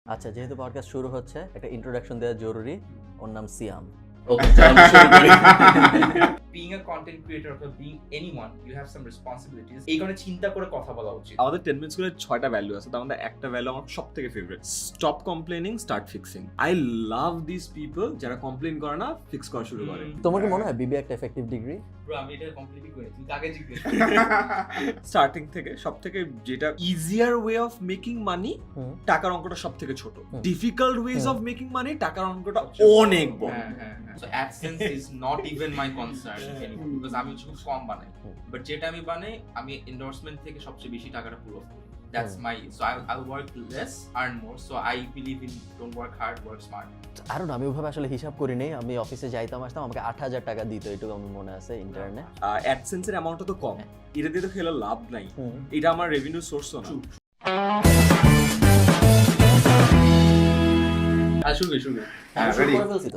আচ্ছা, যেহেতু পডকাস্ট শুরু হচ্ছে একটা ইন্ট্রোডাকশন দেওয়া জরুরি। ওর নাম সিয়াম। Being a content creator or being anyone, you have some responsibilities. এই কারণে চিন্তা করে কথা বলা উচিত। আমাদের 10 মিনিট স্কুলের 6টা ভ্যালু আছে, তার মধ্যে একটা ভ্যালু আমার সবথেকে favourite, stop complaining start fixing. I love this people যারা কমপ্লেন করে না, ফিক্স করা শুরু করে। তোমার কি মনে হয় বিবি একটা এফেক্টিভ ডিগ্রি? ব্রো আমি এটা কমপ্লিটলি করি, তুমি আগে জিজ্ঞেস স্টার্টিং থেকে সবথেকে যেটা easier way of making money, টাকার অঙ্কটা সবথেকে ছোট। Difficult ways of making money, টাকার অঙ্কটা অনেক বড়। So AdSense is not even my concern anymore because আমি খুব কম বানাই, বাট যেটা আমি বানাই আমি এন্ডোর্সমেন্ট থেকে সবচেয়ে বেশি টাকাটা পুল অফ করি। That's my, so I'll work less, earn more. So I believe in don't work hard, work smart. আরো না, আমি ওইভাবে আসলে হিসাব করি নেই। আমি অফিসে যাইতাম আসতাম, আমাকে 8,000 টাকা দিত, এটুকু আমার মনে আছে ইন্টারনে। অ্যাডসেন্সের অ্যামাউন্টটা তো কম, এটা দিয়ে তো খেলে লাভ নাই, এটা আমার রেভিনিউ সোর্সও না। শুরু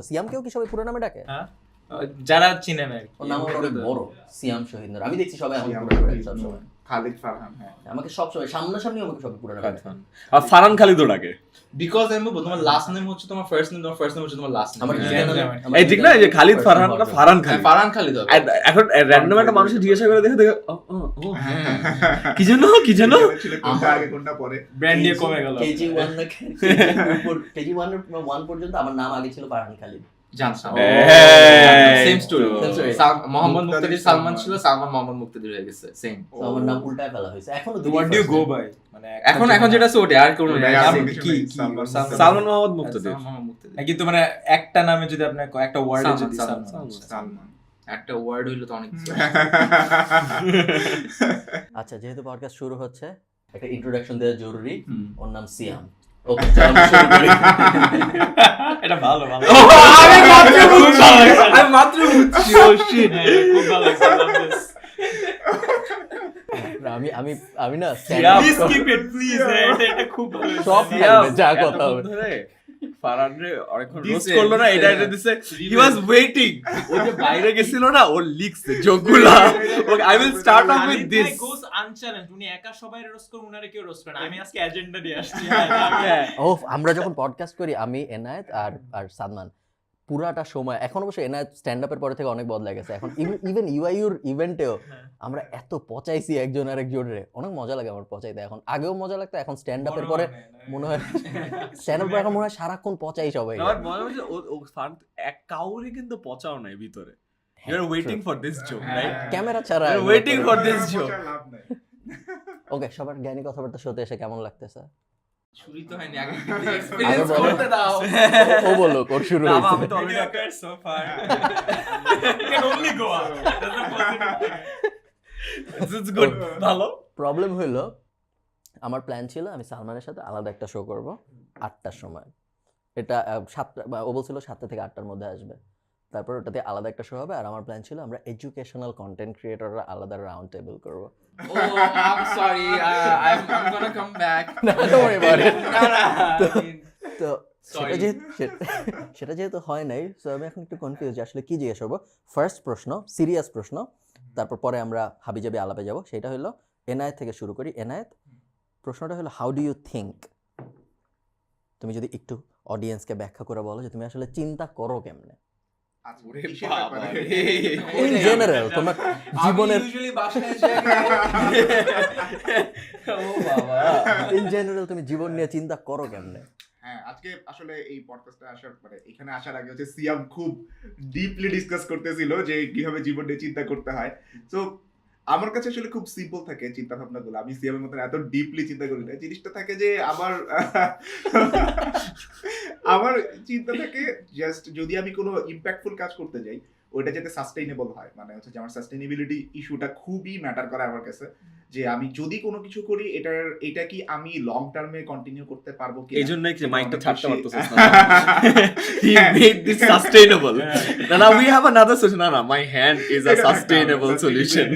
সিয়ামকেও কি সবাই পুরো নামে ডাকে? যারা চিনে না। ওর নাম অনেক বড়, সিয়াম শহীদ। আমি দেখছি সবাই আমাকে পুরো নামে ডাকে সবসময়। খালিদ ফারহান, হ্যাঁ আমাকে সবসময় সামনাসামনি আমাকে সবাই পুরো নামে ডাকে। আর ফারহান খালিদও ডাকে। বিকজ আমি বলবো তোমার লাস্ট নেম হচ্ছে তোমার ফার্স্ট নেম, তোমার ফার্স্ট নেম হচ্ছে তোমার লাস্ট নেম। আমার এই ঠিক না, এই যে খালিদ ফারহান না ফারহান খালিদ। ফারহান খালিদ হবে। এখন র্যান্ডম একটা মানুষকে জিজ্ঞাসা করে দেখে কি জানো ছিল কোনটা আগে কোনটা পরে, ব্র্যান্ড দিয়ে কমে গেল। কেজি 1 না কেজি 1 পর্যন্ত আমার নাম আগে ছিল ফারহান খালিদ। জানতাম হ্যাঁ। Same story. Same story. Mohammad Muktadir Salman ছিল, সালমান মোহাম্মদ মুক্তাদির হয়ে গেছে। সেম। তো আমার নাম উল্টায় ফেলা হয়েছে। এখনো What do you go by? মানে এখন যেটা আছে ওটা, আর কোনো ওটাই নাম আছে, কি সালমান মোহাম্মদ মুক্তাদির। সালমান মোহাম্মদ মুক্তাদির। কিন্তু মানে একটা নামে যদি আপনি একটা ওয়ার্ডে যদি সালমান। সালমান। একটা ওয়ার্ড হইলো তো অনেক কিছু। আচ্ছা, যেহেতু পডকাস্ট শুরু হচ্ছে একটা ইন্ট্রোডাকশন দেওয়া জরুরি। ওর নাম সিয়াম। এটা ভালো ভালো। আমি মাত্র বুঝছি। খুব ভালো লাগছে। আমি না Please keep it, please. এটা খুব ভালো। সব থাকবে, যা কথা হবে। ফারহান রে অনেকক্ষণ দিছে, রোস্ট করলো না, এটা দিছে। দিছে। হি ওয়াজ ওয়েটিং। ও যে বাইরে গেছিল না, ও লিখছে যোগগুলা। Okay, I will start off with this. Goes unchallenged. উনি একা সবাই রোস্ট করে, উনারে কেউ রোস্ট করে না। আমি আজকে এজেন্ডা দিয়ে আসছি। ও, আমরা যখন পডকাস্ট করি, আমি এনায়েত আর সাদমান পুরাটা সময়, এখন অবশ্য এনায়েত স্ট্যান্ড আপের পরে থেকে অনেক বদলে গেছে। এখন ইভেন ইউআইউর ইভেন্টেও আমরা এত পচাইছি একজন আরেকজনের, অনেক মজা লাগে আমার পচাইতে। এখন আগেও মজা লাগতো, এখন স্ট্যান্ড আপের পরে মনে হয় স্ট্যান্ড আপের পরে এখন মনে হয় সারাক্ষণ পচাই সবাই। আমার মনে হচ্ছে ও ফারহান এক কাউরে কিন্তু পচাও নাই ভিতরে। You are waiting for this joke, right? Camera ছাড়া you are waiting for this joke. লাভ নাই। ওকে, সবার জ্ঞানী কথাবার্তা শুনতে এসে কেমন লাগতেছে? শুরু তো হয়নি, আগে আগে এক্সপেরিয়েন্স বলো। করতে দাও। ও বলো, ওর শুরু আমি হয়েছে। তো already okay so far. You can only go up. That's a positive. This is good. ভালো। প্রবলেম হইলো, আমার প্ল্যান ছিল আমি সালমানের সাথে আলাদা একটা শো করব 8টার সময়। এটা 7টা, ও বলছিল 7টা থেকে 8টার মধ্যে আসবে। তারপর ওটাতে আলাদা একটা শো হবে। আর আমার প্ল্যান ছিল আমরা এডুকেশনাল কন্টেন্ট ক্রিয়েটররা আলাদা রাউন্ড টেবিল করবো। Oh, I'm sorry. I'm gonna come back. Don't worry about it. তো Sorry. সেটা যেহেতু হয় নাই, সো আমি এখন একটু কনফিউজ আসলে কি জিজ্ঞেস করবো। ফার্স্ট প্রশ্ন, সিরিয়াস প্রশ্ন, তারপর পরে আমরা হাবিজাবি আলাপে যাব। সেটা হলো এনায়েত থেকে শুরু করি। এনায়েত, প্রশ্নটা হলো হাউ ডু ইউ থিঙ্ক? তুমি যদি একটু অডিয়েন্সকে ব্যাখ্যা করে বলো যে তুমি আসলে চিন্তা করো কেমনে আচ্ছা, কিসের ব্যাপারে? ইন জেনারেল তোমার জীবনের। ইউজুয়ালি বাসায় যাই। ও বাবা। ইন জেনারেল তুমি জীবন নিয়ে চিন্তা করো কেমনে? হ্যাঁ, আজকে আসলে এই পডকাস্টে আসার এখানে আসার আগে হচ্ছে সিয়াম খুব ডিপলি ডিসকাস করতেছিল যে কিভাবে জীবন নিয়ে চিন্তা করতে হয়। তো আমার কাছে আসলে খুব সিম্পল থাকে চিন্তা ভাবনাগুলো। আমি সিয়ামের মতন এত ডিপলি চিন্তা করি না। জিনিসটা থাকে যে আমার চিন্তা থাকে জাস্ট যদি আমি কোনো ইম্প্যাক্টফুল কাজ করতে যাই, ওইটা যাতে সাস্টেইনেবল হয়। মানে হচ্ছে যে আমার সাস্টেইনেবিলিটি ইস্যুটা খুবই ম্যাটার করে আমার কাছে। যে আমি যদি কোনো কিছু করি, এটা কি আমি লং টার্মে কন্টিনিউ করতে পারবো কি? এইজন্যই কি মাইকটা ছাড়তে পারতেছিস না? He made this sustainable. না, we have another solution. না, my hand is a sustainable solution.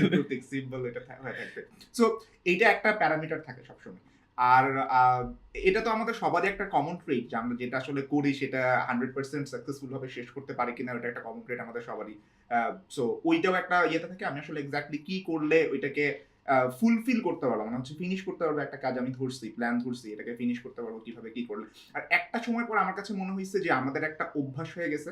Symbol এটা হয়ে থাকবে। সো এইটা একটা প্যারামিটার থাকে সবসময়। আর এটা তো আমাদের সবারই একটা কমন ট্রেট, যে আমরা যেটা আসলে করি সেটা 100% সাকসেসফুল ভাবে শেষ করতে পারি কিনা, ওটা একটা কমন ট্রেট আমাদের সবারই। সো ওইটাও একটা ইয়েতে থাকে, আমি আসলে এক্স্যাক্টলি কি করলে ওইটাকে ফুলফিল করতে পারবো, মানে হচ্ছে ফিনিশ করতে পারবো একটা কাজ আমি ধরছি, প্ল্যান ধরছি, এটাকে ফিনিশ করতে পারবো কিভাবে কি করলে। আর একটা সময় পর আমার কাছে মনে হয়েছে যে আমাদের একটা অভ্যাস হয়ে গেছে,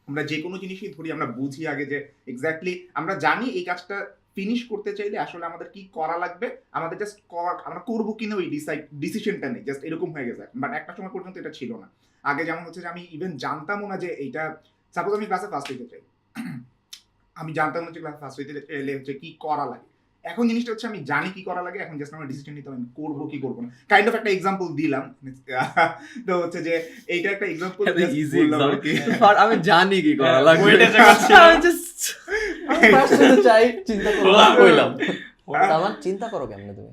আমরা যে কোনো জিনিসই ধরি আমরা বুঝি আগে যে এক্স্যাক্টলি আমরা জানি এই কাজটা ফিনিশ করতে চাইলে আসলে আমাদের কি করা লাগবে, আমাদের জাস্ট আমরা করবো কিনা ওই ডিসিশনটা নেই, জাস্ট এরকম হয়ে গেছে। বাট একটা সময় পর্যন্ত এটা ছিল না। আগে যেমন হচ্ছে যে আমি ইভেন জানতামও না যে এইটা, সাপোজ আমি ক্লাসে ফার্স্ট হইতে চাই, আমি জানতাম না যে ক্লাস ফার্স্ট হইতে চাইলে হচ্ছে কি করা লাগে। এখন জিনিসটা হচ্ছে আমি জানি কি করা লাগে, এখন জাস্ট আমার ডিসিশন নিতে আমি করবো কি করবো না। কাইন্ড অফ একটা এক্সাম্পল দিলাম, তো হচ্ছে যে এইটা একটা এক্সাম্পল ইজি এক্সাম্পল, আমি জানি কি করা লাগবে, ওইটা জায়গা ছিল। আমি just চাই চিন্তা করো কইলাম সালমান, চিন্তা করো কেমনে তুমি?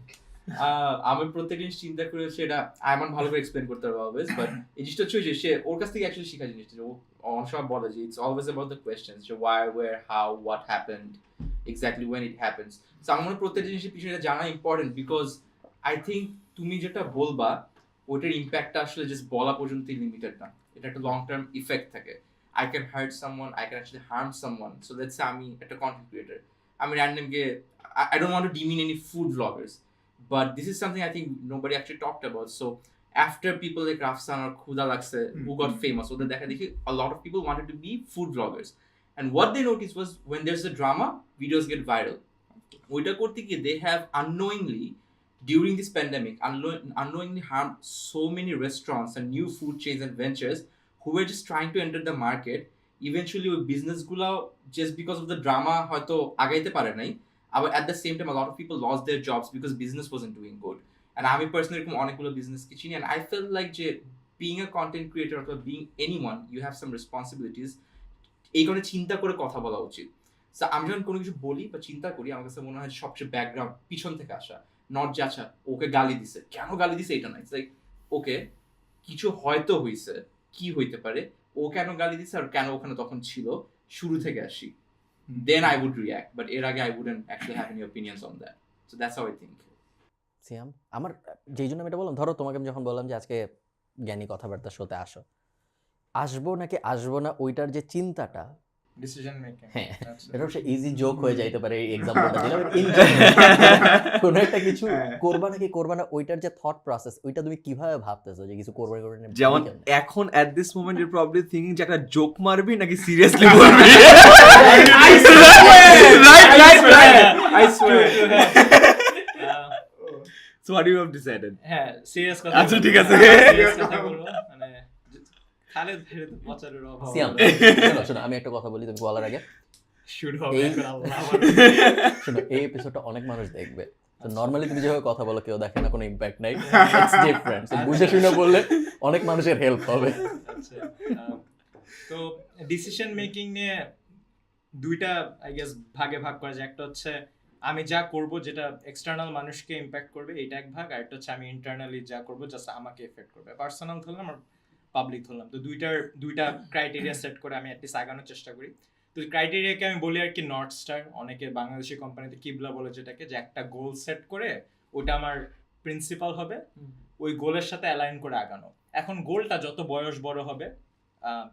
আমি প্রত্যেক জিনিস চিন্তা করেছি, এটা আয়মান ভালো করে এক্সপ্লেন করতে পারবো অলওয়েজ, বাট এই জিনিসটা হচ্ছে যে সে ওর কাছ থেকে অ্যাকচুয়ালি শেখা জিনিসটা, যে ও অনেক সময় বলে যে it's always about the questions, যে why, where, how, what happened, exactly when it happens. So আমার মনে হয় প্রত্যেকটা জিনিসের পিছনে জানা ইম্পর্টেন্ট, বিকজ আই থিঙ্ক তুমি যেটা বলবা ওইটার ইম্প্যাক্টটা আসলে জাস্ট বলা পর্যন্তই লিমিটেড না, এটা একটা লং টার্ম ইফেক্ট থাকে। I can heart someone, I can actually harm someone. So let's say আমি একটা কন্টেন্ট ক্রিয়েটর, আমি র্যান্ডম গিয়ে, I don't want to demean any food vloggers, but this is something I think nobody actually talked about. So after people like Rafsan or Khuda Lakse who got famous, so that a lot of people wanted to be food vloggers, and what they noticed was when there's a drama, videos get viral. Oita korte giye they have unknowingly during this pandemic unknowingly harmed so many restaurants and new food chains and ventures who were just trying to enter the market. Eventually ওই business গুলো just because of the drama হয়তো আগাইতে পারে নাই, but at the same time a lot of people lost their jobs because business wasn't doing good. And আমি personally এরকম অনেকগুলো business কি চিনি, and I felt like যে being a content creator or being anyone, you have some responsibilities. এই কারণে চিন্তা করে কথা বলা উচিত। So আমি যখন কোনো কিছু বলি বা চিন্তা করি, আমার কাছে মনে হয় সবচেয়ে ব্যাকগ্রাউন্ড পিছন থেকে আসা, নট যে আচ্ছা ওকে গালি দিছে, কেন গালি দিছে এটা না, ইটস লাইক ওকে কিছু হয়তো হইছে, কি হইতে পারে, ও কেন গালি দিছে আর কেন ওখানে তখন ছিল, শুরু থেকে আসি, then I would react, but এর আগে I wouldn't actually have any opinions on that. So that's how I think. সিয়াম, আমার যেই জন্য আমি এটা বললাম, ধরো তোমাকে আমি যখন বললাম যে আজকে জ্ঞানী কথাবার্তা শোতে আসবো নাকি আসবো না, ওইটার যে চিন্তাটা, ডিসিশন মেকিং, হ্যাঁ, আচ্ছা এটা অবশ্য ইজি জোক হয়ে যাইতে পারে এই এক্সাম্পলটা দিলাম। কোনো একটা কিছু করবা নাকি করবা না, ওইটার যে থট প্রসেস, ওইটা তুমি কিভাবে ভাবতেছো যে কিছু করবে করবে না? যেমন এখন at this moment you're probably thinking যে একটা জোক মারবি নাকি সিরিয়াসলি বলবি। I swear. So what do you have decided? হ্যাঁ, সিরিয়াস কথা। আচ্ছা, ঠিক আছে। সিরিয়াস কথা বলবো, মানে খালেদ ফেরে তো পচারের অভাব। সিয়াম, শোনো আমি একটা কথা বলি তুমি বলার আগে। শুরু হবে এই- এখন আল্লাহ। শোনো, এই এপিসোডটা অনেক মানুষ দেখবে, তো নর্মালি তুমি যেভাবে কথা বলো কেউ দেখে না, কোনো ইম্প্যাক্ট নাই, ইটস ডিফারেন্ট। বুঝে শুনে বললে অনেক মানুষের হেল্প হবে। আচ্ছা, তো ডিসিশন মেকিং নিয়ে দুইটা আই গেস ভাগে ভাগ করা যায়। একটা হচ্ছে আমি যা করব যেটা এক্সটার্নাল মানুষকে ইম্প্যাক্ট করবে, এটা এক ভাগ। আর একটা হচ্ছে আমি ইন্টারনালি যা করব জাস্ট আমাকে এফেক্ট করবে। পার্সোনাল ধরলাম আর পাবলিক ধরলাম, তো দুইটা ক্রাইটেরিয়া সেট করে আমি অ্যাটলিস্ট আগানোর চেষ্টা করি। তো ক্রাইটেরিয়াকে আমি বলি আর কি নর্থ স্টার, অনেকে বাংলাদেশি কোম্পানিতে কিবলা বলে যেটাকে, যে একটা গোল সেট করে ওটা আমার প্রিন্সিপাল হবে, ওই গোলের সাথে অ্যালাইন করে আগানো। এখন গোলটা যত বয়স বড় হবে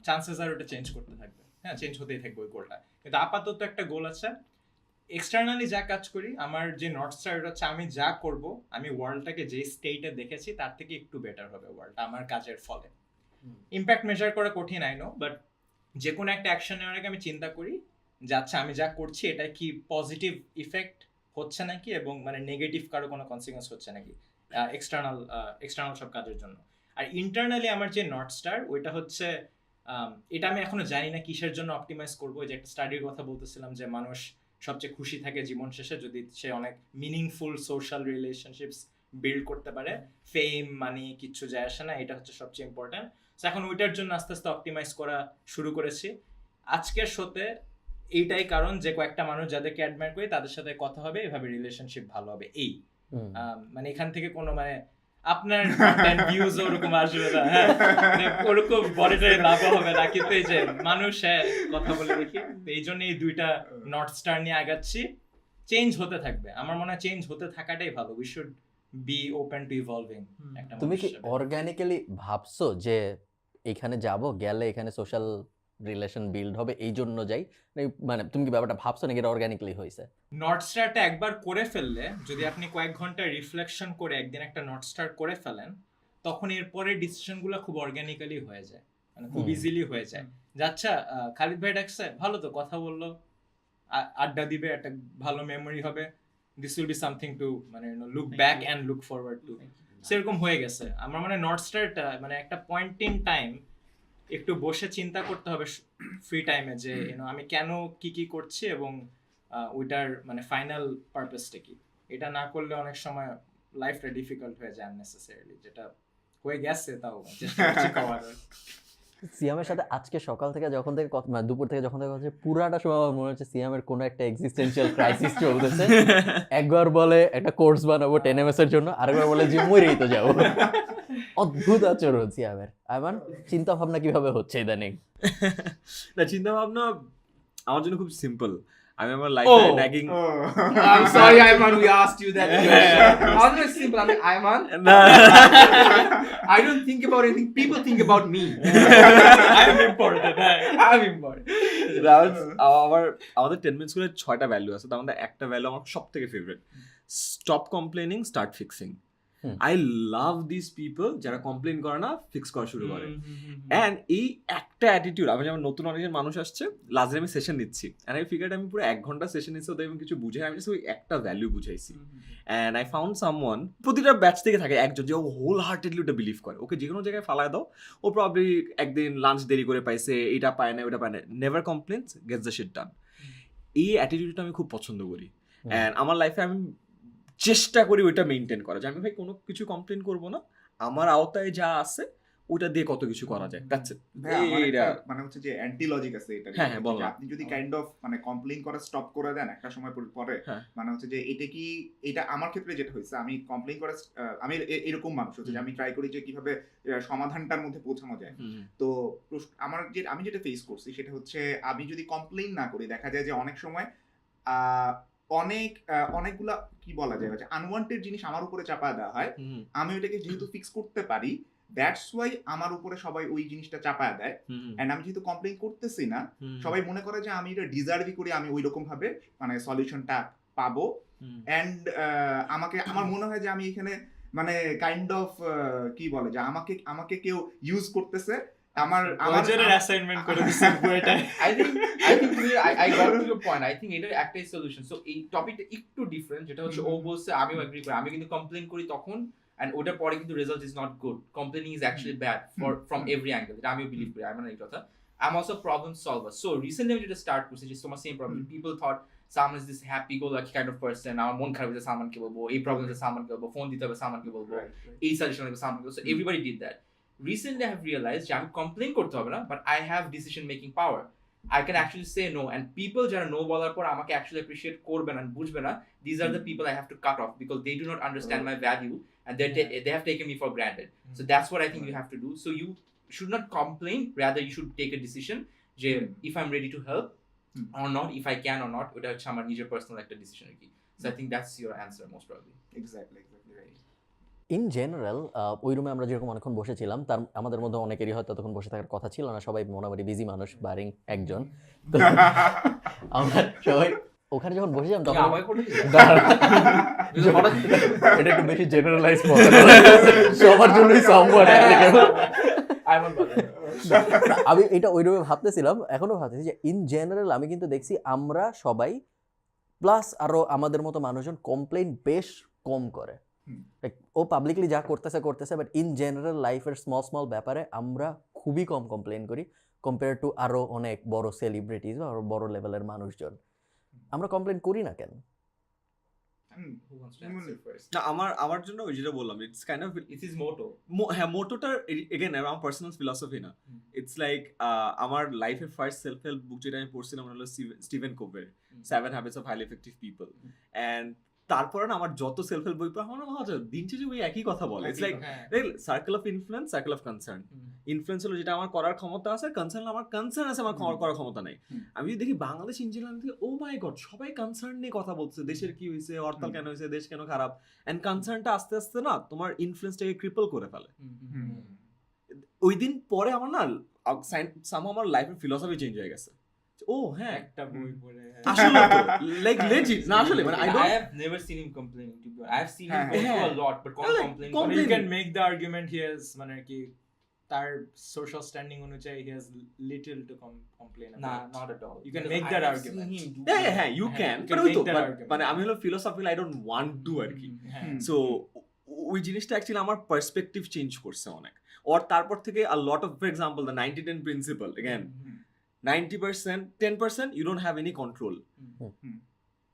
চান্সেস আর ওটা চেঞ্জ করতে থাকবে, হ্যাঁ, চেঞ্জ হতেই থাকবে ওই গোলটা। কিন্তু আপাতত একটা গোল আছে। এক্সটার্নালি যা কাজ করি, আমার যে নর্থ স্টার হচ্ছে আমি যা করব, আমি ওয়ার্ল্ডটাকে যে স্টেটে দেখেছি তার থেকে একটু বেটার হবে ওয়ার্ল্ডটা আমার কাজের ফলে। ইম্প্যাক্ট মেজার করা কঠিন আই নো, বাট যে কোনো একটা অ্যাকশন নেওয়ার আগে আমি চিন্তা করি যে আচ্ছা আমি যা করছি এটা কি পজিটিভ ইফেক্ট হচ্ছে নাকি, এবং মানে নেগেটিভ কারো কোনো কনসিকুয়েন্স হচ্ছে নাকি এক্সটার্নাল সব কাজের জন্য। আর ইন্টারনালি আমার যে নর্থ স্টার, ওইটা হচ্ছে এটা আমি এখনো জানি না কিসের জন্য অপটিমাইজ করবো। যে একটা স্টাডির কথা বলতেছিলাম যে মানুষ সবচেয়ে খুশি থাকে জীবন শেষে যদি সে অনেক মিনিংফুল সোশ্যাল রিলেশনশিপস বিল্ড করতে পারে। ফেম মানি কিচ্ছু যায় আসে না, এটা হচ্ছে সবচেয়ে ইম্পর্টেন্ট। সো এখন ওইটার জন্য আস্তে আস্তে অপটিমাইজ করা শুরু করেছি। আজকের শোতে এইটাই কারণ যে কয়েকটা মানুষ যাদেরকে অ্যাডমায়ার করি তাদের সাথে কথা হবে, এভাবে রিলেশনশিপ ভালো হবে। এই মানে এখান থেকে কোনো মানে আপনার ভিউজ ওরকম আসবে না, হ্যাঁ, মানে ওরকম বডিটারে লাভ হবে না, কিন্তু এই যে মানুষ কথা বলে দেখি, এই জন্য এই দুইটা নর্থ স্টার নিয়ে আগাচ্ছি। চেঞ্জ হতে থাকবে, আমার মনে হয় চেঞ্জ হতে থাকাটাই ভালো। We should be open to evolving. তুমি কি অর্গানিক্যালি ভাবছো যে এখানে যাব, গেলে এখানে সোশ্যাল রিলেশন বিল্ড হবে এই জন্য যাই, মানে তুমি কি ব্যাপারটা ভাবছো নাকি এটা অর্গানিকলি হয়েছে? নর্থ স্টারটা একবার করে ফেললে, যদি আপনি কয়েক ঘন্টা রিফ্লেকশন করে একদিন একটা নর্থ স্টার করে ফেলেন, তখন এরপরে ডিসিশনগুলো খুব অর্গানিক্যালি হয়ে যায়, মানে খুব ইজিলি হয়ে যায়। আচ্ছা খালিদ ভাই ডাকছে, ভালো তো কথা বললো, আড্ডা দিবে, একটা ভালো মেমোরি হবে, this will be something to মানে look back and look forward to. সেরকম হয়ে গেছে আমার মানে নর্থ স্টারটা, মানে একটা পয়েন্ট ইন টাইম একটু বসে চিন্তা করতে হবে ফ্রি টাইমে যে আমি কেন কি করছি এবং ওইটার মানে ফাইনাল পারপাসটা কি। এটা না করলে অনেক সময় লাইফটা ডিফিকাল্ট হয়ে যায় আননেসেসারিলি, যেটা হয়ে গেছে, তাও চেষ্টা করছি করার। সিয়ামের সাথে আজকে সকাল থেকে যখন থেকে মানে দুপুর থেকে যখন থেকে কথা হচ্ছে, পুরাটা সময় আমার মনে হচ্ছে সিয়ামের কোনো একটা এক্সিস্টেন্সিয়াল ক্রাইসিস চলতেছে। একবার বলে একটা কোর্স বানাবো 10 MS এর জন্য, আরেকবার বলে যে মরেই তো যাবো। অদ্ভুত আচরণ সিয়ামের। আইমান, চিন্তা ভাবনা কিভাবে হচ্ছে ইদানিং? না, চিন্তা ভাবনা আমার জন্য খুব সিম্পল। আমি আমার লাইফে nagging I'm sorry, Ayman, we asked you that question. I was very simple. I mean, Ayman, না I don't think about anything. People think about me. I'm important. I'm important. আমাদের 10 মিনিট স্কুলে 6টা value আছে, তার মধ্যে একটা value আমার সব থেকে favourite, stop complaining, start fixing. I love this people যারা কমপ্লেন করে না, ফিক্স করা শুরু করে। অ্যান্ড এই একটা অ্যাটিটিউড, আমি যেমন নতুন অনেকজন মানুষ আসছে, লাস্টে আমি সেশন নিচ্ছি, অ্যান্ড আমি ফিগার আমি পুরো 1 ঘন্টা সেশন নিচ্ছি, ওদের আমি কিছু বুঝাই, আমি ওই একটা ভ্যালু বুঝাইছি। অ্যান্ড আই ফাউন্ড সামওয়ান, প্রতিটা ব্যাচ থেকে থাকে একজন যে ও হোল হার্টেডলি ওটা বিলিভ করে, ওকে যে কোনো জায়গায় ফালায় দাও, ও প্রবলি একদিন লাঞ্চ দেরি করে পাইছে, এটা পায় না ওটা পায় না, never complains, gets the shit done. এই অ্যাটিটিউডটা আমি খুব পছন্দ করি। অ্যান্ড আমার লাইফে আমি চেষ্টা করি ওইটা মেনটেন করা, যে আমি ভাই কোনো কিছু কমপ্লেন করবো না, আমার আওতায় যা আছে ওটা দিয়ে কত কিছু করা যায়। মানে হচ্ছে যে অ্যান্টি লজিক আছে এটা, হ্যাঁ, বলো। আপনি যদি কাইন্ড অফ মানে কমপ্লেইন করা স্টপ করে দেন একটা সময় পরে, মানে হচ্ছে যে এটা আমার ক্ষেত্রে যেটা হয়েছে, আমি কমপ্লেইন করা আমি এরকম মানুষ হচ্ছে যে আমি ট্রাই করি যে কিভাবে সমাধানটার মধ্যে পৌঁছানো যায়। তো আমি যেটা ফেস করছি সেটা হচ্ছে, আমি যদি কমপ্লেইন না করি, দেখা যায় যে অনেক সময় অনেকগুলা কি বলা যায় আনওয়ান্টেড জিনিস আমার উপরে চাপায় দেওয়া হয়। আমি ওইটাকে যেহেতু ফিক্স করতে পারি, দ্যাটস ওয়াই আমার উপরে সবাই ওই জিনিসটা চাপায় দেয়। এন্ড আমি যেহেতু কমপ্লেইন করতেছি না, সবাই মনে করে যে আমি এটা ডিজার্ভই করি, আমি ওই রকম ভাবে মানে সলিউশনটা পাবো। এন্ড আমার মনে হয় যে আমি এখানে মানে কাইন্ড অফ কি বলে যে আমাকে কেউ ইউজ করতেছে। আমার অ্যাসাইনমেন্ট করে দিছেন বইটা। I think I got to your point. I think এটার একটাই সলিউশন। সো এই টপিকটা একটু ডিফারেন্ট, যেটা হচ্ছে ও বলছে আমিও এগ্রি করি, আমি কিন্তু কমপ্লেইন করি তখন, and ওটার পরে কিন্তু result is not good. Complaining is actually bad from every angle, এটা আমিও বিলিভ করি। আমি না এই কথা, I'm also a problem solver. So recently আমি যেটা স্টার্ট করছি, যে তোমার same problem, people thought Salman is this happy go lucky kind of person, আমার মন খারাপ হয়েছে সালমানকে বলবো, এই প্রবলেম হচ্ছে সালমানকে বলবো, ফোন দিতে হবে সালমানকে বলবো, এই সাজেশন লাগবে সালমানকে বলবো। So everybody did that. Recently I have realized যে আমি কমপ্লেইন করতে হবে না, but I have decision making power. I can actually say no, and people যারা no বলার পর আমাকে actually appreciate করবে না, বুঝবে না, these are the people I have to cut off because they do not understand my value and they have taken me for granted. So that's what I think you have to do. So you should not complain, rather you should take a decision যে if I'm ready to help or not, if I can or not, ওটা হচ্ছে আমার নিজের personal একটা decision আর কি। So I think that's your answer most probably. Exactly right. In general ওই রুমে আমরা যেরকম অনেকক্ষণ বসেছিলাম, তার আমাদের মধ্যে অনেকেরই হয়তো তখন বসে থাকার কথা ছিল না, সবাই মোটামুটি বিজি মানুষ, বারিং একজন। তো আমরা সবাই ওখানে যখন বসেছিলাম তখন এটা একটু বেশি জেনারেলাইজ করা, সবার জন্যই সম্ভব। আমি এটা ওই রুমে ভাবতেছিলাম, এখনো ভাবতেছি যে ইন জেনারেল আমি কিন্তু দেখছি আমরা সবাই প্লাস আরো আমাদের মতো মানুষজন কমপ্লেইন বেশ কম করে। ও পাবলিকলি যা করতেছে, বাট ইন জেনারেল লাইফের স্মল ব্যাপারে আমরা খুবই কম কমপ্লেইন করি কম্পেয়ার টু আরো অনেক বড় সেলিব্রিটিজ বা আরো বড় লেভেলের মানুষজন। আমরা কমপ্লেইন করি না কেন? Who wants to answer first? না, আমার জন্য ওই যেটা বললাম, it's kind of It is motto. হ্যাঁ, মোটোটা এগেন আমার পার্সোনাল ফিলসফি না, ইটস লাইক আমার লাইফের ফার্স্ট সেলফ হেল্প বুক যেটা আমি পড়ছিলাম হলো স্টিভেন কোভের 7 Habits of Highly Effective People, and তারপরে না আমার যত সেলফ হেল্প বই পড়া আমার মনে হয় দিন শেষে ওই একই কথা বলে। It's like circle of influence, circle of concern. Influence হলো যেটা আমার করার ক্ষমতা আছে, কনসার্ন আমার কনসার্ন আছে, আমার করার ক্ষমতা নাই। আমি যদি দেখি বাংলাদেশ ইঞ্জিনিয়ারিং থেকে ও মাই গড সবাই কনসার্ন নিয়ে কথা বলছে, দেশের কি হয়েছে, হরতাল কেন হয়েছে, দেশ কেন খারাপ, এন্ড কনসার্নটা আস্তে আস্তে না তোমার ইনফ্লুয়েন্সটাকে ক্রিপল করে ফেলে। ওই দিন পরে আমার না somehow আমার লাইফের ফিলোসফি চেঞ্জ হয়ে গেছে। ও হ্যাঁ একটা বই পড়ে আসলে তো লাইক লেজিট না আসলে মানে I I don't have never seen him complaining to be honest. I have seen him হ্যাঁ, go through হ্যাঁ। a lot, but Like, complain. complain. you can make the argument he has মানে কি তার social standing অনুযায়ী he has little to complain about. Nah, not at all. You can Because make I that have argument. seen him do হ্যাঁ you হ্যাঁ, can you but can ওই তো make that but argument. মানে আমি হলো philosophical I don't want to আর কি। হ্যাঁ। সো ওই জিনিসটা অ্যাকচুয়ালি আমার পার্সপেক্টিভ চেঞ্জ করছে অনেক। আর তারপর থেকে a lot of for example the 90-10 principle again 90% 10% you don't have any control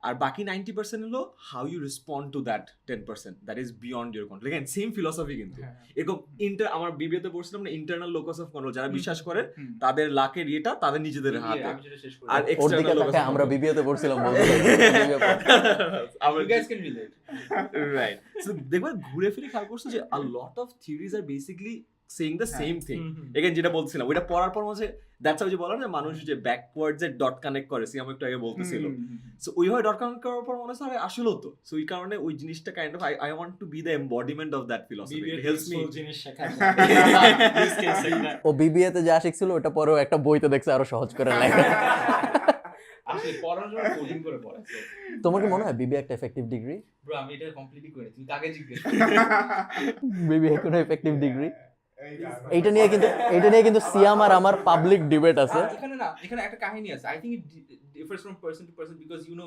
আর বাকি 90% হলো how you respond to that 10% that is beyond your control again same philosophy কিন্তু হ্যাঁ। এরকম আমার বিবিএতে পড়ছিলাম না ইন্টারনাল লোকাস অফ কন্ট্রোল যারা বিশ্বাস করে হুম। তাদের লাকের ইয়েটা তাদের নিজেদের Yeah, হাতে আমি যেটা শেষ করি। আর ওর দিকে এক্সটার্নাল লোকাস তাকায় আমরা বিবিএতে পড়ছিলাম বলতে You guys can relate. Right so দেখবেন ঘুরে ফিরে খেয়াল করছো যে a lot of theories are basically saying the same thing again যেটা বলছিলাম ওইটা পড়ার পর মাঝে দ্যাটস যে বলা না মানুষ যে ব্যাকওয়ার্ডস এর ডট কানেক্ট করে সিয়াম একটু আগে বলতেছিল সো ওইভাবে ডট কানেক্ট করার পর মনে হয় আসলেও তো সো এই কারণে ওই জিনিসটা kind of I want to be the embodiment of that philosophy it helps me জিনিস শেখা use case একটা। ও বিবিএতে যা শিখছিল ওটা পরেও একটা বইতে দেখছে আরো সহজ করে লেখা। আসলে পড়ানোর জন্য কোডিং করে পড়ে। তোমার কি মনে হয় বিবিএ একটা এফেক্টিভ ডিগ্রি? ব্রো আমি এটা কমপ্লিটলি করি তুমি কাকে জিজ্ঞেস বিবিএ কোনো এফেক্টিভ ডিগ্রি? এইটা নিয়ে কিন্তু সিয়াম আর আমার পাবলিক ডিবেট আছে। এখানে একটা কাহিনী আছে I think it difference from person to person because you know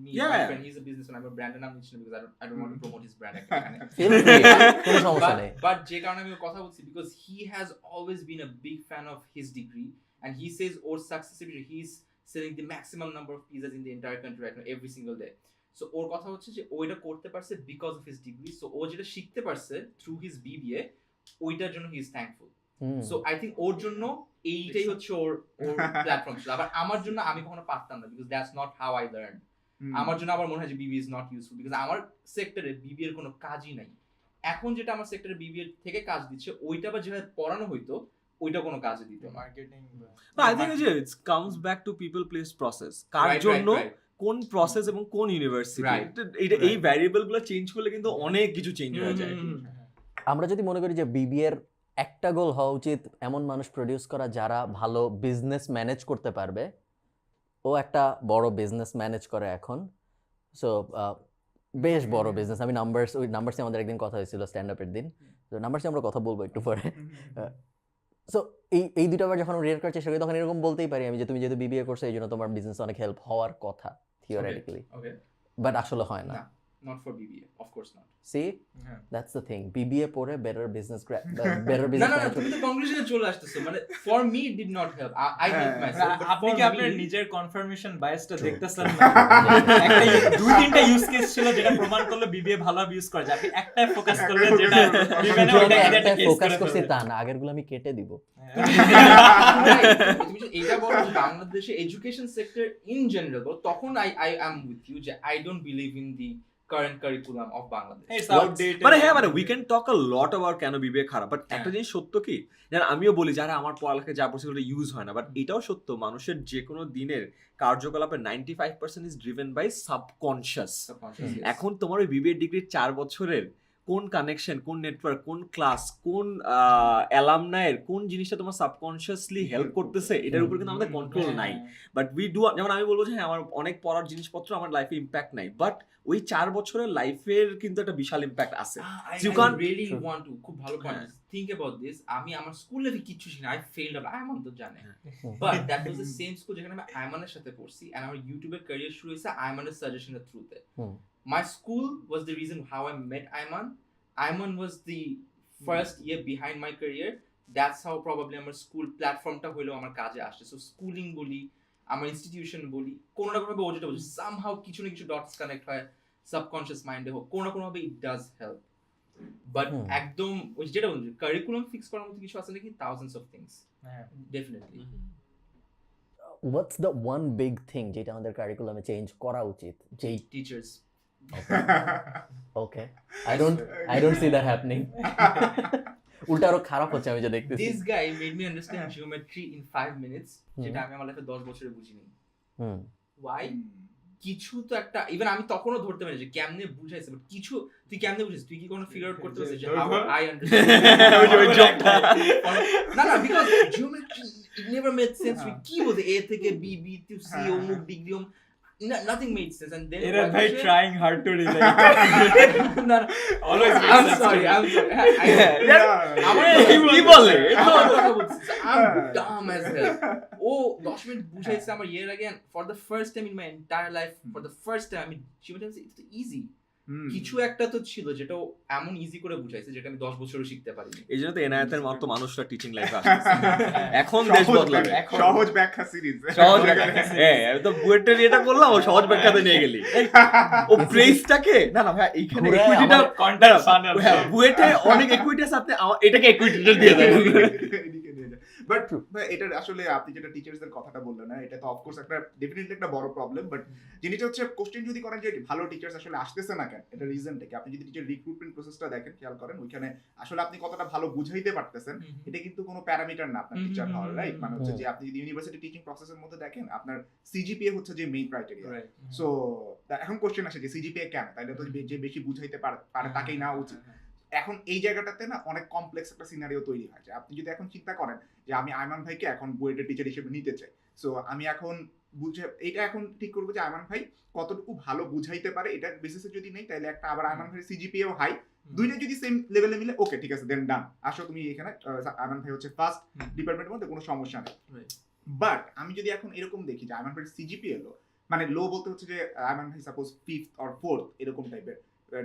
me Yeah. my friend he's a businessman I'm a brand and I'm mentioning because I don't want to promote his brand actually Feel free, কোনো সমস্যা নেই। but যে কারণে আমি ওর কথা বলছি because he has always been a big fan of his degree and he says or success he's selling the maximum number of pizzas in the entire country right now every single day so ওর কথা হচ্ছে যে ওইটা করতে পারছে because of his degree so ও যেটা শিখতে পারছে through his BBA ওইটার জন্য he is thankful so I think ওর জন্য এইটাই হচ্ছে ওর প্ল্যাটফর্ম ছিল আবার আমার জন্য আমি কখনো পারতাম না because that's not how I learned আমার জন্য আবার মনে হয় যে বিবি ইজ নট ইউজফুল বিকজ আমার সেক্টরে বিবি এর কোনো কাজই নাই এখন যেটা আমার সেক্টরে বিবি এর থেকে কাজ দিচ্ছে ওইটা বা যেভাবে পড়ানো হইতো ওইটা কোনো কাজে দিত না মার্কেটিং আই থিংক যে it's comes back to people place process কার জন্য কোন প্রসেস এবং কোন ইউনিভার্সিটি এটা এই ভ্যারিয়েবল গুলো চেঞ্জ করলে কিন্তু অনেক কিছু চেঞ্জ হয়ে যায় আমরা যদি মনে করি যে বিবিএ এর একটা গোল হওয়া উচিত এমন মানুষ প্রডিউস করা যারা ভালো বিজনেস ম্যানেজ করতে পারবে ও একটা বড় বিজনেস ম্যানেজ করে এখন সো বেশ বড় বিজনেস আমি নাম্বারসে আমাদের একদিন কথা হয়েছিল স্ট্যান্ড আপের দিন তো নাম্বারসে আমরা কথা বলবো একটু পরে সো এই দুটো আবার যখন রিয়েট করার চেষ্টা করি তখন এরকম বলতেই পারি আমি যে তুমি যেহেতু বিবিএ করছো এই জন্য তোমার বিজনেস অনেক হেল্প হওয়ার কথা থিওরিটিক্যালি Okay. বাট আসলে হয় না না not for BBA of course not see হ্যাঁ। দ্যাটস দ্য থিং বিবিএ পড়ে বেটার বিজনেস বেটার না বিজনেস না তুমি তো কনক্লুশনে চলে আসতেছো মানে for me it did not help I helped myself but আপনি for কি আপনার me- নিজের কনফার্মেশন বায়াসটা দেখতেছেন না একটা দুই তিনটা ইউজ কেস ছিল যেটা প্রমাণ করলো বিবিএ ভালো ইউজ করে আপনি একটাই ফোকাস করলেন যেটা বিবিএ ওটা একটা ফোকাস করছি তা না আগেরগুলো আমি কেটে দিব তুমি যে এটা বলো যে বাংলাদেশে এডুকেশন সেক্টর ইন জেনারেল তখন I am with you যে I don't believe in the current curriculum of Bangladesh It's outdated. মানে হ্যাঁ মানে we can talk a lot about কেন বিবিএ খারাপ বাট একটা জিনিস সত্য কি যেন আমিও বলি যারা আমার পড়ালেখা যা পড়ছে ওটা ইউজ হয় না বাট এটাও সত্য মানুষের যে কোনো দিনের কার্যকলাপের 95% is driven by subconscious Subconscious, yes. এখন তোমার ওই বিবিএ ডিগ্রির 4 বছরের কোন কানেকশন কোন নেটওয়ার্ক কোন ক্লাস কোন অ্যালামনাইয়ের কোন জিনিসটা তোমার সাবকনশিয়াসলি হেল্প করতেছে এটার উপর কিন্তু আমাদের কন্ট্রোল নাই বাট উই ডু যেমন আমি বলবো যে হ্যাঁ আমার অনেক পড়ার জিনিসপত্র আমার লাইফে ইম্প্যাক্ট নাই বাট ওই 4 বছরের লাইফের কিন্তু একটা বিশাল ইম্প্যাক্ট আছে I You can't- really Sure. want to খুব ভালো পয়েন্ট think about this আমি আমার স্কুল লাইফে কিচ্ছু শিখিনি I failed a lot Ayman তো জানে but that was the same school যেখানে আমি আয়মানের সাথে পড়ছি and আমার ইউটিউবের ক্যারিয়ার শুরু হয়েছে আয়মানের সাজেশনের থ্রুতে my school was the reason how I met Ayman was the first year behind my career that's how probably আমার স্কুল প্ল্যাটফর্মটা হলো আমার কাজে আসছে সো স্কুলিং বলি আমার ইনস্টিটিউশন বলি কোনো না কোনো ভাবে ও যেটা বলছে সামহাউ কিছু না কিছু ডটস কানেক্ট হয় সাবকনশিয়াস মাইন্ডে হোক কোনো না কোনো ভাবে ইট ডাজ হেল্প বাট একদম ওই যেটা বলছি কারিকুলাম ফিক্স করার মতো কিছু আছে নাকি থাউজেন্ডস অফ থিংস হ্যাঁ definitely what's the one big thing যেটা আমাদের কারিকুলামে চেঞ্জ করা উচিত যেই teachers okay I don't see that happening উল্টা আরো খারাপ হচ্ছে আমি যা দেখতেছি this guy made me understand geometry in 5 minutes যেটা আমি আমার লাইফে 10 বছরে বুঝিনি হুম why কিছু তো একটা ইভেন আমি তখনও ধরতে পারি যে কেমনে বুঝাইছে বাট কিছু তুই কেমনে বুঝাইছিস তুই কি কোনো ফিগার আউট করতে পারছিস যে হাউ আই আন্ডারস্ট্যান্ড না না because geometry it never made sense কি বলতে a থেকে b b to c অমুক degree nothing made sense and then এরা ভাই trying hard to relate no, always I'm sorry কি বলে I'm dumb as hell ও 10 মিনিট বুঝাইছে আমার ইয়ার আগে for the first time in my entire life for the first time she would say it's easy কিছু একটা তো ছিল যেটা এমন ইজি করে বুঝাইছে যেটা আমি 10 বছরও শিখতে পারিনি এই জন্য তো এনায়েতের মতো মানুষরা টিচিং লাইফে আসছে এখন দেশ বদলাবে সহজ ব্যাখ্যা সিরিজ সহজ ব্যাখ্যা হ্যাঁ আমি তো বুয়েটের এটা করলাম ও সহজ ব্যাখ্যাতে নিয়ে গেলি ও প্রেসটাকে না না ভাই এইখানে ইকুইটিটা কন্টেন্ট ফানেল বুয়েটে অনেক ইকুইটি আছে আপনি এটাকে ইকুইটিটা দিয়ে দেন বাট এটা আসলে আপনি যেটা টিচার্সদের কথাটা বললেন না এটা তো অফকোর্স একটা ডেফিনেটলি একটা বড় প্রবলেম বাট জিনিসটা হচ্ছে কোশ্চেন যদি করেন যে ভালো টিচার্স আসলে আসতেছে না কেন এটা রিজনটা কি আপনি যদি টিচার রিক্রুটমেন্ট প্রসেসটা দেখেন খেয়াল করেন ওইখানে আসলে আপনি কতটা ভালো বুঝাইতে পারতেছেন এটা কিন্তু কোনো প্যারামিটার না আপনার টিচার হওয়ার রাইট মানে হচ্ছে যে আপনি যদি ইউনিভার্সিটি টিচিং প্রসেসের মধ্যে দেখেন আপনার সিজিপিএ হচ্ছে যে মেইন ক্রাইটেরিয়া সো এখন কোশ্চেন আসে যে সিজিপিএ কেন তাইলে তো যে বেশি বুঝাইতে পারে তাকেই না উচিত এখন এই জায়গাটাতে না অনেক কমপ্লেক্স একটা সিনারিও তৈরি হয় যে আপনি যদি এখন চিন্তা করেন যে আমি আয়মান ভাইকে এখন বুয়েটের টিচার হিসেবে নিতে চাই সো আমি এখন বুঝে এটা এখন ঠিক করবো যে আয়মান ভাই কতটুকু ভালো বুঝাইতে পারে এটা বেসিসে যদি নেই তাহলে একটা আবার আয়মান ভাই সিজিপিএও হাই দুইটা যদি সেম লেভেলে মিলে ওকে ঠিক আছে দেন ডান আসো তুমি এখানে আয়মান ভাই হচ্ছে ফার্স্ট ডিপার্টমেন্টের মধ্যে কোনো সমস্যা নেই বাট আমি যদি এখন এরকম দেখি যে আয়মান ভাই সিজিপিএ লো মানে লো বলতে হচ্ছে যে আয়মান ভাই সাপোজ 5th অর 4th এরকম টাইপের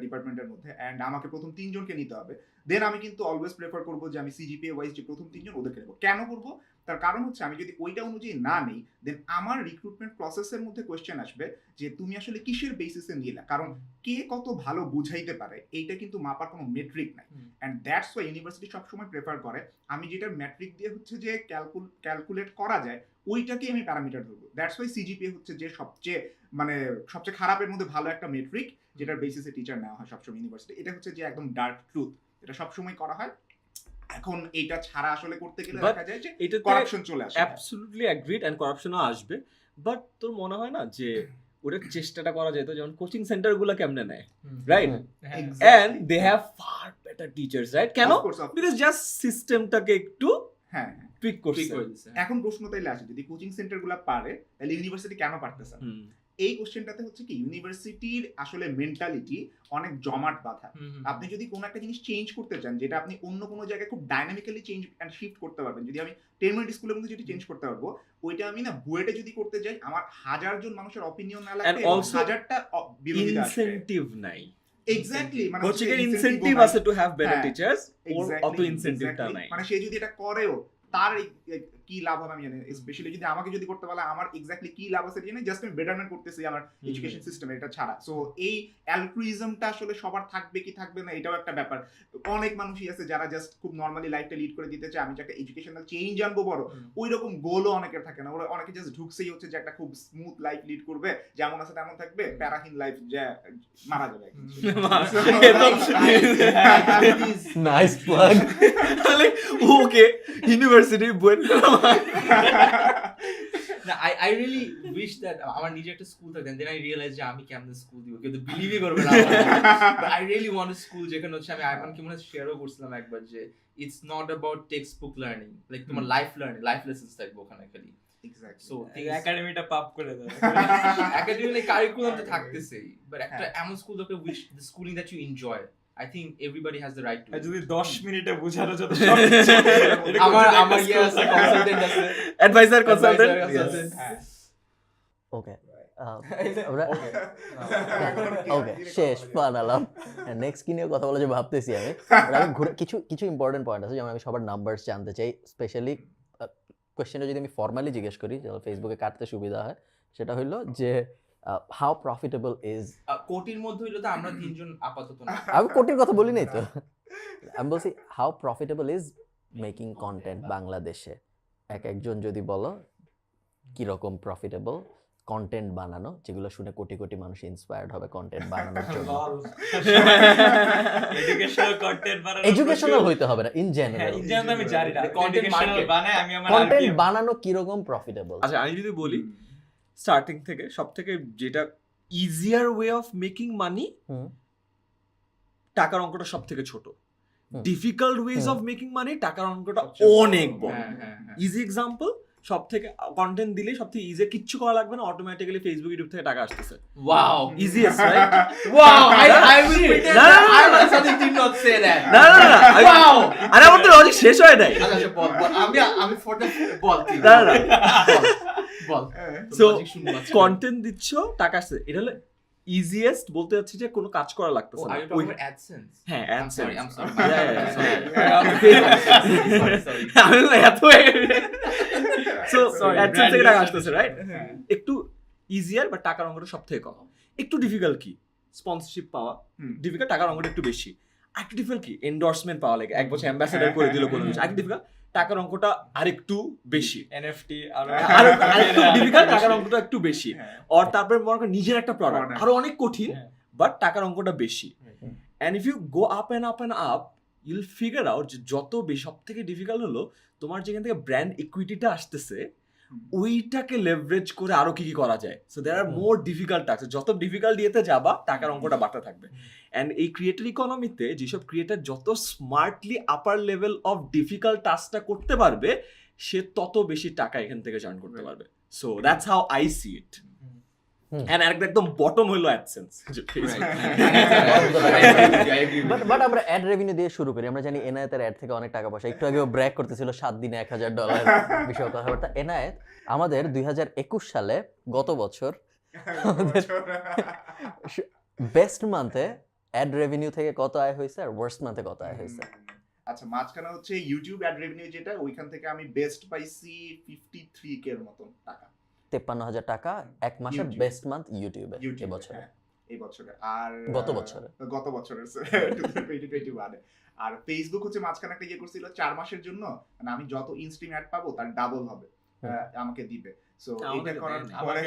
ডিপার্টমেন্টের মধ্যে এন্ড আমাকে প্রথম 3 জনকে নিতে হবে দেন আমি কিন্তু অলওয়েজ প্রেফার করব যে আমি সিজিপিএ ওয়াইজ যে প্রথম 3 জন ওদেরকে নেব কেন করব তার কারণ হচ্ছে আমি যদি ওইটা অনুযায়ী না নেই দেন আমার রিক্রুটমেন্ট প্রসেসের মধ্যে কোশ্চেন আসবে যে তুমি আসলে কিসের বেসিসে নিলা কারণ কে কত ভালো বুঝাইতে পারে এইটা কিন্তু মাপার কোনো মেট্রিক নাই এন্ড দ্যাটস ওয়াই ইউনিভার্সিটি সবসময় প্রেফার করে আমি যেটা মেট্রিক দিয়ে হচ্ছে যে ক্যালকুলেট করা যায় ওইটাকেই আমি প্যারামিটার ধরবো দ্যাটস ওয়াই সিজিপিএ হচ্ছে যে সবচেয়ে খারাপের মধ্যে ভালো একটা মেট্রিক যেটার বেসিসে টিচার নেওয়া হয় সবসময় ইউনিভার্সিটি এটা হচ্ছে যে একদম ডার্ক ট্রুথ এটা সবসময় করা হয় এখন এইটা ছাড়া আসলে করতে গেলে দেখা যায় যে এটা করাপশন চলে আসে অ্যাবসলিউটলি এগ্রিড এন্ড করাপশনও আসবে বাট তোর মনে হয় না যে ওটা চেষ্টাটা করা যেত যেমন কোচিং সেন্টারগুলো কেমনে নেয় right and they have far better teachers right কেন বিকজ জাস্ট সিস্টেমটাকে একটু হ্যাঁ টুইক করছে এখন প্রশ্ন তাইলে আসে যদি কোচিং সেন্টারগুলো পারে তাহলে ইউনিভার্সিটি কেন পারতেছে না এই কোশ্চেনটাতে হচ্ছে কি ইউনিভার্সিটির আসলে মেন্টালিটি অনেক জমাট বাঁধা আপনি যদি কোনো একটা জিনিস চেঞ্জ করতে চান যেটা আপনি অন্য কোনো জায়গায় খুব ডাইনামিক্যালি চেঞ্জ এন্ড শিফট করতে পারবেন যদি আমি 10 মিনিট স্কুলের মধ্যে যেটা চেঞ্জ করতে পারবো ওইটা আমি না বুয়েটে যদি করতে যাই আমার 1000 জন মানুষের অপিনিয়ন না লাগে 1000টা বিরোধিতা আছে ইনসেনটিভ নাই এক্স্যাক্টলি মানে কোচিং এর ইনসেনটিভ আছে টু হ্যাভ বেটার টিচার্স ওর অত ইনসেনটিভটা নাই মানে সে যদি এটা করেও তার কি লাভ হবে আমি জানি স্পেশালি যদি আমাকে যদি করতে বলে আমার এক্স্যাক্টলি কি লাভ আছে জানি জাস্ট আমি বেটারমেন্ট করতেছি আমার এডুকেশন সিস্টেম এটা ছাড়া সো এই অ্যালট্রুইজমটা আসলে সবার থাকবে কি থাকবে না এটাও একটা ব্যাপার অনেক মানুষই আছে যারা জাস্ট খুব নরমালি লাইফটা লিড করে দিতে চায় আমি যে একটা এডুকেশনাল চেঞ্জ আনবো বড় ওই রকম গোলও অনেকের থাকে না ওরা অনেকে জাস্ট ঢুকছেই হচ্ছে যে একটা খুব স্মুথ লাইফ লিড করবে যেমন আছে তেমন থাকবে প্যারাহীন লাইফ যে মারা যাবে nice plug okay university BUET I really wish that আমার নিজে একটা স্কুল থাকতেন দেন আই রিয়েলাইজ যে আমি কেমন স্কুল দিব কেউ তো বিলিভই করবে না but I really want a school যেখানে হচ্ছে আমি আইমানকে মনে হয় শেয়ারও করছিলাম একবার যে it's not about text book learning like তোমার লাইফ লার্নিং লাইফ লেসন্স থাকবে ওখানে খালি এক্স্যাক্টলি সো একাডেমিটা পাপ করে দেয় একাডেমিক কারিকুলাম তো থাকতেছেই বাট একটা এমন স্কুল দরকার which the schooling that you enjoy I think everybody has the right to যদি 10 মিনিটে বোঝানো যত আমার ইয়েস কনসালটেন্ট আছে অ্যাডভাইজার কনসালটেন্ট ওকে ওকে শেষ বানালাম নেক্সট কি নিয়ে কথা বলা যে ভাবতেছি আমি আমি ঘুরে কিছু ইম্পর্টেন্ট পয়েন্ট আছে যেমন আমি সবার নাম্বারস জানতে চাই স্পেশালি কোয়েশ্চেনটা যদি আমি ফর্মালি জিজ্ঞেস করি যেন ফেসবুকে কাটতে সুবিধা হয় সেটা হলো যে how profitable is কোটির মধ্যে হইলো তো আমরা তিনজন আপাতত না আমি কোটির কথা বলি নাই তো আমি বলছি how profitable is making content বাংলাদেশে একজন যদি বলো কি রকম প্রফিটেবল কন্টেন্ট বানানো যেগুলো শুনে কোটি কোটি মানুষ ইন্সপায়ার্ড হবে কন্টেন্ট বানানোর জন্য এডুকেশনাল হইতে হবে না ইন জেনারেল আমি জানি না কন্টেন্ট বানায় আমি আমার কন্টেন্ট বানানো কি রকম প্রফিটেবল আচ্ছা আমি যদি বলি স্টার্টিং থেকে সব থেকে যেটা easier way of making money hmm. টাকার অঙ্কটা সব থেকে ছোট, hmm. Difficult ways hmm. Of making money টাকার অঙ্কটা সবচেয়ে বড়। অনেক বড়। হ্যাঁ, হ্যাঁ, হ্যাঁ। ইজি এক্সাম্পল, সব থেকে কন্টেন্ট দিলে সব থেকে ইজি, কিচ্ছু করা লাগবে না, অটোমেটিক্যালি ফেসবুক ইউটিউব থেকে টাকা আসতেছে। Wow. Easiest right? Wow. I will pretend No, that no, no, I no. myself did not say that. না না না, Wow. আরে আমার তো লজিক শেষ হয় নাই। আচ্ছা বল আমি for the বল তুই। না, না, বল So, কন্টেন্ট কন্টেন্ট দিচ্ছ, টাকা আসছে, এটা হলো ইজিয়েস্ট। বলতে চাচ্ছি যে কোনো কাজ করা লাগতেছে না। Are you talking about AdSense? হ্যাঁ, I'm sorry. Sorry. আমি এত সো Sorry, অ্যাডসেন্স থেকে brand টাকা usage আসতেছে, রাইট? একটু ইজিয়ার, বাট টাকার অঙ্কটা সব থেকে কম। একটু ডিফিকাল্ট কি স্পন্সরশিপ পাওয়া, ডিফিকাল্ট টাকার অঙ্কটা একটু বেশি। আরেকটু ডিফিকাল্ট কি এন্ডোর্সমেন্ট পাওয়া, লাগে 1 বছর অ্যাম্বাসেডর করে দিল কোনো কিছু, আরেকটু ডিফিকাল্ট টাকার অঙ্কটা আরেকটু বেশি। এনএফটি আরেকটু ডিফিকাল্ট টাকার অঙ্কটা একটু বেশি। হ্যাঁ। আর তারপরে মনে করেন নিজের একটা প্রোডাক্ট Product. আরো অনেক কঠিন, হ্যাঁ। বাট টাকার অঙ্কটা বেশি। And if you go up and up and up, you'll figure out যে যত বেশি, সব থেকে ডিফিকাল্ট হলো তোমার যেখান থেকে ব্র্যান্ড ইকুইটিটা আসতেছে, ওইটাকে লেভারেজ করে আরো কি কি করা যায়। So there are more difficult task, যত ডিফিকাল্ট ইয়েতে যাবা টাকার অঙ্কটা বাড়তে থাকবে। অ্যান্ড এই ক্রিয়েটর ইকোনমিতে যেসব ক্রিয়েটর যত smartly upper level of difficult টাস্কটা করতে পারবে, সে তত বেশি টাকা এখান থেকে জার্ন করতে পারবে। So that's how I see it. And আরেকটা একদম বটম হলো অ্যাডসেন্স। বাট আমরা অ্যাড রেভিনিউ দিয়ে শুরু করি। আমরা জানি এনায়েতের অ্যাড থেকে অনেক টাকা পয়সা। একটু আগেও ব্র্যাক করতেছিল 7 দিনে $1,000 বিষয়ে কথাবার্তা। এনায়েত, আমাদের 2021 সালে গত বছর বেস্ট মান্থে অ্যাড রেভিনিউ থেকে কত আয় হয়েছে আর ওয়ার্স্ট মান্থে কত আয় হয়েছে? আচ্ছা, মাঝখানে হচ্ছে ইউটিউব অ্যাড রেভিনিউ, যেটা ওইখান থেকে আমি বেস্ট পাইছি 53K এর মতন টাকা। 53,000 টাকা এক মাসের YouTube. বেস্ট মান্থ ইউটিউবে ইউটিউবে, এবছরে। হ্যাঁ, এই বছরে। আর গত বছরে। গত বছরের 2021 আর ফেসবুক হচ্ছে মাঝখানে একটা ইয়ে করছিল 4 মাসের জন্য, মানে আমি যত ইনস্ট্রিম অ্যাড পাবো তার ডাবল হবে, আমাকে দিবে। সো আমাকে এইটা করার দেয় না। পরে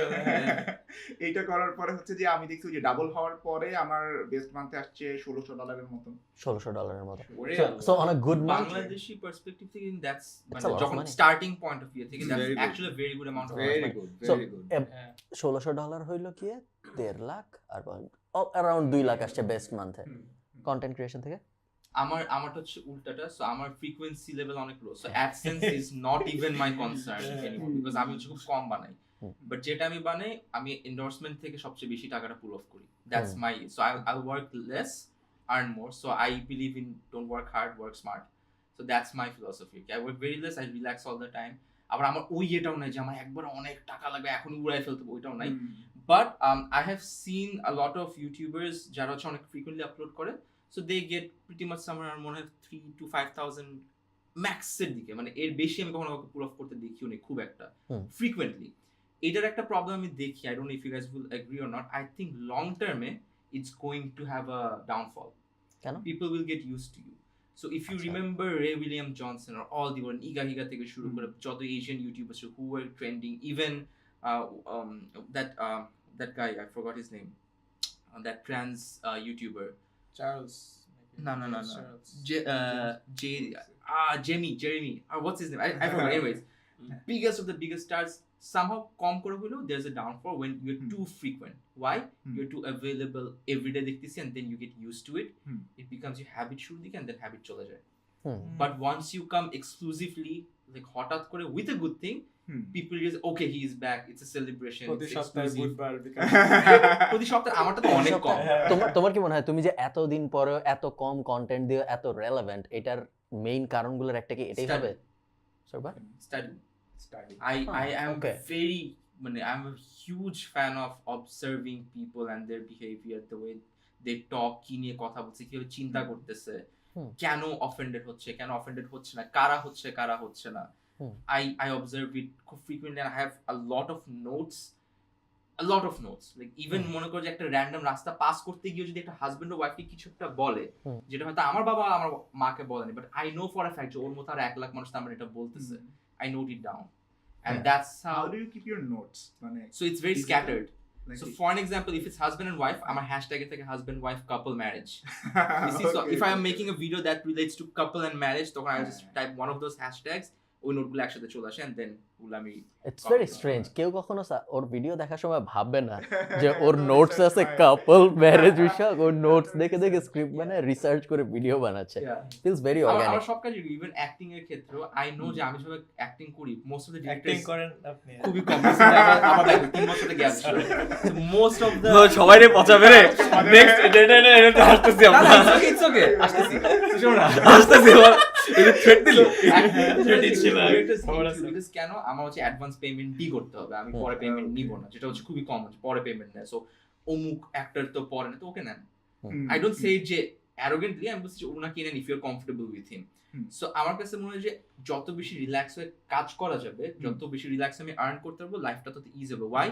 এইটা করার পরে হচ্ছে যে আমি দেখছি যে ডাবল হওয়ার পরে আমার বেস্ট মান্থে আসছে $1,600 এর মতন। $1,600 মতো। ওরে so on a good month, Bangladeshi perspective থেকে that's It's a lot of যখন money. Starting point of view থেকে Very that's good. Actually very good amount of very good, So, very good. $1,600 হইল কি 1.5 লাখ, আর অ্যারাউন্ড 2 লাখ আসছে বেস্ট মান্থে কন্টেন্ট ক্রিয়েশন থেকে। আমারটা হচ্ছে উল্টাটা। সো আমার ফ্রিকোয়েন্সি লেভেল অনেক low. So AdSense is not even my concern anymore, because আমি হচ্ছে খুব কম বানাই। বাট যেটা আমি বানাই, আমি এন্ডোর্সমেন্ট থেকে সবচেয়ে বেশি টাকাটা পুল অফ করি। That's my, so I work less, earn more. So I believe in don't work hard, work smart. So that's my philosophy. I work very less, I relax all the time. আবার আমার ওই এটাও নাই যে আমার একবার অনেক টাকা লাগবে এখন উড়াই ফেলতে হবে, ওইটাও নাই। But I have seen a lot of YouTubers যারা হচ্ছে অনেক ফ্রিকুয়েন্টলি আপলোড করে, so they get pretty much somewhere মনে হয় 3,000 to 5,000 ম্যাক্সের দিকে, মানে এর বেশি আমি কখনো পুল অফ করতে দেখিও নি খুব একটা ফ্রিকুয়েন্টলি। এটার একটা প্রবলেম আমি দেখি, I don't know if you guys will agree or not. I think long টার্মে it's going to have a downfall. কেন? People will get use to you. So if you remember Ray William Johnson আর all the Nigahiga থেকে শুরু করে যত Asian YouTubers who were trending, even that guy, I forgot his name, that trans YouTuber. Charles No. Jeremy. What's his name? I forgot. Anyways, biggest of the biggest stars. Somehow, there's a downfall when you're too frequent. Why? You're too available every day, and then you get used to it. It becomes your habit, and then habit chola jay. But once you come exclusively, like হঠাৎ করে with a good thing, people just okay, he is back. It's a celebration. প্রতি It's সপ্তাহে exclusive. বুধবার প্রতি সপ্তাহে আমারটা তো অনেক কম। তোমার কি মনে হয় তুমি যে এতদিন পরে এত কম কন্টেন্ট দিয়ে এত রেলেভেন্ট, এটার মেইন কারণগুলোর একটা কি এটাই হবে? Study. I am okay. I'm a huge fan of observing people and their behavior, the way they talk, কি নিয়ে কথা বলছে, কিভাবে চিন্তা করতেছে, কেন অফেন্ডেড হচ্ছে না, কারা হচ্ছে না। I observe it frequently and I have a lot of notes. Like even মনে করো যে একটা র্যান্ডম রাস্তা পাস করতে গিয়ে যদি একটা হাজবেন্ড ও ওয়াইফকে কিছু একটা বলে, যেটা হয়তো আমার বাবা আমার মাকে বলেনি, but I know for a fact যে ওর মতো আর 1 লাখ মানুষ আমার এটা বলতেছে। I note it down. And that's How do you keep your notes? So it's very scattered. Like So for an example, if it's husband and wife, I'm a hashtag it like a husband wife couple marriage. You see, so Okay, if I am okay. making a video that relates to couple and marriage, then I just type one of those hashtags, ওই নোটগুলো একসাথে চলে আসে and then ওগুলো আমি it's very strange. কেউ কখনো ওর video দেখার সময় ভাববে না যে ওর নোটস আছে কাপল ম্যারেজ বিষয়ক, ওর নোটস দেখে দেখে স্ক্রিপ্ট বানায় রিসার্চ করে ভিডিও বানাচ্ছে। ফিলস ভেরি আমার অর্গানিক। সব কাজ ইভেন অ্যাক্টিং এর ক্ষেত্রেও আই নো যে আমি সবাই অ্যাক্টিং করি, most of the acting directors করেন আপনি? খুবই কম। আমার ভাই 3 বছরের গ্যাপ ছিল। মোস্ট অফ দ্য সবাই রে পচাবে রে নেক্সট এটা আসতেছি আমরা ইটস ওকে আসতেছি শোনো না আসতেছি এটা থ্রেট দিল বিকজ কেন আমার হচ্ছে অ্যাডভান্স পেমেন্ট ডি করতে হবে, আমি পরে পেমেন্ট নিব না, যেটা হচ্ছে খুবই কম, পরে পেমেন্ট নেয়। সো অমুক অ্যাক্টর তো পরে না, তো ওকে নেন। আই ডোন্ট সে যে অ্যারোগেন্টলি, আমি বলছি ওনাকে নেন if you are comfortable with him. So আমার কাছে মনে হয় যে যত বেশি রিল্যাক্স হয়ে কাজ করা যাবে, যত বেশি রিল্যাক্স আমি আর্ন করতে পারবো, লাইফটা তত ইজি হবে। ওয়াই?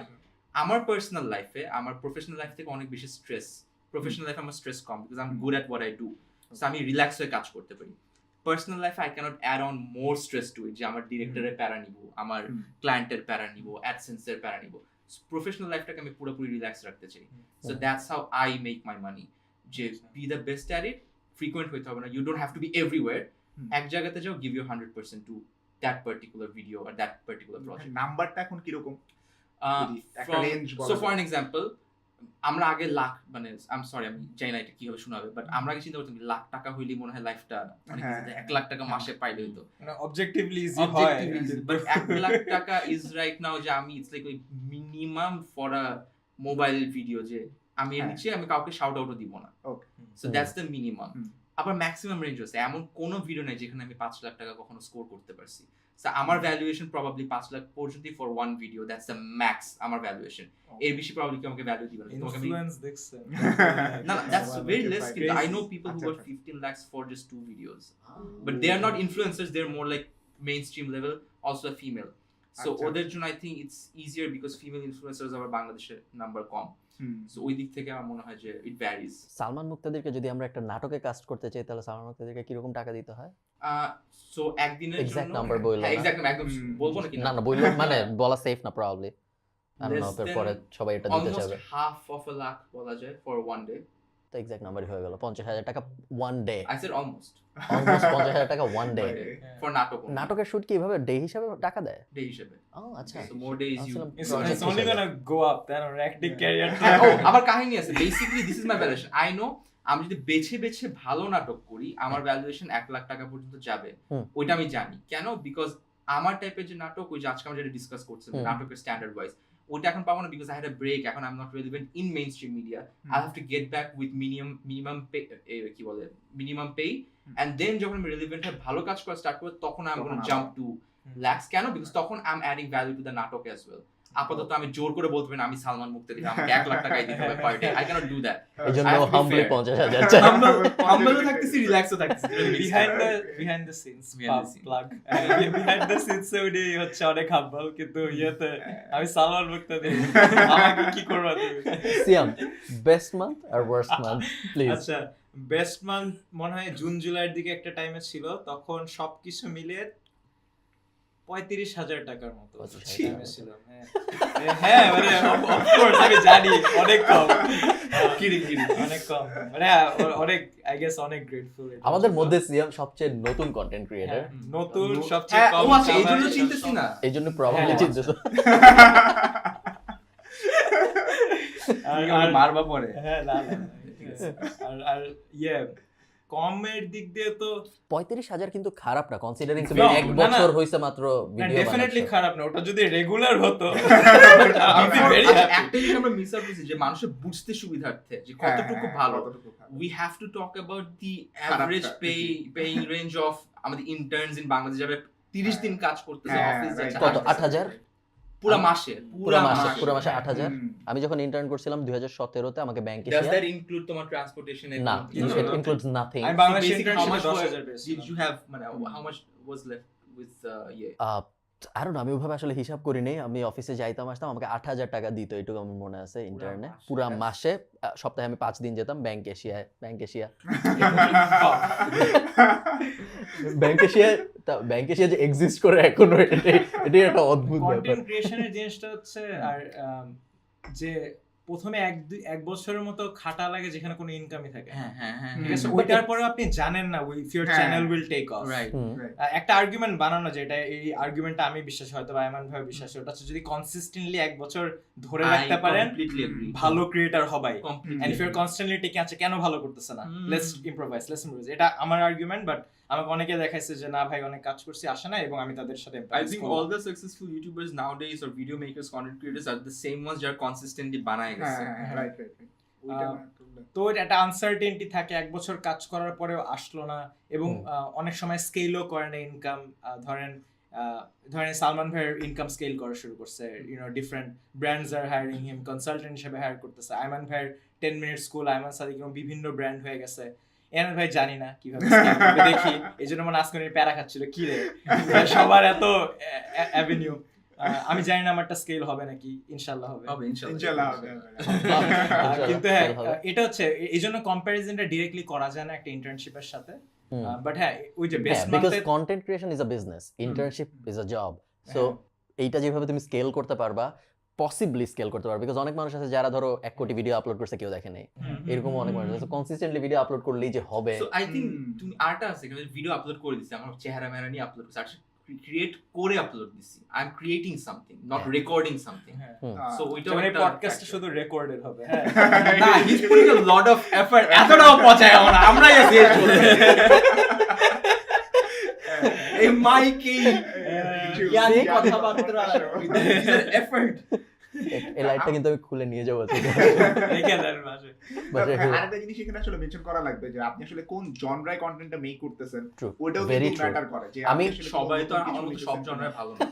আমার পার্সোনাল লাইফে আমার প্রফেশনাল লাইফ থেকে অনেক বেশি স্ট্রেস। প্রফেশনাল লাইফে আমার স্ট্রেস কম because I am good at what I do. So আমি রিল্যাক্স হয়ে কাজ করতে পারি। পার্সোনাল লাইফে I cannot add on more stress to it, যে আমার ডিরেক্টরের প্যারা নিব, আমার ক্লায়েন্টের প্যারা নিব, অ্যাডসেন্সের প্যারা নিব। প্রফেশনাল লাইফটাকে আমি পুরোপুরি রিল্যাক্স রাখতে চাই। So that's how I make my money. যে be the best at it, frequent হইতে হবে না, you don't have to be everywhere. এক জায়গাতে যাও, give you 100% to that particular video আর দ্যাট পার্টিকুলার প্রজেক্ট। নাম্বারটা এখন কিরকম? একটা range বলা সো যায়। ফর অ্যান এক্সাম্পল, আমরা আগে লাখ, মানে আই এম সরি আমি জানি না এটা কিভাবে শোনাবে, বাট আমরা আগে চিন্তা করতাম লাখ টাকা হইলেই মনে হয় লাইফটা অনেক হ্যাঁ, easy, 1 লাখ টাকা মাসে পাইলে হইতো। মানে অবজেক্টিভলি ইজি হয়, বাট 1 লাখ টাকা ইজ রাইট নাও যে আমি it's like minimum for a mobile video, যে আমি এর নিচে আমি কাউকে শাউট আউটও দিব না। Okay. So that's the minimum. Hmm. আবার ম্যাক্সিমাম রেঞ্জ আছে, এমন কোন ভিডিও নাই যেখানে আমি 5 লাখ টাকা কখনো স্কোর করতে পারছি। সো আমার ভ্যালুয়েশন প্রবাবলি 5 লাখ পর্যন্তই for one video, that's the max আমার ভ্যালুয়েশন। এর বেশি প্রবাবলি আমাকে ভ্যালু দিবে না। তোমাকে আমি ইনফ্লুয়েন্স দেখছেন? no, that's very less. Crazy. I know people who got 15 lakhs for just 2 videos, but they are not influencers. They're more like mainstream level, also a female. So Achha. ওদের জন্য I think it's easier because female influencers are বাংলাদেশের number কম। So ওই দিক থেকে আমার মনে হয় যে it varies. সালমান মুক্তাদিরকে যদি আমরা একটা নাটকে কাস্ট করতে চাই, তাহলে সালমান মুক্তাদিরকে কিরকম টাকা দিতে হয়? So একদিনের Exact জন্য number বললো হ্যাঁ, না? exact number, একদম বলবো নাকি না না বললো, মানে বলা সেফ না probably. I don't know, Less পরে than সবাই এটা দিতে almost চাইবে। half of a lakh বলা যায় for one day. তো এক্সাক্ট নাম্বারই হয়ে গেল 50,000 টাকা one day. I said almost. Almost 50,000 টাকা ওয়ান ডে। For নাটক only. নাটকের শুট কি এভাবে ডে হিসাবে টাকা দেয়? day হিসেবে। ও আচ্ছা। So more days you. আসলে It's project only হিসেবে। gonna go up, then our acting career. আবার কাহিনী আছে। Basically this is my valuation. I know আমি যদি বেছে বেছে ভালো নাটক করি, আমার ভ্যালুয়েশন 1 লাখ টাকা পর্যন্ত যাবে। হুম। ওইটা আমি জানি। কেন? বিকজ আমার টাইপের যে নাটক, ওই যে আজকে আমরা যেটা ডিসকাস করছিলাম, হুম। নাটকের স্ট্যান্ডার্ড ওয়াইজ, ওইটা এখন পাবো না because I had a break. এখন I am not relevant in mainstream media. I have to get back with minimum pay, কি বলে, মিনিমাম পে, এন্ড দেন যখন আমি রেলেভেন্ট হয়ে ভালো কাজ করা স্টার্ট করব, তখন I am gonna jump to lakhs. কেন? বিকজ তখন I am adding value to the নাটক অ্যাজ ওয়েল। আপাতত আমি জোর করে বলতে পারি না আমি সালমান মুক্তাদির, আমাকে 1 লাখ টাকাই দিতে হবে per day. I cannot do that. এইজন্য I have to be humbly fair. 50,000 চাই। হাম্বলও থাকতেছি, রিল্যাক্সও থাকতেছি। behind the scenes Behind the scenes. plug. behind the scenes এ উনি হচ্ছে অনেক হাম্বল, কিন্তু ইয়েতে আমি সালমান মুক্তাদি, আমাকে কি করবা তুমি? সিয়াম, বেস্ট মান্থ আর ওয়ার্স্ট মান্থ প্লিজ। আচ্ছা, বেস্ট মান্থ মনে হয় জুন জুলাইয়ের দিকে একটা টাইমে ছিল, তখন সবকিছু মিলিয়ে 35,000 টাকার মতো 35,000 time এ ছিল। হ্যাঁ মানে অফকোর্স আমি জানি অনেক কম, অনেক কম, মানে অনেক আই গেস অনেক গ্রেটফুল। আমাদের মধ্যে সিয়াম সবচেয়ে নতুন কন্টেন্ট ক্রিয়েটর, নতুন হ্যাঁ, সবচেয়ে কম। ও আচ্ছা, এই জন্য চিন্তাছি না। এই জন্য প্রবাবলি হ্যাঁ। চিন্তিত। আর মারবা পরে। হ্যাঁ না না, ঠিক আছে। আর ইয়ে কমের দিক দিয়ে তো 35,000 কিন্তু খারাপ না, কনসিডারিং তুমি No, এক না, বছর না। হইছে মাত্র ভিডিও ডেফিনেটলি বানাচ্ছো। খারাপ না, ওটা যদি রেগুলার হতো আমি very আচ্ছা, happy. একটা জিনিস আমরা মিস আউট করছি যে মানুষের বুঝতে সুবিধার্থে যে কতটুকু ভালো। We have to talk about the average paying range of আমাদের interns in বাংলাদেশ যারা 30 দিন কাজ করতেছে, হ্যাঁ, অফিস right. যাচ্ছে, কত? হাঁটতেছে। 8,000? পুরা মাসে, পুরো মাসে 8,000। আমি যখন ইন্টার্ন করছিলাম 2017-তে, আমাকে ব্যাংকে Does that include তোমার ট্রান্সপোর্টেশন? না, No, no, it no. includes nothing. আমি বাংলাদেশ Basic, ইন্টার্ন how ছিল much 10,000 পেয়েছিলাম। did you have, মানে how much was left with I don't know, আমি ওইভাবে আসলে হিসাব করি নাই। আমি অফিসে যাইতাম আসতাম, আমাকে 8,000 টাকা দিত, এটুকু আমার মনে আছে ইন্টার্নে। মাসে? পুরা মাসে, সপ্তাহে আমি 5 দিন যেতাম ব্যাংক এশিয়া। ব্যাংক এশিয়া যে এক্সিস্ট করে এখনো, এটাই একটা অদ্ভুত ব্যাপার। কন্টেন্ট ক্রিয়েশনের জিনিসটা হচ্ছে, আর যে প্রথমে এক বছরের মতো খাটা লাগে যেখানে কোনো ইনকামই থাকে না। হ্যাঁ হ্যাঁ হ্যাঁ ঠিক আছে, হুম। ওইটার পরে আপনি জানেন না if your হ্যাঁ। channel will take off. Right একটা আর্গুমেন্ট বানানো যেটা এই আর্গুমেন্টটা আমি বিশ্বাস হয়তো বা আয়মান ভাই বিশ্বাস ওটা হচ্ছে যদি কনসিস্টেন্টলি এক বছর ধরে রাখতে পারেন ভালো creator হবাই। And if you're constantly taking আচ্ছা কেন ভালো করতেছে না, let's improvise এটা আমার আর্গুমেন্ট। বাট আমাকে অনেকে দেখাইছে যে না ভাই অনেক কাজ করছি আসে না, এবং আমি তাদের সাথে I empathize think করবো। all the successful YouTubers nowadays or video makers, content creators are the same ones যারা consistently বানায় গেছে। রাইট ওইটা না problem। তো একটা আনসার্টেনটি থাকে, এক বছর কাজ করার পরেও আসলো না, এবং অনেক সময় স্কেলও করে না ইনকাম। ধরেন সালমান ভাইয়ের ইনকাম স্কেল করা শুরু করছে, ডিফারেন্ট ব্র্যান্ডস আর হায়ারিং হিম, কনসালটেন্ট হিসেবে হায়ার করতেছে। আয়মান ভাইয়ের 10 মিনিট স্কুল, আয়মান সাদিক বিভিন্ন ব্র্যান্ড হয়ে গেছে। এনার ভাই জানি না কিভাবে scale করবে, দেখি এই জন্য মনে আজকে উনি প্যারা খাচ্ছিল কি রে সবার এত অ্যাভিনিউ। আমি জানি না আমারটা স্কেল হবে নাকি, ইনশাল্লাহ হবে। ইনশাআল্লাহ হবে। কিন্তু হ্যাঁ হবে। এটা হচ্ছে এই জন্য কম্প্যারিজনটা ডিরেক্টলি করা যায় না একটা ইন্টার্নশিপের সাথে। বাট হ্যাঁ ওই যে বেস্ট বিকজ মান্থে content creation is a business, internship is a job. So এইটা যেভাবে তুমি স্কেল করতে পারবা, পসিবলি স্কেল করতে পারবে। বিকজ অনেক মানুষ আছে যারা ধরো 1 কোটি ভিডিও আপলোড করছে কেউ দেখে নাই, এরকম অনেক মানুষ আছে। কনসিস্টেন্টলি ভিডিও আপলোড করলেই যে হবে, So I think তুমি আরটা আছে ভিডিও আপলোড করে দিছি, আমার চেহারা মেরা নিয়ে আপলোড করছি, ক্রিয়েট করে আপলোড দিছি। I am creating something, not recording something. So ওইটা মানে একটা পডকাস্ট শুধু রেকর্ডেড হবে। হ্যাঁ না, he is putting a lot of effort. এতটাও পচায় আমরা, আমরাই আছি এই চলে এই মাইকে ইয়ানি কথাবার্তা এফর্ট। এই লাইটটা কিন্তু আমি খুলে নিয়ে যাবো। রেখে দেন মাঝে। আরেকটা জিনিস এখানে আসলে মেনশন করা লাগবে যে আপনি আসলে কোন জনরায় কন্টেন্টটা মেক করতেছেন, True. ওটাও Very কিন্তু true. ম্যাটার করে যে আমি আপনি আসলে সবাই তো আর কোন আমার মতো কিছু সব লিখেছেন জনরাই কিনা। ভালো না।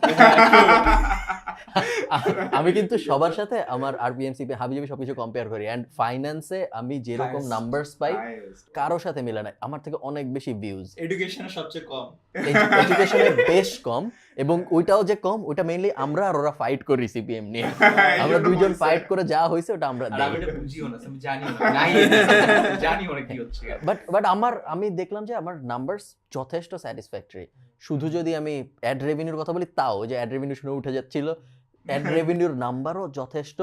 আমি কিন্তু সবার সাথে আমার আরবিএমসিপি হাবিজাবি সবকিছু কম্পেয়ার করি, এন্ড ফাইন্যান্সে আমি যেরকম Highest. নাম্বারস পাই Highest. কারোর সাথে মিলে না। আমার থেকে অনেক বেশি ভিউজ, এডুকেশনে সবচেয়ে কম। এডুকেশনে বেশ কম, এবং ওইটাও যে কম ওইটা মেইনলি আমরা আর ওরা ফাইট করি সিপিএম নিয়ে। আমরা দুইজন ফাইট করে যা হয়েছে ওটা আমরা আর দেই। আমি এটা বুঝিও না, আমি জানিও না, নাই জানিও না কি হচ্ছে। বাট আমি দেখলাম যে আমার নাম্বারস যথেষ্ট স্যাটিসফ্যাক্টরি। শুধু যদি আমি অ্যাড রেভিনিউর কথা বলি, তাও যে অ্যাড রেভিনিউ শুনে উঠে যাচ্ছিল, অ্যাড রেভিনিউর নাম্বারও যথেষ্ট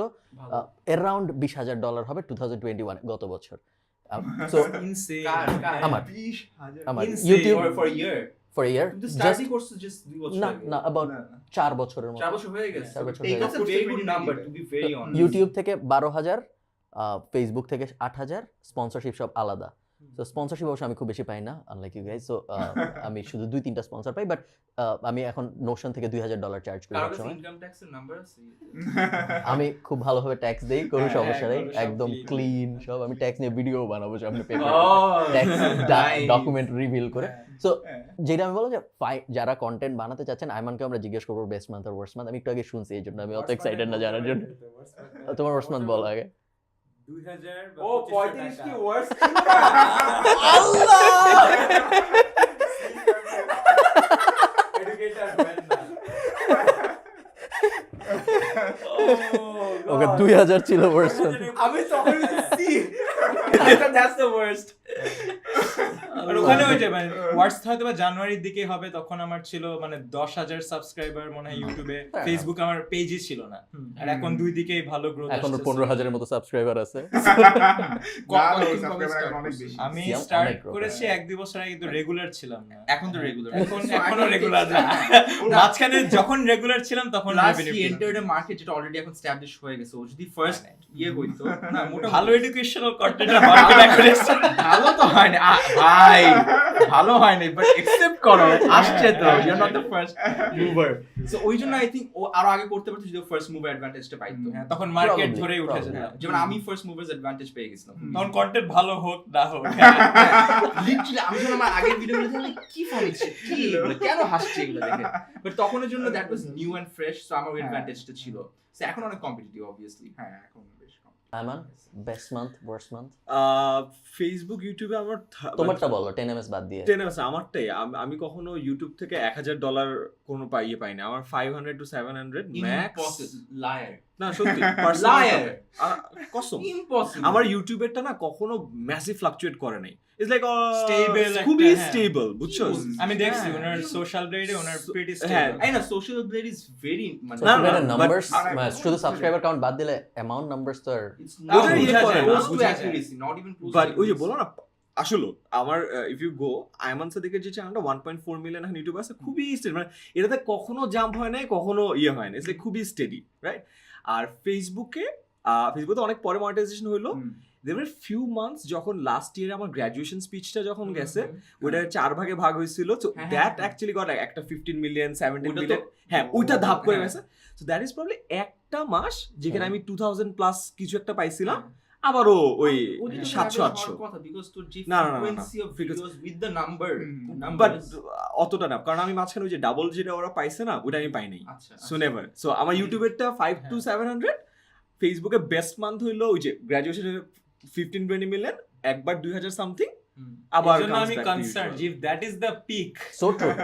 অ্যারাউন্ড $20,000 হবে 2021 গত বছর। So insane. আমার 20,000 আমার Insane. YouTube for year for year তুমি জাস্ট স্টাডি করছো জাস্ট 2 বছর না আগে। না অ্যাবাউট না, না। 4 বছরের মতো। 4 বছর হয়ে গেছে। 4 বছর এই হয়ে That's গেছে। a very good number to be very honest. YouTube থেকে 12,000, ফেসবুক থেকে 8,000, স্পন্সরশিপ সব আলাদা। তো স্পন্সরশিপ অবশ্য আমি খুব বেশি পাই না, আনলাইক ইউ গাইস। সো আমি শুধু 2-3টা স্পন্সর পাই, বাট আমি এখন নোশন থেকে $2,000 চার্জ করি কারো এক কাছে সময়। ইনকাম ট্যাক্সের নাম্বার আছে? আমি খুব ভালোভাবে ট্যাক্স দেই, কোনো হ্যাঁ, সমস্যা নেই, হ্যাঁ, সব একদম clean। ক্লিন সব। আমি ট্যাক্স নিয়ে ভিডিও বানাবো সামনে paper, Oh, tax nice. Document reveal করে। সো হ্যাঁ। যেটা আমি বললাম যে যারা কন্টেন্ট বানাতে চাচ্ছেন, আইমানকে আমরা জিজ্ঞেস করবো বেস্ট মান্থ আর ওয়ার্স্ট মান্থ। আমি একটু আগে শুনছি, এই জন্য আমি অত এক্সাইটেড না জানার জন্য। তোমার ওয়ার্স্ট মান্থ বলো আগে। 2000 ও 35 কি ওয়ার্স ওকে 2000 ছিল ওয়ার্স্ট মান্থ। আমি তখন সি দ্যাটস দ্য ওয়ার্স্ট। আর ওখানে ওই যে মানে ওয়ার্স হয়তো বা জানুয়ারির দিকে হবে, তখন আমার ছিল মানে 10,000 সাবস্ক্রাইবার মনে হয় ইউটিউবে। ফেসবুক আমার পেজই ছিল না, আর এখন দুই দিকেই ভালো গ্রোথ এখন আসছে। 15,000 এর মতো সাবস্ক্রাইবার আছে। না, এই subscriber এখন অনেক বেশি। আমি অনেক স্টার্ট growth করেছি 1-2 বছর আগে, কিন্তু রেগুলার ছিলাম না। এখন তো রেগুলার। এখনো রেগুলার না। মাঝখানে যখন রেগুলার ছিলাম তখন লাস্ট revenue হি পেলাম। এন্টার্ড এ মার্কেট যেটা অলরেডি এখন এস্টাবলিশ হয়ে গেছে। ও যদি ফার্স্ট ইয়ে হইতো না, মোটা ভালো এডুকেশনাল কন্টেন্ট মার্কেট এখন ভালো তো হয় না ভাই, ভালো হয় না, বাট একসেপ্ট করো আসছে তো, you are not the first mover. So ওই জন্য আই থিংক ও আরো আগে করতে পারতো যদি ফার্স্ট মুভার অ্যাডভান্টেজটা পাইতো। হ্যাঁ, তখন মার্কেট Probably, ধরেই উঠে probably. যেতাম। যেমন আমি ফার্স্ট মুভার্স অ্যাডভান্টেজ পেয়ে গেছিলাম। তখন কন্টেন্ট ভালো হোক না হোক, লিটারালি আমি যখন আমার আগের ভিডিওগুলো দেখি কি ফানি কি এগুলো, কেন হাসছে এগুলো দেখে, বাট তখনের জন্য that was new and fresh. So আমার অ্যাডভান্টেজটা ছিল। সো এখন অনেক কম্পিটিটিভ অবভিয়াসলি। হ্যাঁ, এখন বেশ কম। Aiman best month worst month Facebook ইউটিউবে আমার তোমারটা বলো, 10ms বাদ দিয়ে। আমারটাই আমি কখনো ইউটিউব থেকে $1,000 কোনো ইয়ে পাইনি। আমার 500 to 700 ম্যাক্স। লায়ার না সত্যি, Liar. কসম। ইম্পসিবল। আমার ইউটিউবেরটা না কখনো ম্যাসিভ ফ্লাকচুয়েট করে নাই। ইটস লাইক Stable খুবই একটা, হ্যাঁ। স্টেবল, বুঝছো? আমি দেখছি হ্যাঁ। ওনার সোশ্যাল গ্রেডে ওনার প্রিটি হ্যাঁ। স্টেবল। এই না সোশ্যাল ব্লেড ইজ ভেরি মানে না, Subscriber but- numbers, শুধু সাবস্ক্রাইবার কাউন্ট বাদ দিলে অ্যামাউন্ট নাম্বারস তো আর It's ওটা not ইয়ে করে না, close to বোঝা যায়। accuracy, not even close to but ওই যে accuracy. বলো না আসলে আমার ইফ ইউ গো আয়মান সাদিকের যে চ্যানেলটা 1.4 মিলিয়ন এখন ইউটিউব আছে খুবই স্টেডি, মানে এটাতে কখনো জাম্প হয় নাই, কখনো ইয়ে হয় না, ইটস খুবই স্টেডি, রাইট? আর ফেসবুকে অনেক পরে মনিটাইজেশন হলো। there were few months যখন লাস্ট ইয়ারে আমার গ্র্যাজুয়েশন স্পিচটা যখন গেছে, ওটা 4 ভাগে ভাগ হয়েছিল, সো হ্যাঁ, দ্যাট হ্যাঁ। অ্যাকচুয়ালি গট একটা 15 মিলিয়ন 17 ওইটা তো- মিলিয়ন, হ্যাঁ ওইটা ধাপ করে হ্যাঁ। গেছে। সো দ্যাট ইজ প্রবলি একটা মাস যেখানে আমি 2000 প্লাস কিছু একটা পাইছিলাম, হ্যাঁ। আবারও ওই ওটা তো 700-800, হওয়ার কথা, because তোর যে না, না, না, না, frequency of because- videos with the number, but numbers, অতটা না, কারণ আমি মাঝখানে ওই যে ডাবল যেটা ওরা পাইছে না, ওটা আমি পাই নাই। আচ্ছা, সো নেভার, সো আমার ইউটিউবেরটা 5 to 700, ফেসবুকে বেস্ট মান্থ হইলো ওই যে গ্র্যাজুয়েশনের 15-20 মিলিয়ন, একবার 2000 সামথিং, আবার এজন্য comes আমি back to concern usual. if that is the peak. So true.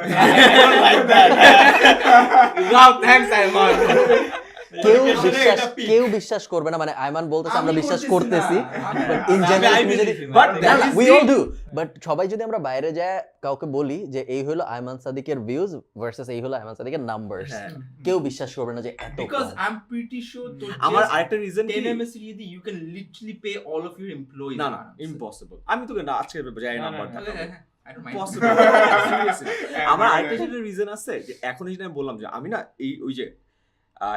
like that. Wow, thanks, Ayman. কেউ বিশ্বাস করবে না, মানে আয়মান বলতেছে আমরা আমি বিশ্বাস করতেছি করতেছি, না। বাট ইন আমি জেনারেল I তুমি যদি believe him. But that is we the- all do, but সবাই যদি আমরা বাইরে যায় কাউকে বলি যে এই হলো আয়মান সাদিকের ভিউজ ভার্সেস এই হলো আয়মান সাদিকের নাম্বারস, হ্যাঁ। কেউ বিশ্বাস করবে না যে এত Because com. I'm pretty sure তোর আমার just আরেকটা রিজন 10 MSc দিয়ে you can literally pay all of your employees. না না ইম্পসিবল, আমি তোকে না আজকে যাই না, না, নাম্বার না, I don't mind. Possible, seriously. আমার আরেকটা যেটা রিজন আছে যে এখন এই যে আমি বললাম যে আমি না এই ওই যে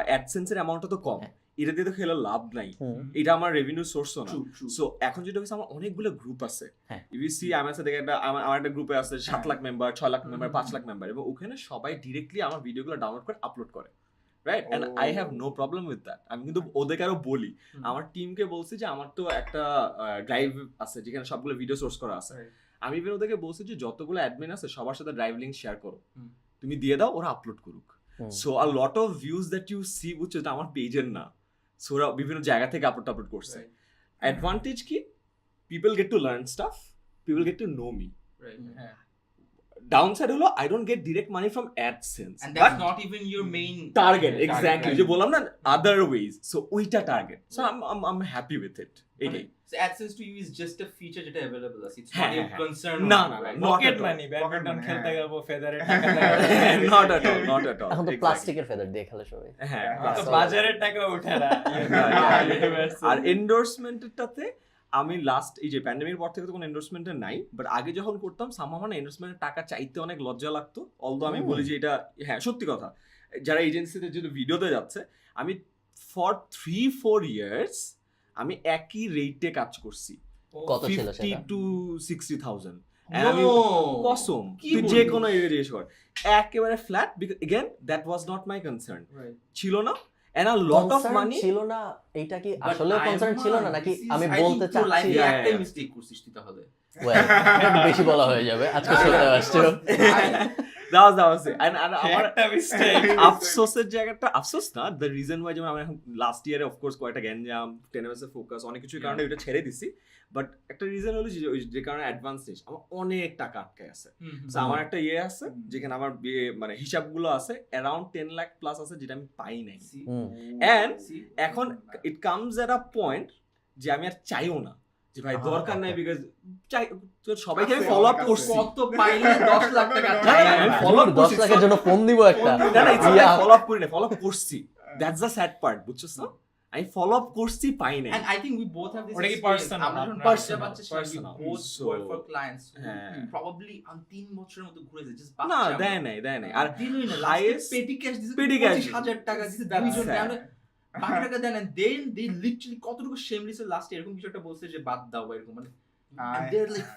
অ্যাডসেন্সের অ্যামাউন্টটা তো কম, হ্যাঁ। এটা দিয়ে তো খেলে লাভ নাই, হুম। এটা আমার রেভিনিউ সোর্সও না। True, true. সো এখন যেটা হচ্ছে আমার অনেকগুলো গ্রুপ আছে, হ্যাঁ। ইউ সি আমার সাথে একটা আমার একটা গ্রুপে আছে 7 lakh member, 6 lakh member, 5 lakh member, এবং ওখানে সবাই ডিরেক্টলি আমার ভিডিওগুলো ডাউনলোড করে আপলোড করে, right? And I have no problem with that. আমি কিন্তু ওদেরকে আরো বলি, আমার টিমকে বলছি যে আমার তো একটা ড্রাইভ আছে যেখানে সবগুলো ভিডিও সোর্স করা আছে, আমি ইভেন ওদেরকে বলছি যে যতগুলো অ্যাডমিন আছে সবার সাথে ড্রাইভ লিংক শেয়ার করো, তুমি দিয়ে দাও, ওরা আপলোড করুক। হুম। So a lot of views that you see, বুঝছো, এটা আমার পেজের না, সো ওরা বিভিন্ন জায়গা থেকে আপলোড করছে। Right. অ্যাডভান্টেজ কি, people gate to learn staff, people gate to know me. Right. হ্যাঁ। ডাউনসাইড হলো I don't get direct money from AdSense, And that's not even your main target, target, exactly, right? যে বললাম না আদার wedge, so ওইটা target. So I am happy with it, এটাই। So AdSense to you is just a feature যেটা available আছে, it's হ্যাঁ, not your হ্যাঁ। concern. না, of না, you, right? not pocket at all. Money, badminton Pocket খেলতে money, যাবো, ফেদারের টাকা not at all, not at all. এখন তো প্লাস্টিকের ফেদার দিয়ে খেলে সবাই। হ্যাঁ, তো তো plastic। বাজারের টাকা ওঠে না। আর এন্ডোর্সমেন্টটাতে আমি লাস্ট এই যে প্যান্ডেমিকের পর থেকে তো কোনো এন্ডোর্সমেন্টের নাই, বাট আগে যখন করতাম সামহাও মানে এন্ডোর্সমেন্টের টাকা চাইতে অনেক লজ্জা লাগতো। অলদো আমি বলি যে এটা হ্যাঁ সত্যি কথা, যারা এজেন্সিতে যদি ভিডিওতে যাচ্ছে, আমি ফর 3-4 ইয়ার্স আমি একই রেটে কাজ করছি, কত ছিল 50 সেটা? to 60,000। No. আমি কসম, কি তুই যে বলিস? কোনো এরিয়া জিজ্ঞেস কর, একেবারে flat, because again that was not my concern, Right. ছিল না। And a lot of Concern money ছিল না, এইটা কি But আসলে কনসার্ন ছিল না, নাকি this is- আমি I think বলতে তোর চাচ্ছি? life এ Yeah, একটাই yeah. mistake করছিস তুই তাহলে। Well, একটু বেশি বলা হয়ে যাবে, আজকে শুনতে আসছো। that was it. And আমার একটা mistake। আফসোসের জায়গাটা, আফসোস না, দ্য রিজন ওয়াই, যেমন আমরা এখন লাস্ট ইয়ারে অফকোর্স কয়েকটা গ্যাঞ্জাম, 10 এর ফোকাস, অনেক কিছুর কারণে ওইটা ছেড়ে দিছি, বাট একটা রিজন হলো যে কারণে অ্যাডভান্স নিস আমার অনেক টাকা আটকে আছে। So আমার একটা ইয়ে আছে যেখানে আমার মানে হিসাবগুলো আছে অ্যারাউন্ড 10 লাখ প্লাস আছে, যেটা আমি পাই নাই। হুম। And এখন it comes at a point যে আমি আর চাইও না যে ভাই দরকার নাই, বিকজ সবাইকে আমি ফলো আপ করছি, কত পাইলে 10 লাখ টাকা না, না, আমি follow up 10 করছি, লাখের জন্য ফোন দিব একটা। না না Yeah. ফলো আপ করি না, ফলো আপ করছি, দ্যাটস দ্য স্যাড পার্ট, বুঝছস না? আমি ফলো আপ করছি, পাই নাই। And I think we both have this ওটা কি experience. personal? আমরা যখন Personal, বাচ্চা ছিলাম, we personal. both So, work for clients who হ্যাঁ। probably 3 বছরের মতো ঘুরে যায়, just না বাচ্চা দেয় নাই। আর দিলই না, highest- পেটি ক্যাশ দিছে, petty cash 25,000 টাকা দিছে, That's দুইজন sad. আমরা বাকি টাকা দেন, and then they literally কতটুকু shameless লাস্ট এরকম কিছু একটা বলছে যে বাদ দাও বা এরকম, মানে and they're like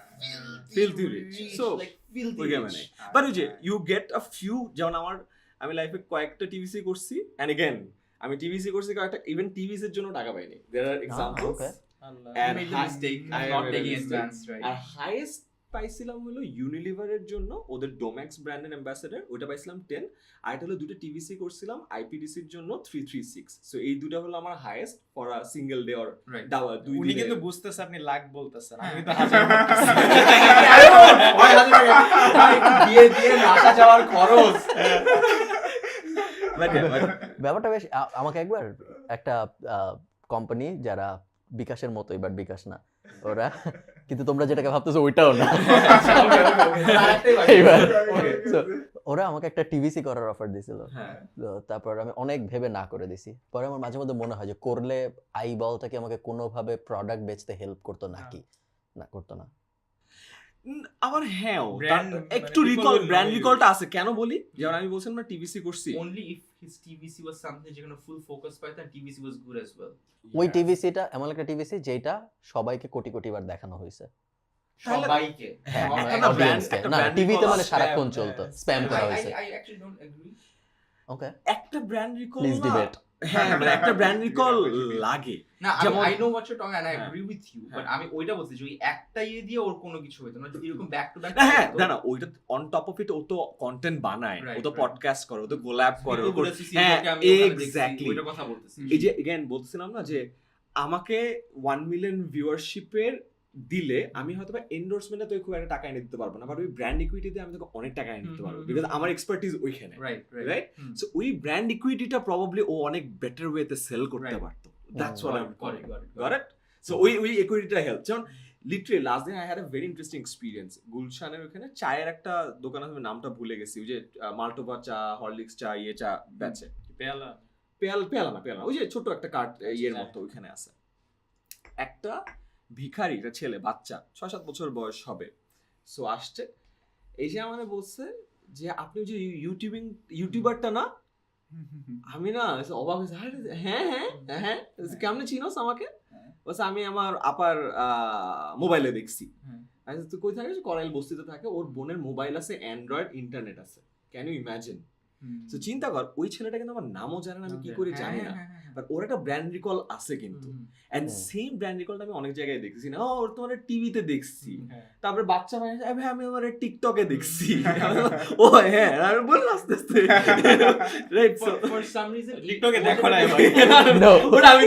Filthy rich. So, like filthy ওই rich. মানে বাট ওই যে ইউ গেট আ ফিউ, যেমন আমি লাইফে কয়েকটা টিভিসি করছি, এন্ড এগেন আমি টিভিসি করছি কয়েকটা, ইভেন টিভিস এর জন্য টাকা পাইনি, there are examples. okay. Allah. You And made the mistake of I not made a taking mistake. advance, right? R highest পাইছিলাম হলো ইউনিলিভারের জন্য, ওদের ডোম্যাক্স ব্র্যান্ডের অ্যাম্বাসেডর, ওটা পাইছিলাম 10। আর এটা হলো দুটো টিভিসি করছিলাম আইপিডিসির জন্য 336। সো এই দুটো হলো আমার highest for a single day or Right. দুই উনি দিনে। কিন্তু বুঝতেছে আপনি লাখ বলতেছেন, আমি হ্যাঁ। তো হাজার বলতেছি। দিয়ে দিয়ে আসা যাওয়ার খরচ। But yeah, but- ব্যাপারটা বেশ আমাকে একবার একটা কোম্পানি যারা বিকাশের মতোই, বাট বিকাশ না, ওরা কিন্তু তোমরা যেটাকে ভাবতেছো ওইটাও না। আরেকটাই এইবার Okay. So, ওরা আমাকে একটা টিভিসি করার অফার দিছিল, হ্যাঁ তো তারপর আমি অনেক ভেবে না করে দিছি। পরে আমার মাঝে মধ্যে মনে হয় যে করলে আই বলটা কি আমাকে কোনোভাবে প্রোডাক্ট বেচতে হেল্প করতো নাকি, না করতো না। আবার হ্যাঁ Brand, একটু মানে recall people will brand know you. রিকলটা আছে। কেন বলি, যেমন আমি বলছিলাম না টিভিসি করছি, only if his TVC was something যেখানে full focus পাইতো and TVC was good as well. ওই টিভিসিটা এমন একটা টিভিসি যেটা সবাইকে কোটি কোটি বার দেখানো হয়েছে। তাহলে- সবাইকে হ্যাঁ, একটা মানে brand- audience-কে। একটা না brand টিভিতে recall মানে spam, সারাক্ষণ চলতো, হ্যাঁ, স্প্যাম করা I হয়েছে। actually don't agree. ওকে, একটা ব্র্যান্ড রিকল প্লিজ ডিবেট। হ্যাঁ মানে একটা ব্র্যান্ড রিকল লাগে। না যেমন- I know what you're talking and I হ্যাঁ। agree with you, but হ্যাঁ। আমি ওইটা বলছি যে ওই একটা ইয়ে দিয়ে ওর কোনো কিছু হইতো না, যদি এরকম ব্যাক টু ব্যাক না হ্যাঁ না না ওইটা অন টপ অফ ইট ও তো কন্টেন্ট বানায়, Right, ও তো right. পডকাস্ট করে, ও তো কোল্যাব করে, ও করে- হ্যাঁ হ্যাঁ এক্স্যাক্টলি এক্স্যাক্টলি। ওইটা কথা বলতেছি। এই যে এগেইন বলছিলাম না যে আমাকে 1 মিলিয়ন ভিউয়ারশিপের দিলে আমি হয়তো বা এন্ডোর্সমেন্টে তো খুব একটা টাকা এনে দিতে পারবো না, বাট ওই ব্র্যান্ড ইকুইটি দিয়ে আমি তোকে অনেক টাকা এনে দিতে পারবো, বিকজ আমার এক্সপার্টিজ ওইখানে, রাইট রাইট? সো ওই ব্র্যান্ড ইকুইটিটা প্রবাবলি ও অনেক বেটার ওয়েতে সেল করতে Right. পারতো। That's what I M got it. Got it? So ওই ইকুইটিটা হেল্প। যেমন লিটারালি লাস্ট দিন I had a very interesting experience. গুলশানের ওখানে চায়ের একটা দোকান আছে, আমি নামটা ভুলে গেছি, ওই যে মাল্টোবা চা, হরলিক্স চা, ইয়ে চা বেচে, পেয়ালা পেয়ালা না ওই যে ছোট একটা কার্ড ইয়ের মতো ওইখানে আছে। একটা ভিখারি, একটা ছেলে, বাচ্চা 6-7 বছর বয়স হবে, সো আসছে, এই যে আমাদের বলছে যে আপনি ওই যে ইউটিউবারটা না? আমি না অবাক হয়েছে, হ্যাঁ হ্যাঁ হ্যাঁ কেমনে চিনোস আমাকে? বলছে আমি আমার আপার মোবাইলে দেখছি। আমি তুই কই থাকিস? করাইল বস্তিতে থাকে, ওর বোনের মোবাইল আছে, অ্যান্ড্রয়েড, ইন্টারনেট আছে। Can you imagine? তো চিন্তা কর, ওই ছেলেটা কিন্তু আমার নামও জানে না, আমি কি করে জানি না, বাট ওর একটা ব্র্যান্ড রিকল আছে কিন্তু। এন্ড সেম ব্র্যান্ড রিকলটা আমি অনেক জায়গায় দেখছি না, ওর তোমার টিভিতে দেখছি, তারপরে বাচ্চা ভাই ভাই আমি আমার টিকটকে দেখছি, ও হ্যাঁ আমি বললাম আস্তে আস্তে, right? So for some reason টিকটকে দেখো না এবার। No. ওটা আমি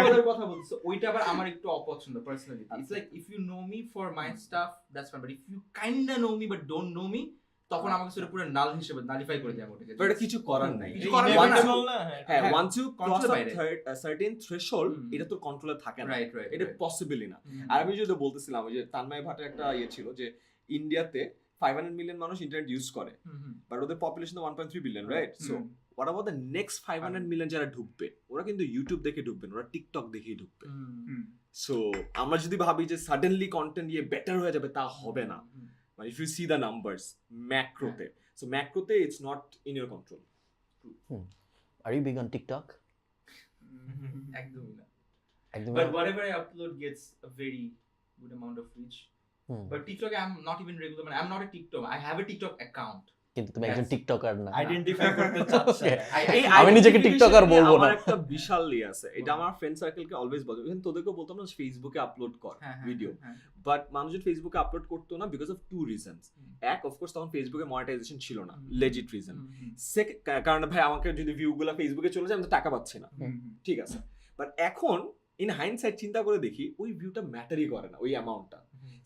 ওটার কথা বলছো, ওইটা আবার আমার একটু অপছন্দ personally. It's like if you know me for my stuff that's fine, but if you kinda know me but don't know me, তখন আমাকে সেটা পুরো নাল হিসেবে নালিফাই করে দেয় ওটাকে। বাট কিছু করার নাই। কিছু করার নাই। হ্যাঁ, once you cross Control a বাইরে। certain threshold, হুম। এটা তোর কন্ট্রোলে থাকে না, রাইট রাইট এটা পসিবলই না। আর আমি যদি বলতেছিলাম ওই যে তানময় ভাটের একটা ইয়ে ছিল যে ইন্ডিয়াতে 500 মিলিয়ন মানুষ ইন্টারনেট ইউজ করে, বাট ওদের population 1.3 billion, right? So what about the next 500 million যারা ঢুকবে? ওরা কিন্তু ইউটিউব দেখে ঢুকবে না, ওরা টিকটক দেখেই ঢুকবে। সো আমরা যদি ভাবি যে সাডেনলি কন্টেন্ট ইয়ে বেটার হয়ে যাবে, তা হবে না। মানে if you see the numbers macroতে, so macroতে it's not in your control. Are you big on TikTok? একদমই না। একদম But whatever I upload gets a very good amount of reach. But TikTok I'm not even regular, man. I'm not a TikTok. I have a TikTok account. কিন্তু তুমি একজন Yes. TikToker না। Identify করতে চাচ্ছে। এই আমি নিজেকে identification টিকটকার নিয়ে বলবো আমার না। একটা বিশাল ইয়ে আছে, এটা আমার ফ্রেন্ড সার্কেলকে অলওয়েজ বলতো, ইভেন তোদেরকেও বলতাম না ফেসবুকে আপলোড কর ভিডিও, বাট মানুষজন ফেসবুকে আপলোড করতো না বিকজ অফ 2 রিজনস। এক, অফকোর্স তখন ফেসবুকে মনিটাইজেশন ছিল না, লেজিট রিজন। কারণ ভাই আমাকে যদি ভিউগুলো ফেসবুকে চলে যায় আমি তো টাকা পাচ্ছি না, ঠিক আছে? বাট এখন ইন হাইন্ডসাইট চিন্তা করে দেখি ওই ভিউটা ম্যাটারই করে না, ওই অ্যামাউন্টটা।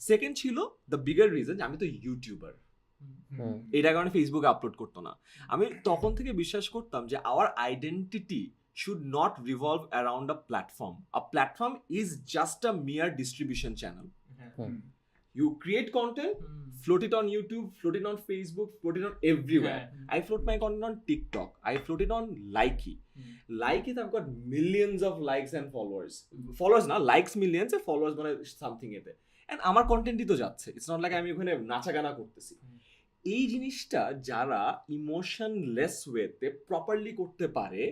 সেকেন্ড ছিল দ্য বিগার রিজন, আমি তো ইউটিউবার, এটা কারণে ফেসবুকে আপলোড করতো না। আমি তখন থেকে বিশ্বাস করতাম যে our identity should not revolve around a platform. A platform is just a mere distribution channel. You create content, float it on YouTube, float it on Facebook, float it on everywhere. I float my content on TikTok. I float it on Likey. Likey, I've got millions of likes and followers. Followers না, likes millions, and followers মানে something এতে। And আমার কন্টেন্টই তো যাচ্ছে। It's not like আমি ওখানে নাচা গানা করতেছি। এই জিনিসটা যারা ইমোশনলেস ওয়েতে প্রপারলি করতে পারে,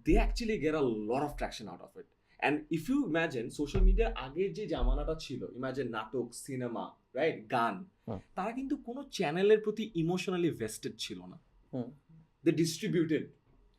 they actually get a lot of traction out of it. And if you imagine social media আগের যে জামানাটা ছিল, imagine নাটক, সিনেমা, রাইট, গান, তারা কিন্তু কোনো চ্যানেলের প্রতি ইমোশনালি ভেস্টেড ছিল না। They distributed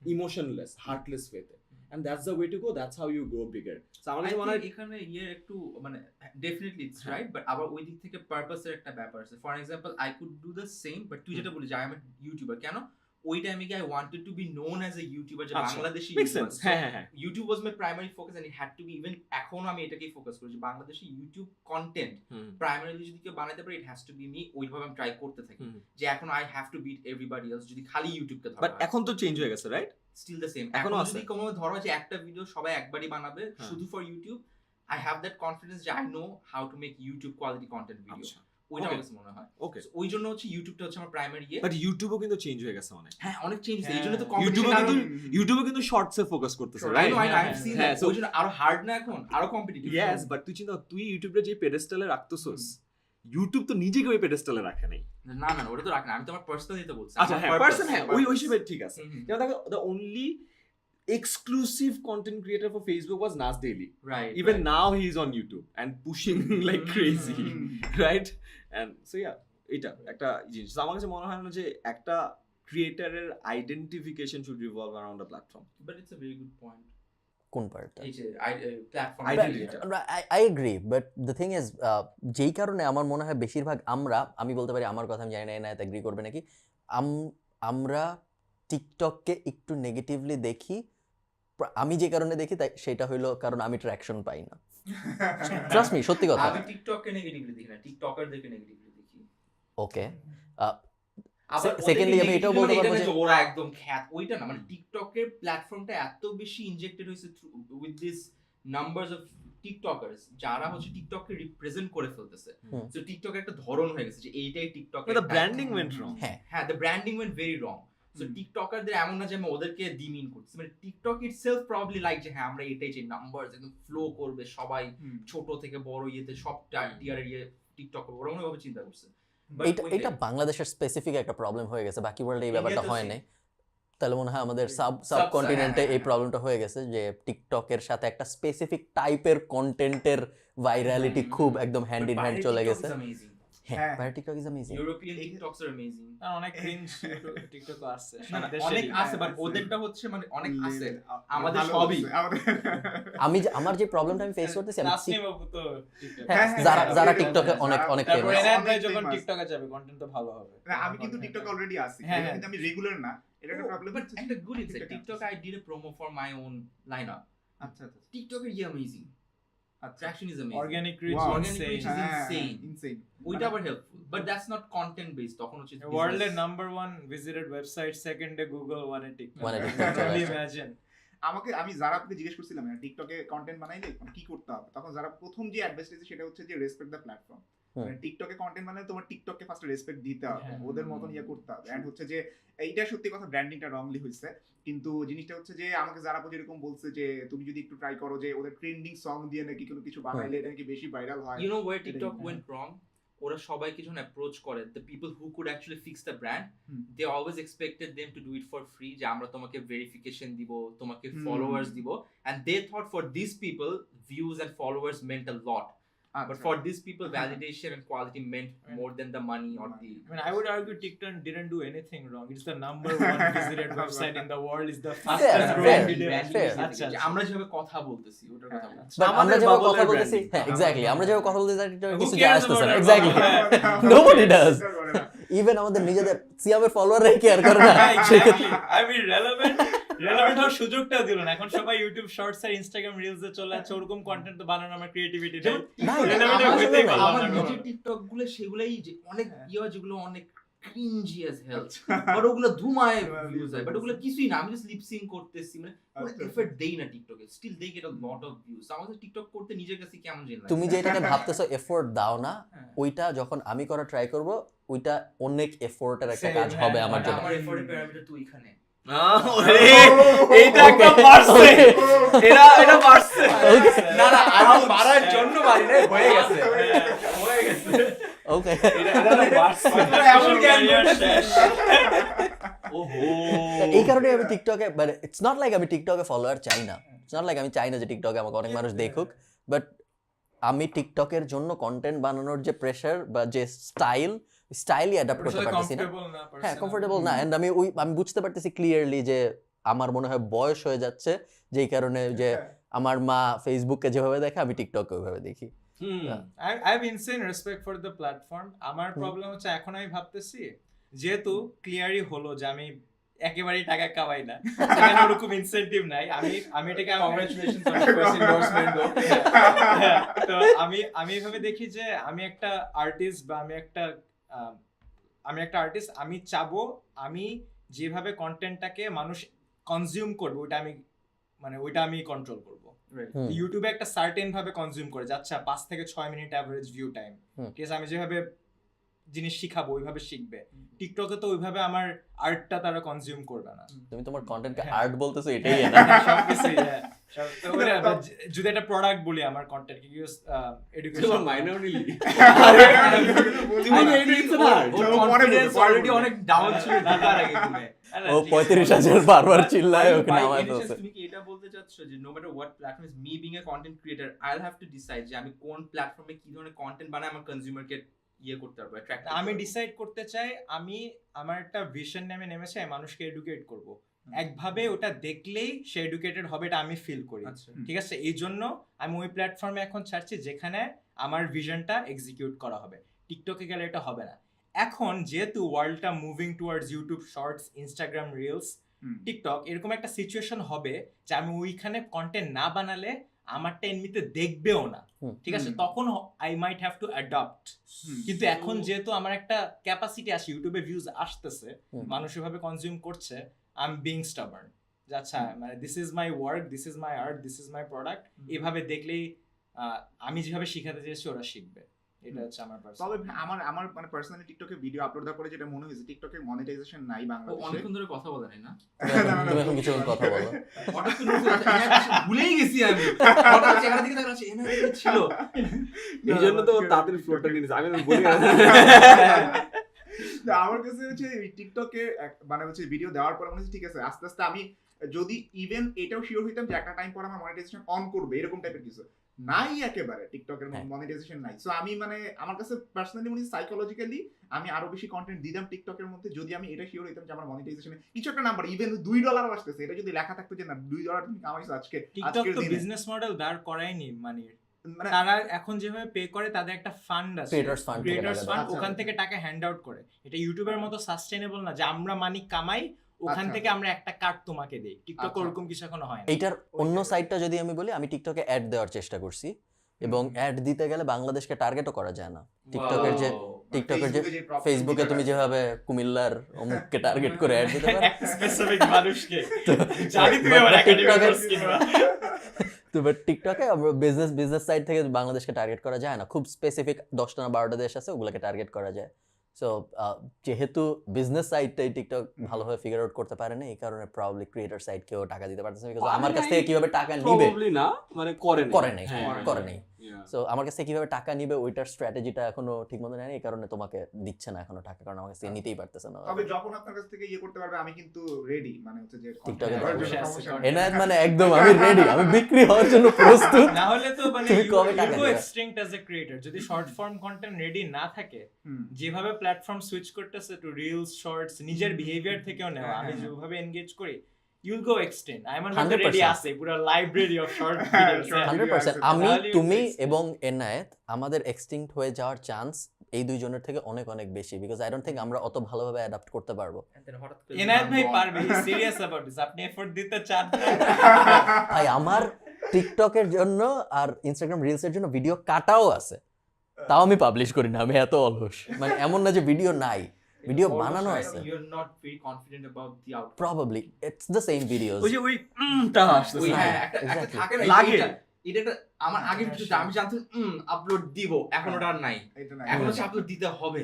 emotionless, heartless ওয়েতে, and that's the way to go. That's how you grow bigger. So আমার কাছে মনে হয় এখানে ইয়ে একটু মানে ডেফিনেটলি ইটস রাইট, বাট আবার ওই দিক থেকে পারপাসের একটা ব্যাপার আছে। For example I could do the same, but তুই যেটা বলি যে আই এম এ ইউটিউবার, কেন ওই টাইমে কি I wanted to be known as a YouTuber, যে বাংলাদেশি makes sense. হ্যাঁ YouTube was my primary focus and it had to be, even এখনো আমি এটাকেই ফোকাস করি যে বাংলাদেশি ইউটিউব কন্টেন্ট প্রাইমারিলি যদি কেউ বানাতে পারে, it has to be me. ওইভাবে আমি ট্রাই করতে থাকি যে এখন I have to beat everybody else, যদি খালি ইউটিউবকে ধরা বাট এখন তো চেঞ্জ হয়ে গেছে, রাইট? Still the same. এখনো এখন আছে। যদি কোনো ধরো যে একটা ভিডিও সবাই একবারই বানাবে শুধু for YouTube, I have that confidence যে I know how to make YouTube quality content video. আচ্ছা ওইটা Okay. আমার কাছে মনে হয়। ওকে So, ওই জন্য হচ্ছে ইউটিউবটা হচ্ছে আমার প্রাইমারি ইয়ে। বাট ইউটিউবও কিন্তু চেঞ্জ হয়ে গেছে অনেক হ্যাঁ অনেক চেঞ্জ হয়েছে, এই হ্যাঁ। জন্য তো ইউটিউবে competition কিন্তু ইউটিউবে কিন্তু শর্টসে ফোকাস করতেছে আরো- I রাইট know, I হ্যাঁ, have seen হ্যাঁ, that. so- ওই জন্য আরো হার্ড না এখন, আরো কম্পিটিটিভ। ইয়েস বাট তুই চিন্তা কর, তুই ইউটিউবে যে পেডেস্টালে রাখতেছস ইউটিউব তো নিজেকে ওই পেডেস্টালে রাখে নাই না না ওটা তো রাখ না, আমি তো আমার পার্সোনালি তো বলছি। আচ্ছা আমার হ্যাঁ purpose, পার্সন হ্যাঁ ওই purpose. হিসেবে ঠিক আছে হুম, হুম। যেমন দেখো the only exclusive content creator for Facebook was Nas Daily. Right, Even right. now he is on YouTube and pushing like crazy, right? And so yeah, এটা একটা জিনিস So, আমার কাছে মনে হয় না যে একটা ক্রিয়েটারের identification should revolve around a platform But it's a very good point. কোন পার্টটা? এই যে platform Identity. I agree, but the thing is, যেই কারণে আমার মনে হয় বেশিরভাগ আমি বলতে পারি আমার কথা, আমি জানি না এনায়েত এগ্রি করবে নাকি, আমরা টিকটককে একটু নেগেটিভলি দেখি। আমি যে কারণে দেখি তাই সেটা হইলো কারণ আমি ট্র্যাকশন পাই না। ট্রাস্ট মি, সত্যি কথা। আমি টিকটককে নেগেটিভলি দেখি না, টিকটকারদেরকে নেগেটিভলি দেখি। ওকে, আবার secondly, আমি এটাও বলতে পারবো যে ওরা একদম খ্যাত ওইটা না, মানে টিকটকের প্ল্যাটফর্মটা এত বেশি ইনজেক্টেড হয়েছে উইথ দিস নাম্বারস অফ টিকটকার্স যারা হচ্ছে টিকটককে রিপ্রেজেন্ট করে ফেলতেছে। হুম। সো টিকটক একটা ধরন হয়ে গেছে যে এইটাই TikTok. the branding went wrong. হ্যাঁ, হ্যাঁ, the branding went very wrong. So টিকটকারদের এমন না যে আমি ওদেরকে ডিমিন করছি, মানে টিকটক ইটসেলফ প্রবাবলি লাইক যে হ্যাঁ আমরা এটাই যে নাম্বারস একদম ফ্লো করবে, সবাই ছোট থেকে বড় ইয়েতে সব টিয়ারের ইয়ে টিকটক ওরা মনে ভাবে চিন্তা করছে। But এটা বাংলাদেশের স্পেসিফিক একটা প্রবলেম হয়ে গেছে, বাকি ওয়ার্ল্ডে এই ব্যাপারটা India তো হয় নাই। তাহলে মনে হয় আমাদের Sub- সাবকন্টিনেন্টে হ্যাঁ, এই হ্যাঁ। প্রবলেমটা হয়ে গেছে যে টিকটকের সাথে একটা স্পেসিফিক টাইপের কন্টেন্টের ভাইরালিটি খুব একদম হ্যান্ড ইন হ্যান্ড চলে গেছে। হ্যাঁ, হ্যাঁ। বাইরে TikTok is amazing. European TikToks are amazing. আর অনেক ক্রিঞ্জ টিকটক আসছে না, না, সব দেশেরই। অনেক আছে, বাট ওদেরটা হচ্ছে মানে অনেক আছে। আমাদের সবই। আমার যে প্রবলেমটা আমি ফেস করতেছি, আমি নাসনিম বাবু তো টিকটক হ্যাঁ, হ্যাঁ, যারা হ্যাঁ, যারা হ্যাঁ, টিকটকে হ্যাঁ, অনেক যারা- অনেক তারপর ফেমাস। এনায়েত ভাই অনেক যখন famous। টিকটকে যাবে কন্টেন্ট তো ভালো হবে। আমি কিন্তু টিকটক অলরেডি আছি, হ্যাঁ, হ্যাঁ। কিন্তু আমি রেগুলার না, এটা একটা প্রবলেম। But একটা good insight. TikTok, I did a promo for my own lineup. আচ্ছা আচ্ছা TikTok is amazing. Traction is amazing. Organic reach Wow. Organic insane reach is insane. Insane ওইটা আবার helpful. But that's not content based. তখন হচ্ছে ওয়ার্ল্ডের business. Number 1 visited website, সেকেন্ডে Google, ওয়ানে TikTok. One এ TikTok চলে আসে। ইমাজিন। আমি যারাকে জিজ্ঞেস করছিলাম টিকটকে কন্টেন্ট বানাইলে কি করতে হবে, তখন যারা প্রথম যে অ্যাডভাইস দিয়েছে সেটা হচ্ছে যে রেসপেক্ট দ্য প্ল্যাটফর্ম। হুম। মানে টিকটকে কন্টেন্ট বানালে তোমার টিকটককে ফার্স্ট রেসপেক্ট দিতে হবে, হ্যাঁ। ওদের মতন ইয়ে করতে হবে। এন্ড হচ্ছে যে এইটা সত্যি কথা, ব্র্যান্ডিংটা রংলি হইছে, কিন্তু জিনিসটা হচ্ছে যে আমাকে যারা যেরকম বলছে যে তুমি যদি একটু ট্রাই করো যে ওদের ট্রেন্ডিং সং দিয়ে নাকি কোনো কিছু বানাইলে এটা নাকি বেশি ভাইরাল হয়। You know where এটা TikTok কিন্তু- went wrong? ওরা সবাইকে যখন অ্যাপ্রোচ করে, the people who could actually fix the brand, hmm. they always expected them to do it for free, যে আমরা তোমাকে ভেরিফিকেশন দিব, তোমাকে হুম। ফলোয়ার্স দিব, and they thought for these people views and followers meant a lot. But আচ্ছা। for these people, validation and quality meant more than the money or the. I mean, I would argue TikTok didn't do anything wrong. It's the number 1 visited website in the world. It's the fastest Fair, growing fair, video. fair. আচ্ছা, যে আমরা যেভাবে কথা বলতেছি ওটার কথা হ্যাঁ। বলছি। But আমরা আমাদের যেভাবে bubble কথা এর বলতেছি, branding। হ্যাঁ এক্স্যাক্টলি, আমরা যেভাবে কথা বলতেছি তার Who কিছু cares যায় আসতেছে না। about our exactly, bubble? nobody does. Even আমাদের নিজেদের সিয়ামের ফলোয়াররাই কেয়ার করে না। হ্যাঁ, exactly. I mean, relevant হওয়ার সুযোগটা দিল না। এখন সবাই ইউটিউব শর্টস আর ইনস্টাগ্রাম রিলস এ চলে যাচ্ছে, ওরকম কন্টেন্ট তো বানানো আমার ক্রিয়েটিভিটি নেই। না, relevant আমার হইতেই জন্য পারলাম আমার না নিজের কখনো। টিকটক গুলো সেগুলাই যে অনেক ইয়ে হয় যেগুলো অনেক ক্রিঞ্জি অ্যাজ হেল, বাট ওগুলো ধুমায় ভিউজ হয়, বাট ওগুলো কিছুই না, আমি জাস্ট লিপ সিং করতেছি, মানে কোনো আচ্ছা। এফর্ট দেই না টিকটকে, still they get a lot of views. আমাদের টিকটক করতে নিজের কাছে কেমন জানি লাগে। তুমি যেটাকে ভাবতেছো এফোর্ট দাও না, হ্যাঁ। ওইটা যখন আমি করা ট্রাই করব, ওইটা অনেক এফোর্টের একটা Same, কাজ হবে হ্যাঁ, আমার But জন্য। আমার এফর্টের প্যারামিটার তো ওইখানে। এইটা একটা পারছে এটা পারছে না না আমি মারার জন্য মারি না, হয়ে গেছে হয়ে গেছে। ওকে, এমন জ্ঞান শেষ। ওহো এই কারণে আমি টিকটকে, মানে ইটস নট লাইক আমি টিকটকে ফলোয়ার চাই না, ইটস নট লাইক আমি চাই না যে টিকটকে আমাকে অনেক মানুষ দেখুক, বাট আমি টিকটকের জন্য কন্টেন্ট বানানোর যে প্রেশার বা যে স্টাইলই অ্যাডাপ্ট করতে পারতেছি না। Comfortable না, হ্যাঁ, personal। কমফোর্টেবল না, এন্ড আমি বুঝতে পারতেছি ক্লিয়ারলি যে আমার মনে হয় বয়স হয়ে যাচ্ছে, যেই কারণে যে আমার মা ফেসবুককে যেভাবে দেখে আমি টিকটকে ওইভাবে দেখি। I have insane respect for the platform. আমার প্রবলেম হচ্ছে এখন আমি ভাবতেছি যেহেতু ক্লিয়ারই হলো যে আমি একেবারেই টাকা কামাই না, সেখানে ওরকম ইনসেন্টিভ নাই, আমি এটাকে কংগ্রাচুলেশনস অন ফার্স্ট এন্ডোর্সমেন্ট দো। তো আমি এভাবে দেখি যে আমি একটা আর্টিস্ট বা আমি একটা আর্টিস্ট, আমি চাবো আমি যেভাবে কন্টেন্টটাকে মানুষ কনজিউম করবে ওটা আমি মানে ওইটা আমি কন্ট্রোল করব। হুম। ইউটিউবে একটা সার্টেন ভাবে কনজিউম করে যাচ্ছে 5 থেকে 6 মিনিট অ্যাভারেজ ভিউ টাইম, হুম। ঠিক আছে, আমি যেভাবে জিনিস শিখাবো ওইভাবে শিখবে। টিকটকে তো ওইভাবে আমার আর্টটা তারা কনজিউম করবে না। তুমি তোমার কন্টেন্টকে হ্যাঁ। আর্ট বলতেছো, এটাই না? সবকিছুই, হ্যাঁ। তো ওটা যদি একটা প্রোডাক্ট বলি আমার কন্টেন্ট কি এডুকেশন মাইনরিলি অলরেডি অনেক ডাউন ছিল ঢাকার আগে তুমি। ও 35,000 বারবার চিল্লায় ওকে By নামায় any chance ফেলছে। তুমি কি এটা বলতে চাচ্ছ যে no matter what platform is me being a content creator, I'll have to decide যে আমি কোন প্ল্যাটফর্মে কি ধরনের কন্টেন্ট বানাই আমার কনজিউমারকে ইয়ে করতে পারবো, attract করতে আমি পারবো। ডিসাইড করতে চাই আমি আমার একটা ভিশন নামে নেমেছে মানুষকে এডুকেট করব, একভাবে ওটা দেখলেই সে এডুকেটেড হবে এটা আমি ফিল করি, আচ্ছা। ঠিক আছে। এই জন্য আমি ওই প্ল্যাটফর্মে এখন ছাড়ছি যেখানে আমার ভিশনটা এক্সিকিউট করা হবে। টিকটকে গেলে এটা হবে না। এখন যেহেতু ওয়ার্ল্ডটা moving towards YouTube Shorts, Instagram Reels, TikTok, এরকম একটা সিচুয়েশন হবে যে আমি ওইখানে কন্টেন্ট না বানালে আমারটা এমনিতে দেখবেও না, হুম। ঠিক আছে। তখন I might have to adopt. কিন্তু এখন যেহেতু আমার একটা ক্যাপাসিটি আছে, ইউটিউবে ভিউজ আসতেছে, হুম। মানুষ এভাবে কনজিউম করছে, আই এম বিং স্টাবার্ন। আচ্ছা, মানে this is my work, this is my art, this is my product. এভাবে দেখলেই আমি যেভাবে শিখাতে চেয়েছি ওরা শিখবে। এটা হচ্ছে আমার পার্সোনাল। তবে আমার মানে পার্সোনালি টিকটকে ভিডিও আপলোড দেওয়ার পরে যেটা মনে হয়েছে, টিকটকে মনিটাইজেশন নাই ও বাংলাদেশে। অনেকক্ষণ ধরে কথা বলে নাই না? তুমি এখন কিছু কথা বলো। হঠাৎ করে ভুলেই গেছি আমি। হঠাৎ চেহারা দিকে তাকাচ্ছি, এমন ছিল। এই জন্য তো তাদের ফ্লোরটা নিয়ে নিয়েছে। আমি বলি তো আমার কাছে হচ্ছে টিকটকে মানে হচ্ছে ভিডিও দেওয়ার পর মনে হচ্ছে ঠিক আছে, আস্তে আস্তে আমি যদি ইভেন এটাও শিওর হইতাম যে একটা টাইম পর আমার মনিটাইজেশন অন করবে, এরকম টাইপের কিছু নাই, একেবারে টিকটকের হ্যাঁ। মনিটাইজেশন নাই। সো আমি মানে আমার কাছে পার্সোনালি মনে হয় সাইকোলজিক্যালি আমি আরো বেশি কন্টেন্ট দিতাম টিকটকের মধ্যে যদি আমি এটা শিওর হইতাম যে আমার মনিটাইজেশনে কিছু একটা নাম্বার, ইভেন $2 আসতেছে, এটা যদি লেখা থাকতো যে না $2 তুমি কামাইছো আজকে টিকটক আজকের তো দিনে, বিজনেস মডেল দাঁড় করায়নি, মানে মানে তারা এখন যেভাবে পে করে তাদের একটা ফান্ড আছে, Creators fund থেকে ক্রিয়েটরস টাকা ফান্ড, দেয়। ওখান থেকে টাকা হ্যান্ড আউট করে। এটা ইউটিউবের মতো সাস্টেনেবল না যে আমরা মানি কামাই ওখান আচ্ছা। থেকে আমরা একটা কাট তোমাকে দেই। টিকটক আচ্ছা। ওরকম কিছু এখনো হয় না। এইটার অন্য সাইডটা যদি আমি বলি, আমি টিকটকে অ্যাড দেওয়ার চেষ্টা করছি এবং অ্যাড দিতে গেলে বাংলাদেশকে টার্গেটও করা যায় না। টিকটকের যে ফেসবুকে তুমি যেভাবে কুমিল্লার অমুককে টার্গেট করে অ্যাড দিতে পারো, একটা স্পেসিফিক মানুষকে তো- জানি তুমি আমার একাডেমিক কোর্স কিনবা। তো বাট টিকটকে বিজনেস সাইড থেকে বাংলাদেশকে টার্গেট করা যায় না। খুব স্পেসিফিক 10টা না 12টা দেশ আছে, ওগুলোকে টার্গেট করা যায়। সো যেহেতু বিজনেস সাইডটাই টিকটক ভালোভাবে ফিগার আউট করতে পারে না, এই কারণে প্রবাবলি ক্রিয়েটর সাইড কেউ টাকা দিতে পারতেছে না, বিকজ আমার কাছ থেকে কিভাবে টাকা নিবে প্রবাবলি না, মানে করে নাই, হ্যাঁ, করে নাই। yeah. সো আমার কাছে কিভাবে টাকা নিবে ওইটার স্ট্র্যাটেজিটা এখনো ঠিক মতো নেই, এই কারণে তোমাকে দিচ্ছে না এখনো টাকা, কারণ আমার কাছে নিতেই পারতেছে না। তবে যখন আপনার কাছ থেকে ইয়ে করতে পারবে আমি কিন্তু রেডি, মানে হচ্ছে যে টিকটকে content করার জন্য বসে আছে, সমস্যা নেই। এনায়েত মানে একদম আমি রেডি, আমি বিক্রি হওয়ার জন্য প্রস্তুত। না হলে তো মানে তুমি কবে টাকা ইউ গো দিবা? Extinct as a creator. যদি শর্ট ফর্ম কন্টেন্ট রেডি না থাকে, হুম। যেভাবে প্ল্যাটফর্ম সুইচ করতেছে টু রিলস, শর্টস, নিজের বিহেভিয়ার থেকেও নেওয়া, হ্যাঁ, আমি হ্যাঁ, যেভাবে এনগেজ করি, ইউল গো এক্সটেন্ড। আমার মধ্যে 100% রেডি আছে পুরো লাইব্রেরি অফ শর্ট ভিডিওস। 100% আমি, তাহলে তুমি it's extinct. এবং এনায়েত আমাদের এক্সটিংক্ট হয়ে যাওয়ার চান্স এই দুইজনের থেকে অনেক অনেক বেশি, বিকজ আই ডোন্ট থিংক আমরা অত ভালোভাবে অ্যাডাপ্ট করতে পারবো। হঠাৎ করে এনায়েত ভাই পারবে, সিরিয়াস অ্যাবাউট দিস। আপনি এফোর্ট দিতে চান না? ভাই আমার টিকটকের জন্য আর ইনস্টাগ্রাম রিলস এর জন্য ভিডিও কাটাও আছে, তাও আমি পাবলিশ করি না, আমি এত অলস। মানে এমন না যে ভিডিও নাই, ভিডিও বানানো আছে। You're not very confident about the outcome. Probably it's the same videos. ওই যে ওই টা আসতেছে ওই না। হ্যাঁ, একটা exactly. থাকে না, লাগে। এটা একটা আমার আগের ভিডিওতে আমি জানতাম আপলোড দিব, এখন ওটা আর নাই, এটা না। এখন হচ্ছে আপলোড দিতে হবে,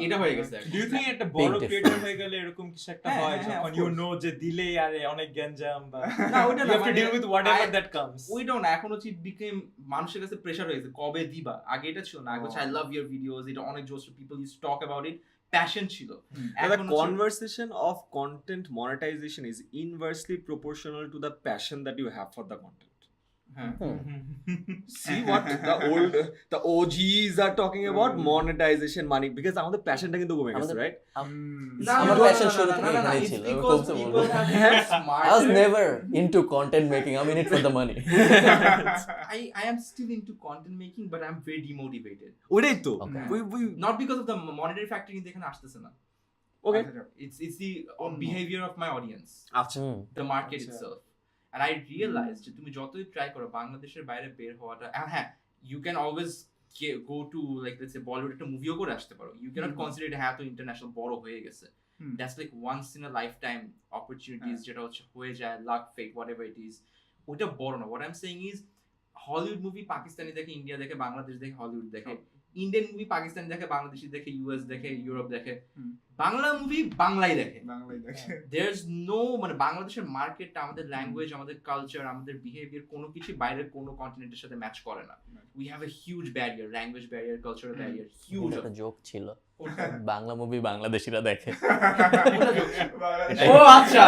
এটা হয়ে গেছে এখন। ডু ইউ থিংক একটা Big বড় difference. ক্রিয়েটর হয়ে গেলে এরকম কিছু একটা হ্যাঁ, হয় হ্যাঁ, যখন of ইউ course. নো যে দিলেই আরে অনেক গ্যাঞ্জাম বা না ওইটা you না, have to মানে deal with whatever I- that comes? ওইটাও না, এখন হচ্ছে বিকেম মানুষের কাছে প্রেসার হয়ে গেছে কবে দিবা। আগে এটা ছিল না, আগে হচ্ছে আই লাভ ইউর ভিডিওস, এটা অনেক জোস, people use to talk about it, passion ছিল। The এখন হচ্ছে- conversation of content monetization is inversely proportional to the passion that you have for the content. হ্যাঁ। See what the OGs are talking about, monetization, money, because আমাদের প্যাশনটা কিন্তু কমে গেছে, আমাদের- right? না, আমার না, passion না, শুরু না, থেকে না, না, এখানেই it's ছিল, because খুব people বলবো। have been I was smarter. never into content making, I'm in it for the money. I am still into content making, but I'm very demotivated. ওইটাই তো। Okay. We- Not because of the monetary factor কিন্তু এখানে আসতেছে না। okay. It's the behavior of my audience, আচ্ছা। হুম, the market আচ্ছা। itself. And I realized যে তুমি যতই ট্রাই করো বাংলাদেশের বাইরে বের হওয়াটা, and হ্যাঁ, you can always go to like let's say Bollywood একটা মুভিও করে আসতে পারো, you cannot consider it হ্যাঁ তো ইন্টারন্যাশনাল বড় হয়ে গেছে, that's like once in a lifetime opportunities, যেটা হচ্ছে হয়ে যায়, luck, fate, whatever it is, ওটা বড় না। What I am saying is Hollywood movie Pakistani দেখে, ইন্ডিয়া দেখে, বাংলাদেশ দেখে, হলিউড দেখে, ইন্ডিয়ান মুভি পাকিস্তানি দেখে, বাংলাদেশি দেখে, ইউএস দেখে, ইউরোপ দেখে, বাংলা মুভি বাংলায় দেখে। দেয়ার ইজ নো, মানে বাংলাদেশের মার্কেটটা, আমাদের ল্যাঙ্গুয়েজ, আমাদের কালচার, আমাদের বিহেভিয়ার কোনো কিছু বাইরের কোনো কন্টিনেন্টের সাথে ম্যাচ করে না। We have a huge barrier, language barrier, cultural barrier, huge. একটা জোক ছিল, বাংলা মুভি বাংলাদেশিরা দেখে। ও আচ্ছা,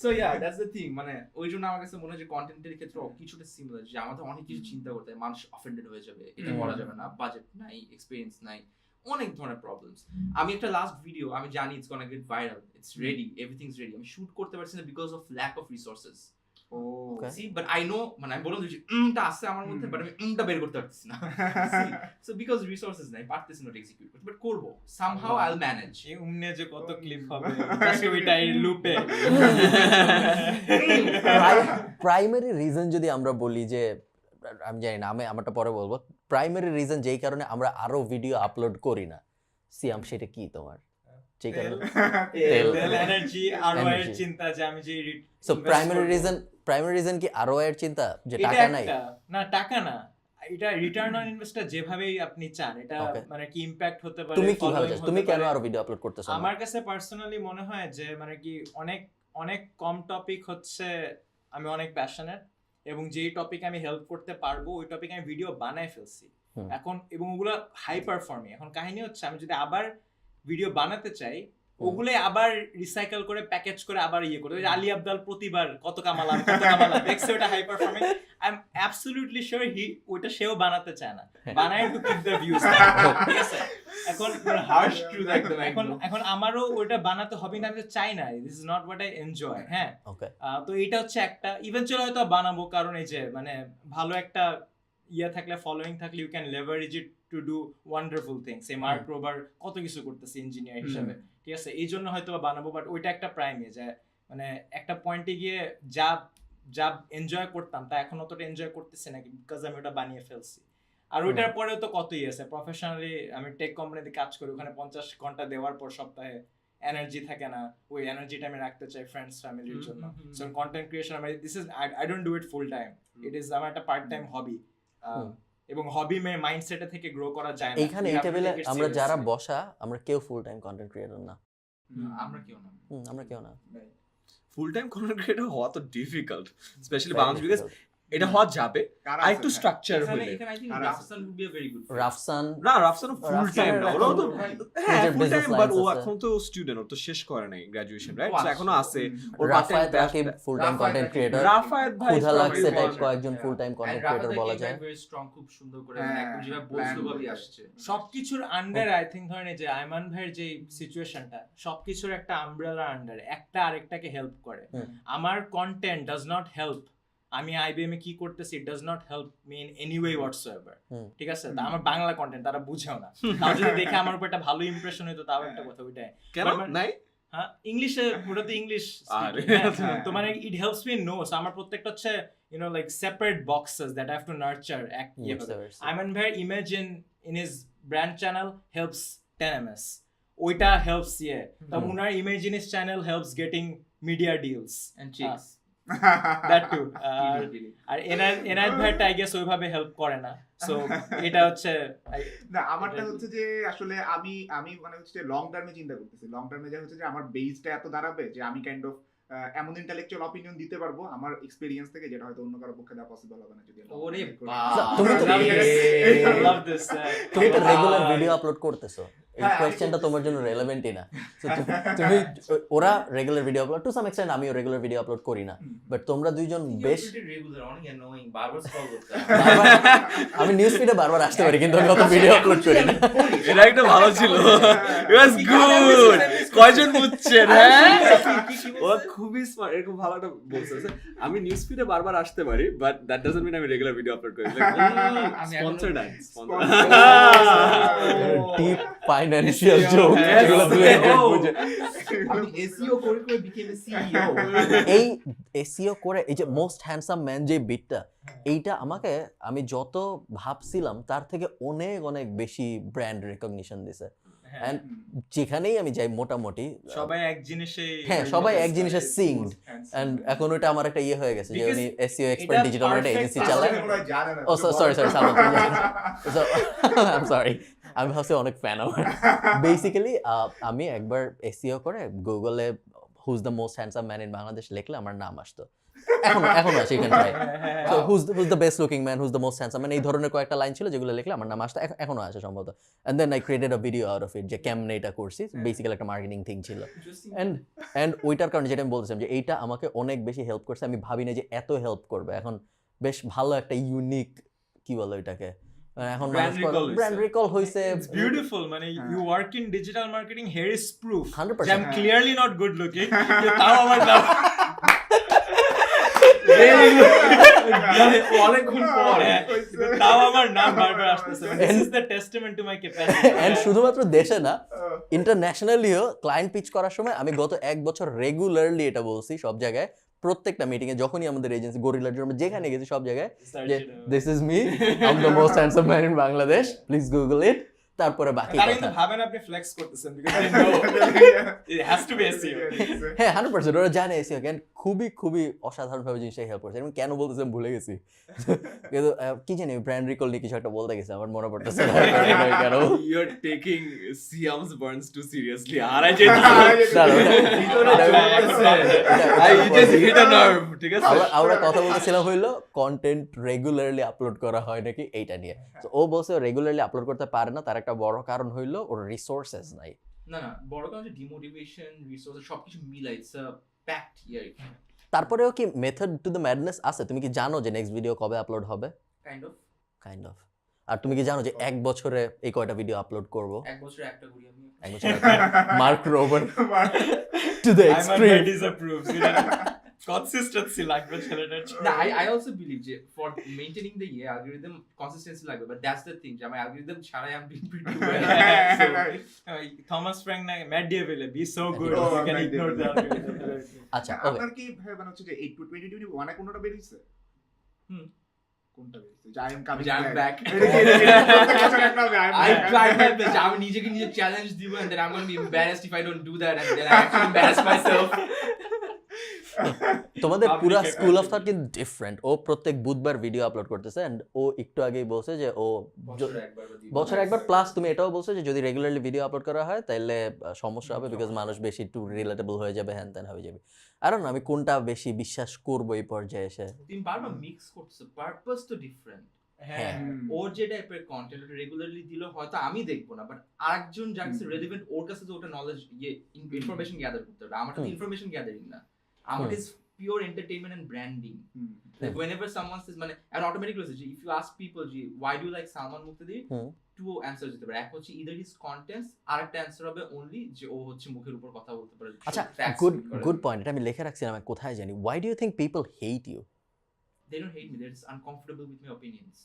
so yeah that's the thing. মানে ওই জন্য আমার কাছে মনে হয় যে কন্টেন্টের ক্ষেত্রে কিছুটা সিমিলার, যে আমাদের অনেক কিছু চিন্তা করতে হয়, মানুষ অফেন্ডেড হয়ে যাবে, এটা করা যাবে না, বাজেট নাই, এক্সপেরিয়েন্স নাই, অনেক ধরনের প্রবলেমস। আমি একটা লাস্ট ভিডিও, আমি জানি it's gonna get viral, it's ready, everything's ready, আমি শুট করতে পারছি না because of lack of resources. See, but I know, মানে আমি বললাম যে টা আছে আমার মধ্যে, বাট আমি টা বের করতে পারতেছি না। So because resources নাই, পারতেছি না এক্সিকিউট করতে, বাট করব, somehow I'll manage। এই উমনে যে কত ক্লিপ হবে জাস্ট ওইটাই লুপে। প্রাইমারি রিজন যদি আমরা বলি যে, আমি জানি না, আমি আমারটা পরে বলবো, প্রাইমারি রিজন যেই কারণে আমরা আরো ভিডিও আপলোড করি না, সিয়াম, সেটা কি তোমার? যেই কারণে এনার্জি আর এর চিন্তা, যে আমি যে সো প্রাইমারি রিজন কি আরওআই এর চিন্তা, যে এটা টাকা নাই? না, টাকা না, এটা রিটার্ন অন ইনভেস্টটা যেভাবেই আপনি চান, এটা মানে কি ইমপ্যাক্ট হতে পারে। তুমি কিভাবে চাও? তুমি কেন আরো ভিডিও আপলোড করতেছো? আমার কাছে পার্সোনালি মনে হয় যে মানে কি অনেক কম টপিক হচ্ছে আমি অনেক প্যাশনেট, এবং যেই টপিক আমি হেল্প করতে পারবো ওই টপিক আমি ভিডিও বানায় ফেলছি এখন, এবং ওগুলো হাই পারফর্মিং। এখন কাহিনী হচ্ছে আমি যদি আবার ভিডিও বানাতে চাই, ওগুলো আবার রিসাইকেল করে প্যাকেজ করে আবার ইয়ে করে, ওই আলী আব্দাল প্রতিবার কত কামালাম দেখছে ওটা high performing, I am absolutely sure ওইটা সেও বানাতে চায় না, বানায় টু কিপ দ্য ভিউজ, ঠিক আছে? এখন হার্শ ট্রুথ একদম, এখন আমারও ওইটা বানাতে হবে না, আমি চাই না, this is not what I enjoy. হ্যাঁ, তো এটা হচ্ছে একটা, ইভেনচুয়ালি হয়তো বানাবো, কারণ এই যে মানে ভালো একটা ইয়ে থাকলে, ফলোইং থাকলে, you can leverage it to do wonderful things. এই মার্ক রোবার কত কিছু করতেছে ইঞ্জিনিয়ার হিসেবে, ঠিক আছে? এই জন্য হয়তো বানাবো, বাট ওইটা একটা প্রাইমে, যে মানে একটা পয়েন্টে গিয়ে যা এনজয় করতাম তা এখন অতটা এনজয় করতেছি না, বিকজ আমি ওটা বানিয়ে ফেলছি। আর ওইটার পরেও তো কতই আছে, প্রফেশনালি আমি টেক কোম্পানিতে কাজ করি, ওখানে 50 ঘন্টা দেওয়ার পর সপ্তাহে এনার্জি থাকে না, ওই এনার্জিটা আমি রাখতে চাই ফ্রেন্ডস ফ্যামিলির জন্য। So content creation, this is, I don't do it full time, it is আমার একটা পার্ট টাইম হবি, এবং হবি মাইন্ডসেটে থেকে গ্রো করা যায় না। এইখানে এই টেবিলে আমরা যারা বসা, আমরা কেউ ফুল টাইম কন্টেন্ট ক্রিয়েটর না, আমরা কেউ না। ফুল টাইম কন্টেন্ট ক্রিয়েটর হওয়া তো ডিফিকাল্ট, স্পেশালি বাংলাদেশ, বিকজ এটা হওয়া যাবে আর একটু স্ট্রাকচার হলে। এখানে I thing Rafsan would be a very good fit। Rafsan full time না, ওরাও তো হ্যাঁ ফুল টাইম, বাট ও আছে। এখন তো স্টুডেন্ট, ও তো শেষ করে নাই গ্র্যাজুয়েশন, রাইট? ও, এখনো আছে ওর রাফায়েত পাশে Rakib full time content creator, Rafayet ভাই ক্ষুধা লাগছে probably টাইপ বলা যায়। কয়েকজন ফুল টাইম কন্টেন্ট ক্রিয়েটর বলা যায়। very strong, খুব সুন্দর করে, মানে একদম যেভাবে বলছো ভাবে আসছে। সবকিছুর আন্ডার আই থিংক ধরেন এই যে আয়মান ভাইয়ের যে সিচুয়েশনটা, সবকিছুর একটা আমব্রেলা আন্ডার, একটা আরেকটাকে হেল্প করে। আমার কন্টেন্ট ডাজ নট হেল্প, আমি আইবিএম এ কি করতেছি, it does not help me in any way whatsoever, ঠিক আছে? তা আমার বাংলা কন্টেন্ট তারা বুঝেও না, তাও যদি দেখে আমার উপর একটা ভালো ইমপ্রেশন হইতো, তাও একটা কথা, ওইটাই। কেন নাই? হ্যাঁ, ইংলিশে, ওটা তো ইংলিশ, তো মানে ইট হেল্পস মি নো। আমার প্রত্যেকটা হচ্ছে you know like separate boxes that I have to nurture, Ayman Bhai image in his brand channel helps 10ms, ওইটা helps তো উনার image in his channel helps getting media deals and chicks, that too, আর এনায়েত ভাইটা I guess ওইভাবে help করে না, so এটা হচ্ছে না, আমারটা হচ্ছে যে আসলে আমি মানে হচ্ছে যে লং টার্মে চিন্তা করতেছি। লং টার্মে যা হচ্ছে যে আমার বেসটা এত দাঁড়াবে যে আমি কাইন্ড অফ এমন ইন্টেলেকচুয়াল অপিনিয়ন দিতে পারবো আমার এক্সপেরিয়েন্স থেকে, যেটা হয়তো অন্য কারো পক্ষে দেওয়া পসিবল হবে না যদি ওরে তুমি তো I love this, তুমি তো রেগুলার ভিডিও আপলোড করতেছো, এই কোশ্চেনটা তোমার জন্য রেলেভেন্টই না। তুমি ওরা regular video upload, to some extent আমিও রেগুলার ভিডিও আপলোড করি না, বাট তোমরা দুইজন বেশ রেগুলার, অনেক অ্যানোয়িং, বারবার স্ক্রল করতে আমি নিউজ ফিডে বারবার আসতে পারি, কিন্তু আমি কত ভিডিও আপলোড করি না। এটা একটা ভালো ছিল, ইট ওয়াজ গুড। কয়জন বুঝছেন? হ্যাঁ, ও খুবই স্মার্ট, এরকম ভালো একটা বলছে। আমি নিউজ ফিডে বারবার আসতে পারি, বাট দ্যাট ডাজন্ট মিন আমি রেগুলার ভিডিও আপলোড করি। Sponsored ad, deep financial joke, এগুলো দুই একজন বুঝে। আমি এসইও করে করে became a CEO। এই এসইও করে এই যে মোস্ট হ্যান্ডসাম ম্যান যে বিটটা, এইটা আমাকে, আমি যত ভাবছিলাম তার থেকে অনেক অনেক বেশি ব্র্যান্ড রেকগনিশন দিছে। হ্যাঁ। অ্যান্ড যেখানেই আমি যাই মোটামুটি সবাই এক জিনিসে হ্যাঁ সবাই এক জিনিসে সিংড Fancy. অ্যান্ড এখন ওটা আমার একটা ইয়ে হয়ে গেছে যে Because উনি এসইও এক্সপার্ট এটা ডিজিটাল মার্কেটিং perfect এজেন্সি আছে। চালায় মনে হয় জানে না। ও sorry Salman so I am sorry আমি ভাবছি অনেক ফ্যান আমার বেসিক্যালি আমি একবার এসইও করে গুগলে who's the most handsome man in Bangladesh লিখলে আমার নাম আসতো এখন আসে এখানে try so who's the best looking man who's the most handsome man এই ধরনের কয়েকটা লাইন ছিল যেগুলো লিখলে আমার নাম আসতো এখনো আসে সম্ভবত and then I created a video out of it যে কেমনে এটা করছি বেসিক্যালি একটা মার্কেটিং থিং ছিল Interesting. অ্যান্ড ওইটার কারণে যেটা আমি বলছিলাম যে এইটা আমাকে অনেক বেশি হেল্প করছে আমি ভাবি না যে এত হেল্প করবে এখন বেশ ভালো একটা ইউনিক কি বলো এটাকে এখন Brand recall হইছে। ব্র্যান্ড রিকল হইছে It's beautiful. মানে you work in digital marketing, here is proof. 100%. যে I'm clearly not good looking. তাও আমার নাম। অনেকক্ষণ পর হ্যাঁ, কিন্তু তাও আমার নাম বারবার আসতেছে। This is the testament to my capacity. And শুধুমাত্র দেশে না ইন্টারন্যাশনালিও ক্লায়েন্ট পিচ করার সময় আমি গত 1 বছর রেগুলারলি এটা বলছি সব জায়গায় প্রত্যেকটা মিটিং এ যখনই আমাদের এজেন্সি গরিলার জন্য যেখানে গেছি সব জায়গায় যে this is me I am the most handsome man in Bangladesh please Google it তারপরে বাকি তারা কথা কিন্তু ভাবেন আপনি ফ্লেক্স করতেছেন because they know it has to be SEO. হ্যাঁ 100% ওরা জানে এসিও কেন খুবই খুবই অসাধারণভাবে জিনিসটা হেল্প করছে এবং কেন বলতেছে আমি ভুলে গেছি কিন্তু কি জানি ব্র্যান্ড রিকল নিয়ে কিছু একটা বলতে গেছে আমার মনে পড়তেছে না কেন You're taking Siam's burns too seriously. R I just hit a nerve. ঠিক আছে? আমরা কথা বলতেছিলাম হইলো কন্টেন্ট রেগুলারলি আপলোড করা হয় নাকি এইটা নিয়ে তো ও বলছে রেগুলারলি আপলোড করতে পারে না তার একটা বড় কারণ হইলো ওর রিসোর্সেস নাই না বড় কারণ হচ্ছে ডিমোটিভেশন রিসোর্স সবকিছু মিলাই ইটস আ প্যাক্ট ইয়ার তারপরেও কি মেথড টু দ্য ম্যাডনেস আছে তুমি কি জানো যে নেক্সট ভিডিও কবে আপলোড হবে কাইন্ড অফ আর তুমি কি জানো যে 1 বছরে এই কয়টা ভিডিও আপলোড করব এক বছরে একটা করি আমি 1 বছরে Mark Rober to the I'm extreme ready to prove. Consistency লাগবে ছেলেটার জন্য। না I also believe যে for maintaining the algorithm consistency লাগবে but that's the thing যে আমার algorithm ছাড়াই I'm doing pretty well so Thomas Frank না Matt D'Avella be so good Oh, you can Matt ignore the Diavela. algorithm. আচ্ছা ওকে আপনার কি ভাই মানে হচ্ছে যে 8 to 2021 এ কোনটা বের হইছে কোনটা বের হইছে আই এম কামিং যে I'm back I I tried my best আমি নিজেকে নিজে চ্যালেঞ্জ দিব and then I'm going to be embarrassed if I don't do that and then I actually embarrass myself তোমাদের Public পুরো account. স্কুল অফ থট কিন্তু different ও প্রত্যেক বুধবার video upload করতেছে এন্ড ও একটু আগেই বলছে যে ও বছর একবার প্লাস তুমি এটাও বলছো যে যদি রেগুলারলি ভিডিও আপলোড করা হয় তাহলে সমস্যা হবে বিকজ মানুষ বেশি একটু রিলেটেবল হয়ে যাবে হ্যান ত্যান হয়ে যাবে আর না আমি কোনটা বেশি বিশ্বাস করব এই পর্যায়ে এসে তুমি বারবার মিক্স করছো পারপাস তো ডিফারেন্ট হ্যাঁ ওর যে টাইপের কন্টেন্ট ওটা রেগুলারলি দিলে হয়তো আমি দেখবো না বাট আরেকজন যার কাছে রেলেভেন্ট ওর কাছে তো ওটা নলেজ ইনফরমেশন গ্যাদার করতে হবে আমার তো ইনফরমেশন গ্যাদারিং না আমার is pure entertainment and branding like whenever someone says মানে and automatically if you ask people why do you like Salman Muqtadi two answers দিতে পারে এক হচ্ছে either his contents আরেকটা অ্যানসার হবে only যে ও হচ্ছে মুখের উপর কথা বলতে পারে আচ্ছা গুড পয়েন্ট এটা আমি লিখে রাখছিলাম আমি কোথায় জানি why do you think people hate you they don't hate me they're just uncomfortable with my opinions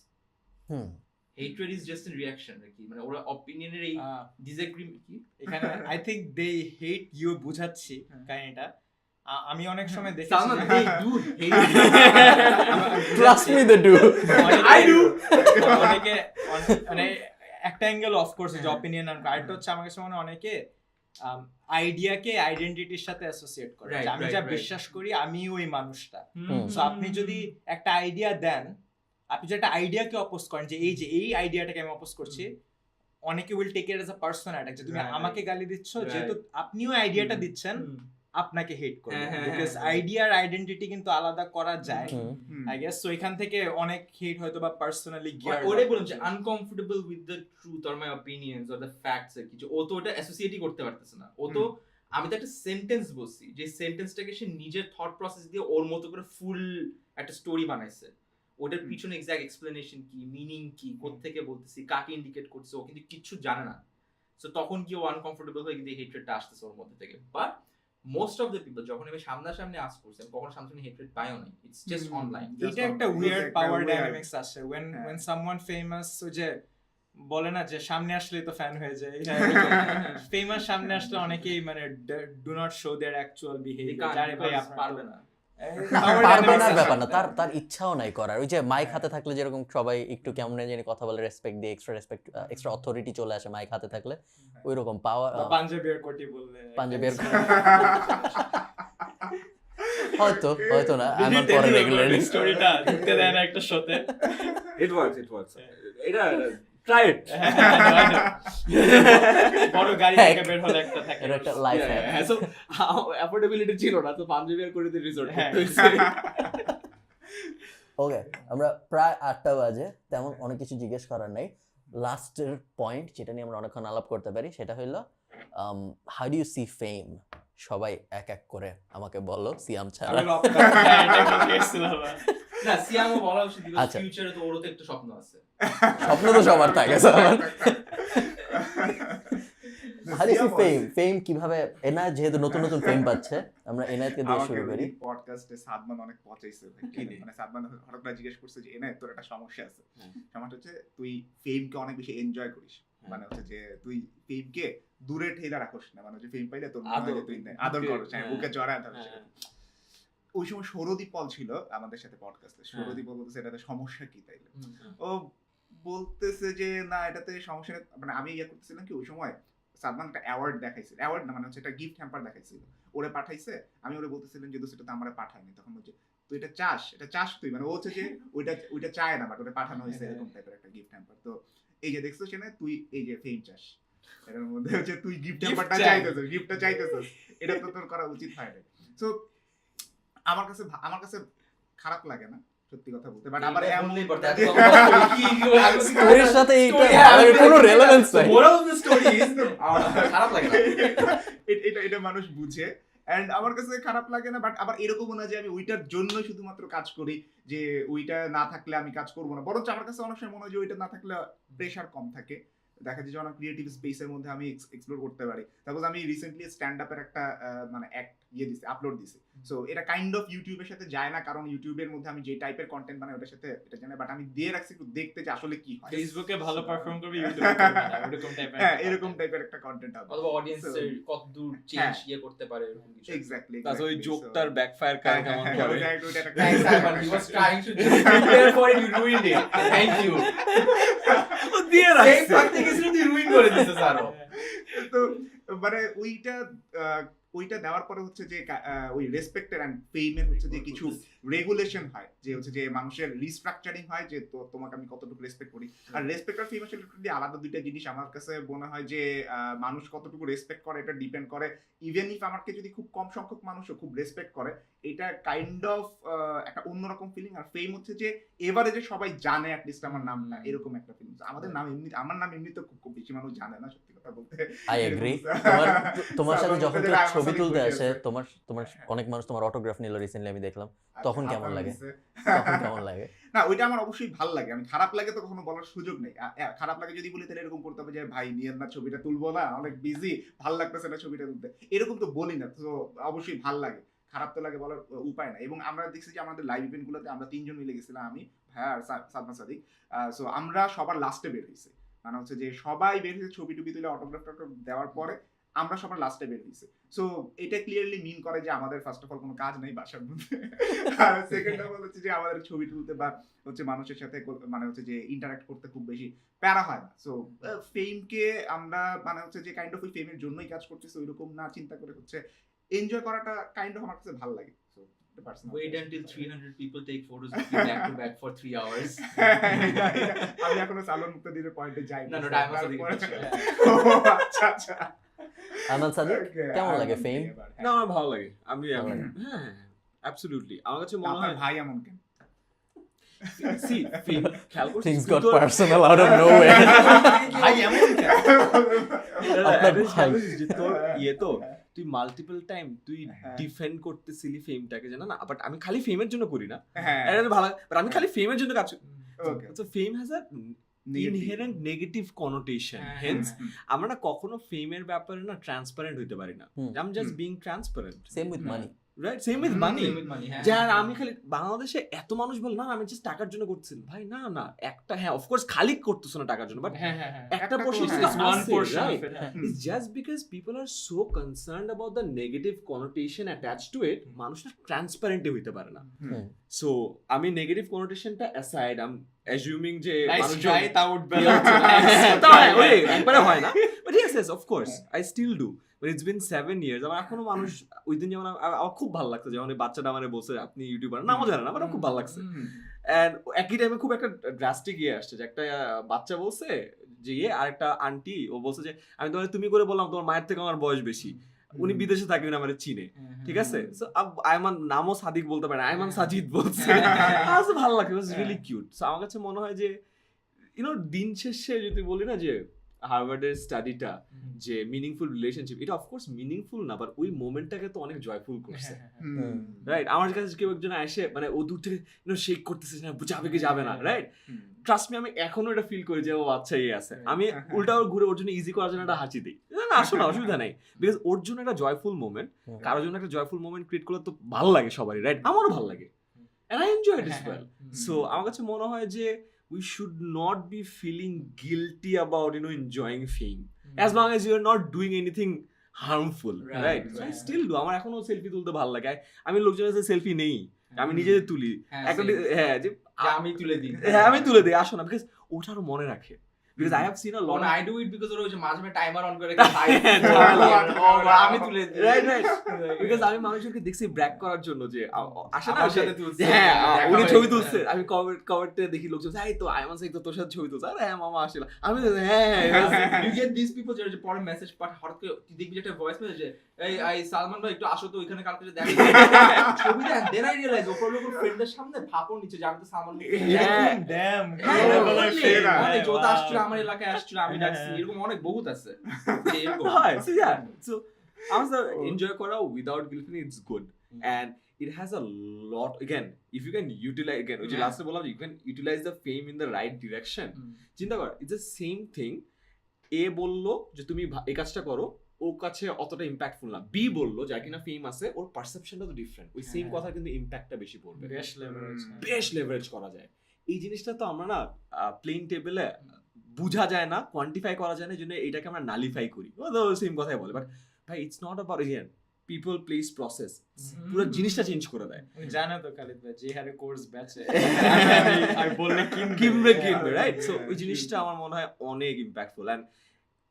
hatred is just a reaction কি মানে ওরা opinioner এই disagreement কি এখানে I think they hate you বুঝাচ্ছি কাহিনীটা আমি অনেক সময় দেখেছি Salman যে- they do hate trust me they do I do অনেকে মানে একটা অ্যাঙ্গেল অফ কোর্স যে অপিনিয়ন আর আরেকটা হচ্ছে আমার কাছে মনে হয় অনেকে আইডিয়াকে আইডেন্টিটির সাথে অ্যাসোসিয়েট করে Right, যে আমি যা right. বিশ্বাস করি আমি ওই মানুষটা হুম। সো আপনি যদি একটা আইডিয়া দেন আপনি যদি একটা আইডিয়াকে অপোজ করেন যে এই আইডিয়াটাকে আমি অপোজ করছি অনেকে will take it as a personal attack যে তুমি Right. আমাকে গালি দিচ্ছ Right. যেহেতু আপনিও আইডিয়াটা দিচ্ছেন আপনাকে হেট করবে হ্যাঁ, হ্যাঁ, বিকজ হ্যাঁ। আইডিয়ার আইডেন্টিটি কিন্তু আলাদা করা যায় হুম। আই গেস সো এখান থেকে অনেক হেট হয়তো বা পার্সোনালি গিয়ার ওটাই বললাম যে uncomfortable with the truth or my opinions or the facts আর কিছু ও তো ওটা অ্যাসোসিয়েটই করতে পারতেছে না ও তো আমি তো একটা সেন্টেন্স বলছি যে সেন্টেন্সটাকে সে নিজের থট প্রসেস দিয়ে ওর মতো করে ফুল একটা স্টোরি বানাইছে ওটার পিছনে এক্সাক্ট এক্সপ্লেনেশন কি মিনিং কি কোত্থেকে বলতেছি কাকে ইন্ডিকেট করছে ও কিন্তু কিচ্ছু জানে না সো তখন কি ও আনকমফোর্টেবল হয়ে কিন্তু হেট্রেডটা আসতেছে ওর মধ্যে থেকে but most of the people যখন আমি সামনাসামনি আস করছি আমি কখনো সামনাসামনি হেট্রেড পাইও নাই ইটস জাস্ট অনলাইন এটা একটা উইয়ার্ড পাওয়ার ডাইনামিক্স আছে when someone famous যে বলে না যে সামনে আসলে তো ফ্যান হয়ে যায় ফেমাস সামনে আসলে অনেকেই মানে do not show their actual behaviour যারে ভাই আপনার পারবে না পারবে না ব্যাপার না, তার তার ইচ্ছাও নাই করার। ওই যে মাইক হাতে থাকলে যেরকম সবাই একটু কেমন জানি কথা বলে, রেসপেক্ট দিয়ে এক্সট্রা অথরিটি চলে আসে মাইক হাতে থাকলে, ওই রকম পাওয়া পাঞ্জাবের কোটি বললে পাঞ্জাবের হয়তো না আমার পরে রেগুলারলি স্টোরিটা দিতে দেয় না একটা শোতে। It works. এটা try it. বড় গাড়ি হ্যাঁ, থেকে বের হলে একটা থাকে। এটা একটা লাইফ হ্যাক। হ্যাঁ, so affordability ছিল না, তো পাঞ্জাবি আর করে রিসোর্ট হ্যাঁ। করতে হয়েছে। ওকে, আমরা প্রায় 8টা বাজে, তেমন অনেক কিছু জিজ্ঞেস করার নাই। লাস্টের পয়েন্ট যেটা নিয়ে আমরা অনেকক্ষণ আলাপ করতে পারি সেটা হইলো হাউ ডু ইউ সি ফেম? সবাই এক এক করে আমাকে বলো, সিয়াম ছাড়া। হ্যাঁ, এটা কি গেছিল বাবা। না সিয়ামও বলা উচিত, বিকজ আচ্ছা। ফিউচারে তো ওরও তো একটা স্বপ্ন আছে। স্বপ্ন তো সবার থাকে সবার। হাউ ডু ইউ সি ফেম? ফেম কিভাবে? এনায়েত যেহেতু নতুন নতুন ফেম পাচ্ছে, আমরা এনায়েতকে দিয়ে শুরু করি। পডকাস্টে সাদমান অনেক পচাইছে ভাই। মানে সাদমান হঠাৎ করে জিজ্ঞেস করছে যে এনায়েত তোর একটা সমস্যা আছে। সমস্যা হচ্ছে তুই ফেমকে অনেক বেশি এনজয় করিস। মানে হচ্ছে যে তুই ফেমকে দূরে ঠেলে রাখোস না, মানে হচ্ছে ফেম পাইলে তোর মনে হয় যে তুই আদর করছ, বুকে জড়ায় ধরছ। ওই সময় সৌরদীপ পল ছিল আমাদের সাথে পডকাস্টে। সৌরদীপ পল বলতেছে এটাতে সমস্যা কি তাইলে? ও বলতেছে যে না এটাতে সমস্যা নেই। মানে আমি ইয়ে করতেছিলাম কি ওই সময় সাদমান একটা অ্যাওয়ার্ড দেখাইছিল, অ্যাওয়ার্ড না মানে হচ্ছে একটা গিফট হ্যাম্পার দেখাইছিল, ওরে পাঠাইছে। আমি ওরে বলতেছিলাম যে সেটা তো আমারে পাঠায়নি। তখন বলছে তুই এটা চাস তুই, মানে ও হচ্ছে যে ওইটা চায় না, বাট ওটা পাঠানো হয়েছে এরকম টাইপের একটা গিফট হ্যাম্পার। তো এই যে দেখছো সেখানে তুই এই যে ফেম চাস, এটার মধ্যে হচ্ছে তুই গিফট হ্যাম্পারটা চাইতেছিস, গিফটটা চাইতেছিস, এটা তো তোর করা উচিত হয় না। সো আমার কাছে খারাপ লাগে না সত্যি কথা বলতে, বাট আবার স্টোরির সাথে এইটা কোনো রেলেভেন্স নাই। Moral of the story is খারাপ লাগে না। এটা মানুষ বুঝে, এন্ড আমার কাছে খারাপ লাগে না, বাট আবার এরকমও না যে আমি ওইটার জন্য শুধুমাত্র কাজ করি, যে ওইটা না থাকলে আমি কাজ করবো না। বরঞ্চ আমার কাছে অনেক সময় মনে হয় যে ওইটা না থাকলে প্রেশার কম থাকে, দেখা যায় যে অনেক ক্রিয়েটিভ স্পেসের মধ্যে আমি এক্সপ্লোর করতে পারি। তারপর আমি রিসেন্টলি স্ট্যান্ড আপের একটা মানে আপলোড দিছি। সো এটা কাইন্ড অফ ইউটিউবের সাথে যায় না, কারণ ইউটিউবের মধ্যে আমি যে টাইপের কন্টেন্ট বানাই ওটার সাথে এটা জানি, বাট আমি দিয়ে রাখছি একটু দেখতে যে আসলে কি হয়। ফেসবুকে ভালো পারফর্ম করবে, ইউটিউবে করবে না, এরকম টাইপের। হ্যাঁ, এরকম টাইপের একটা কন্টেন্ট হবে, অথবা অডিয়েন্সের কত দূর চেঞ্জ ইয়ে করতে পারে এরকম কিছু। এক্স্যাক্টলি। তারপর ওই জোকটার ব্যাকফায়ার করে কেমন করে। Thanks Simon, he was trying to just prepare for it, you ruined it. Thank you. ও দিয়ে Same রাখছে। fucking is তুই ruin করে দিছিস আরো। তো মানে ওইটা দেওয়ার পরে হচ্ছে যে ওই রেসপেক্টের এন্ড ফেমের হচ্ছে যে কিছু রেগুলেশন হয়, যে হচ্ছে যে মানুষের রিস্ট্রাকচারিং হয়, যে তো তোমাকে আমি কতটুকু রেসপেক্ট করি। আর রেসপেক্ট আর ফেম আসলে টোটালি আলাদা দুইটা জিনিস। আমার কাছে মনে হয় যে মানুষ কতটুকু রেসপেক্ট করে এটা ডিপেন্ড করে, ইভেন ইফ আমাকে যদি খুব কম সংখ্যক মানুষও খুব রেসপেক্ট করে, এটা কাইন্ড অফ একটা অন্যরকম ফিলিং। আর ফেম হচ্ছে যে এভারেজে সবাই জানে অ্যাটলিস্ট আমার নামটা, এরকম একটা ফিলিং। আমাদের নাম এমনি, আমার নাম এমনি তো খুব বেশি মানুষ জানে না সত্যি কথা বলতে। I agree. তোমার সাথে যখন কেউ ছবি তুলতে আসে, তোমার অনেক মানুষ তোমার অটোগ্রাফ নিল রিসেন্টলি, আমি দেখলাম, তখন কেমন লাগে? না ওইটা আমার অবশ্যই ভালো লাগে। আমি খারাপ লাগে তো কখনো বলার সুযোগ নেই। খারাপ লাগে যদি বলি তাহলে এরকম করতে হবে যে ভাই নিয়েন না, ছবিটা তুলবো না, অনেক বিজি, ভাল লাগতেছে না ছবিটা তুলতে, এরকম তো বলি না। তো অবশ্যই ভাল লাগে, খারাপ তো লাগে, বলার উপায় না। এবং আমরা দেখছি যে আমাদের লাইভ ইভেন্ট গুলোতে আমরা 3 জন মিলে গেছিলাম, আমি, ভাইয়া আর সাদমান সাদিক। সো আমরা সবার লাস্টে বের হয়েছি, মানে হচ্ছে যে সবাই বের হয়েছে ছবি টুবি তুলে অটোগ্রাফ দেওয়ার পরে আমরা সবার লাস্টে বের হয়েছে। সো এটা ক্লিয়ারলি মিন করে যে আমাদের ফার্স্ট অফ অল কোনো কাজ নেই বাসার মধ্যে, আর সেকেন্ড অফ অল হচ্ছে যে আমাদের ছবি তুলতে বা হচ্ছে মানুষের সাথে মানে হচ্ছে যে ইন্টারঅ্যাক্ট করতে খুব বেশি প্যারা হয় না। সো ফেমকে আমরা মানে হচ্ছে যে কাইন্ড অফ ওই ফেমের জন্যই কাজ করতেছি ওইরকম না চিন্তা করে, হচ্ছে এনজয় করাটা কাইন্ড অফ আমার কাছে ভালো লাগে। So Wait until 300 people take photos of you back to back for 3 hours. আমি এখনো সালন মুক্ত দিয়ে পয়েন্টে যাই না না ডায়মন্ড সাদিক। আচ্ছা আচ্ছা। আমান সাদিক, কেমন লাগে ফেম? না আমার ভালো লাগে। আমি হ্যাঁ অ্যাবসলিউটলি আমার কাছে মনে হয় ভাই এমন কেন? সি ফেম খেয়াল করছিস Things got personal out of nowhere. ভাই এমন কেন? তোর ইয়ে তো তুই মাল্টিপল টাইম তুই ডিফেন্ড করতেছিলি ফেমটাকে, জানা না, বাট আমি খালি ফেমের জন্য করি না, এটা ভালো, বাট আমি খালি ফেমের জন্য কাজ করি। So fame has a inherent negative connotation, hence আমরা না কখনো ফেমের ব্যাপারে না ট্রান্সপারেন্ট হইতে পারি না। I am just being transparent. Same with money. Right same with money Same with money, হ্যাঁ। যার আমি খালি বাংলাদেশে এত মানুষ বলে না আমি জাস্ট টাকার জন্য করছি ভাই না একটা হ্যাঁ অফকোর্স খালি করতেছো না টাকার জন্য বাট হ্যাঁ একটা একটা পোর্শন তো is হ্যাঁ, one portion of right? it, হ্যাঁ। It's just because people are so concerned about the negative connotation attached to it মানুষটা ট্রান্সপারেন্টই হইতে পারে না হুম। সো আমি নেগেটিভ কনোটেশনটা অ্যাসাইড আই এম অ্যাজিউমিং যে Nice মানুষজন- try, তা উঠবে না। তা হয়, ওই, একবারে হয় না but yes of course I still do but it's been 7 years আমার এখনো মানুষ ওই দিন যেমন আমার খুব ভালো লাগছে যখন ওই বাচ্চাটা মানে বলছে আপনি ইউটিউবার নামও জানে না বাট খুব ভালো লাগছে এন্ড একই টাইমে খুব একটা ড্রাস্টিক ইয়ে আসছে যে একটা বাচ্চা বলছে যে আর একটা আন্টি ও বলছে যে আমি তোমার তুমি করে বললাম তোমার মায়ের থেকে আমার বয়স বেশি উনি বিদেশে থাকেন আমার চিনে ঠিক আছে সো আইমান নামও সাদিক বলতে পারে আইমান সাজিদ বলছে আমার ভালো লাগে ইট ওয়াজ রিয়েলি কিউট সো আমার কাছে মনে হয় যে দিন শেষে যদি বলি না যে হার্ভার্ডের স্টাডিটা যে মিনিংফুল রিলেশনশিপ এটা অফকোর্স মিনিংফুল না বাট ওই মোমেন্টটাকে তো অনেক জয়ফুল করছে রাইট আমার কাছে কেউ একজন এসে মানে ও দূর থেকে শেক করতেছে না যাবে কি যাবে না রাইট ট্রাস্ট মি আমি এখনো এটা ফিল করি যে ও আচ্ছা এই আছে আমি উল্টা ওর ঘুরে ওর জন্য ইজি করার জন্য একটা হাসি দিই না আসো না অসুবিধা নাই বিকজ ওর জন্য একটা জয়ফুল মোমেন্ট কারোর জন্য একটা জয়ফুল মোমেন্ট ক্রিয়েট করলে তো ভালো লাগে সবারই রাইট আমারও ভালো লাগে and I enjoy it as well so আমার কাছে মনে হয় যে we should not be feeling guilty about enjoying fame as long as you are not doing anything harmful right so I still do আমার এখনো সেলফি তুলতে ভালো লাগে আমি লোকজনের কাছে সেলফি নেই আমি নিজে তুলি একটা হ্যাঁ যে আমি তুলে দিই হ্যাঁ আমি তুলে দিই আসো না বিকজ ওটা আরো মনে রাখে because I have seen a lot I do it because ওরা ওই যে মাঝে মাঝে টাইমার অন করে আমি তুলে দিই right because আমি মানুষজনকে দেখছি ব্র্যাক করার জন্য যে আসে না আমার সাথে তুলছে। হ্যাঁ দেখা উনি হয়ে ছবি গেছে। তুলছে আমি কমেন্টে দেখি লোকজন এই তো আইমান সাইদ তো তোর সাথে ছবি তুলছে আরে হ্যাঁ মামা আসলে আমি তো, হ্যাঁ you get these people যে পরে মেসেজ পাঠ হঠাৎ করে তুই দেখবি যে একটা ভয়েস মেসেজ যে এই সালমান ভাই একটু আসো তো ওইখানে কালকে যে দেখো ছবি দেন দেন আই রিয়েলাইজ ওপর লোকের ফ্রেন্ডের সামনে ভাপন নিচে যাবে তো সালমান হ্যাঁ Damn, হ্যাঁ, level of বললে, shade, মানে হ্যাঁ, যত wow. আসছিল আমার এলাকায় আসছিল আমি ডাকছি হ্যাঁ। এরকম অনেক বহুত আছে যে এরকম। হয় so yeah so আমার enjoy করা without guilt it's good and it has a lot again if you can utilize again which Yeah. last বললাম you can utilize the fame in the right direction চিন্তা কর it's the same thing এ বললো যে তুমি এই কাজটা করো ও কাছে অতটা ইম্প্যাক্টফুল না বি বললো যার কিনা ফেম আছে ওর পারসেপশনটা তো ডিফারেন্ট ওই সেম হ্যাঁ। কথা কিন্তু ইম্প্যাক্টটা বেশি পড়বে বেশ leverage, হ্যাঁ। বেশ লেভারেজ করা যায় এই জিনিসটা তো আমরা না প্লেন টেবিলে বোঝা যায় না কোয়ান্টিফাই করা যায় না এই জন্য এটাকে আমরা নালিফাই করি সেম কথাই বলে বাট ভাই it's not about here people place process পুরো জিনিসটা চেঞ্জ করে দেয় উনি জানে তো খালিদ ভাই যে হারে কোর্স ব্যাচে আমি বললে কিনবে রাইট সো ওই জিনিসটা আমার মনে হয় অনেক ইম্প্যাক্টফুল অ্যান্ড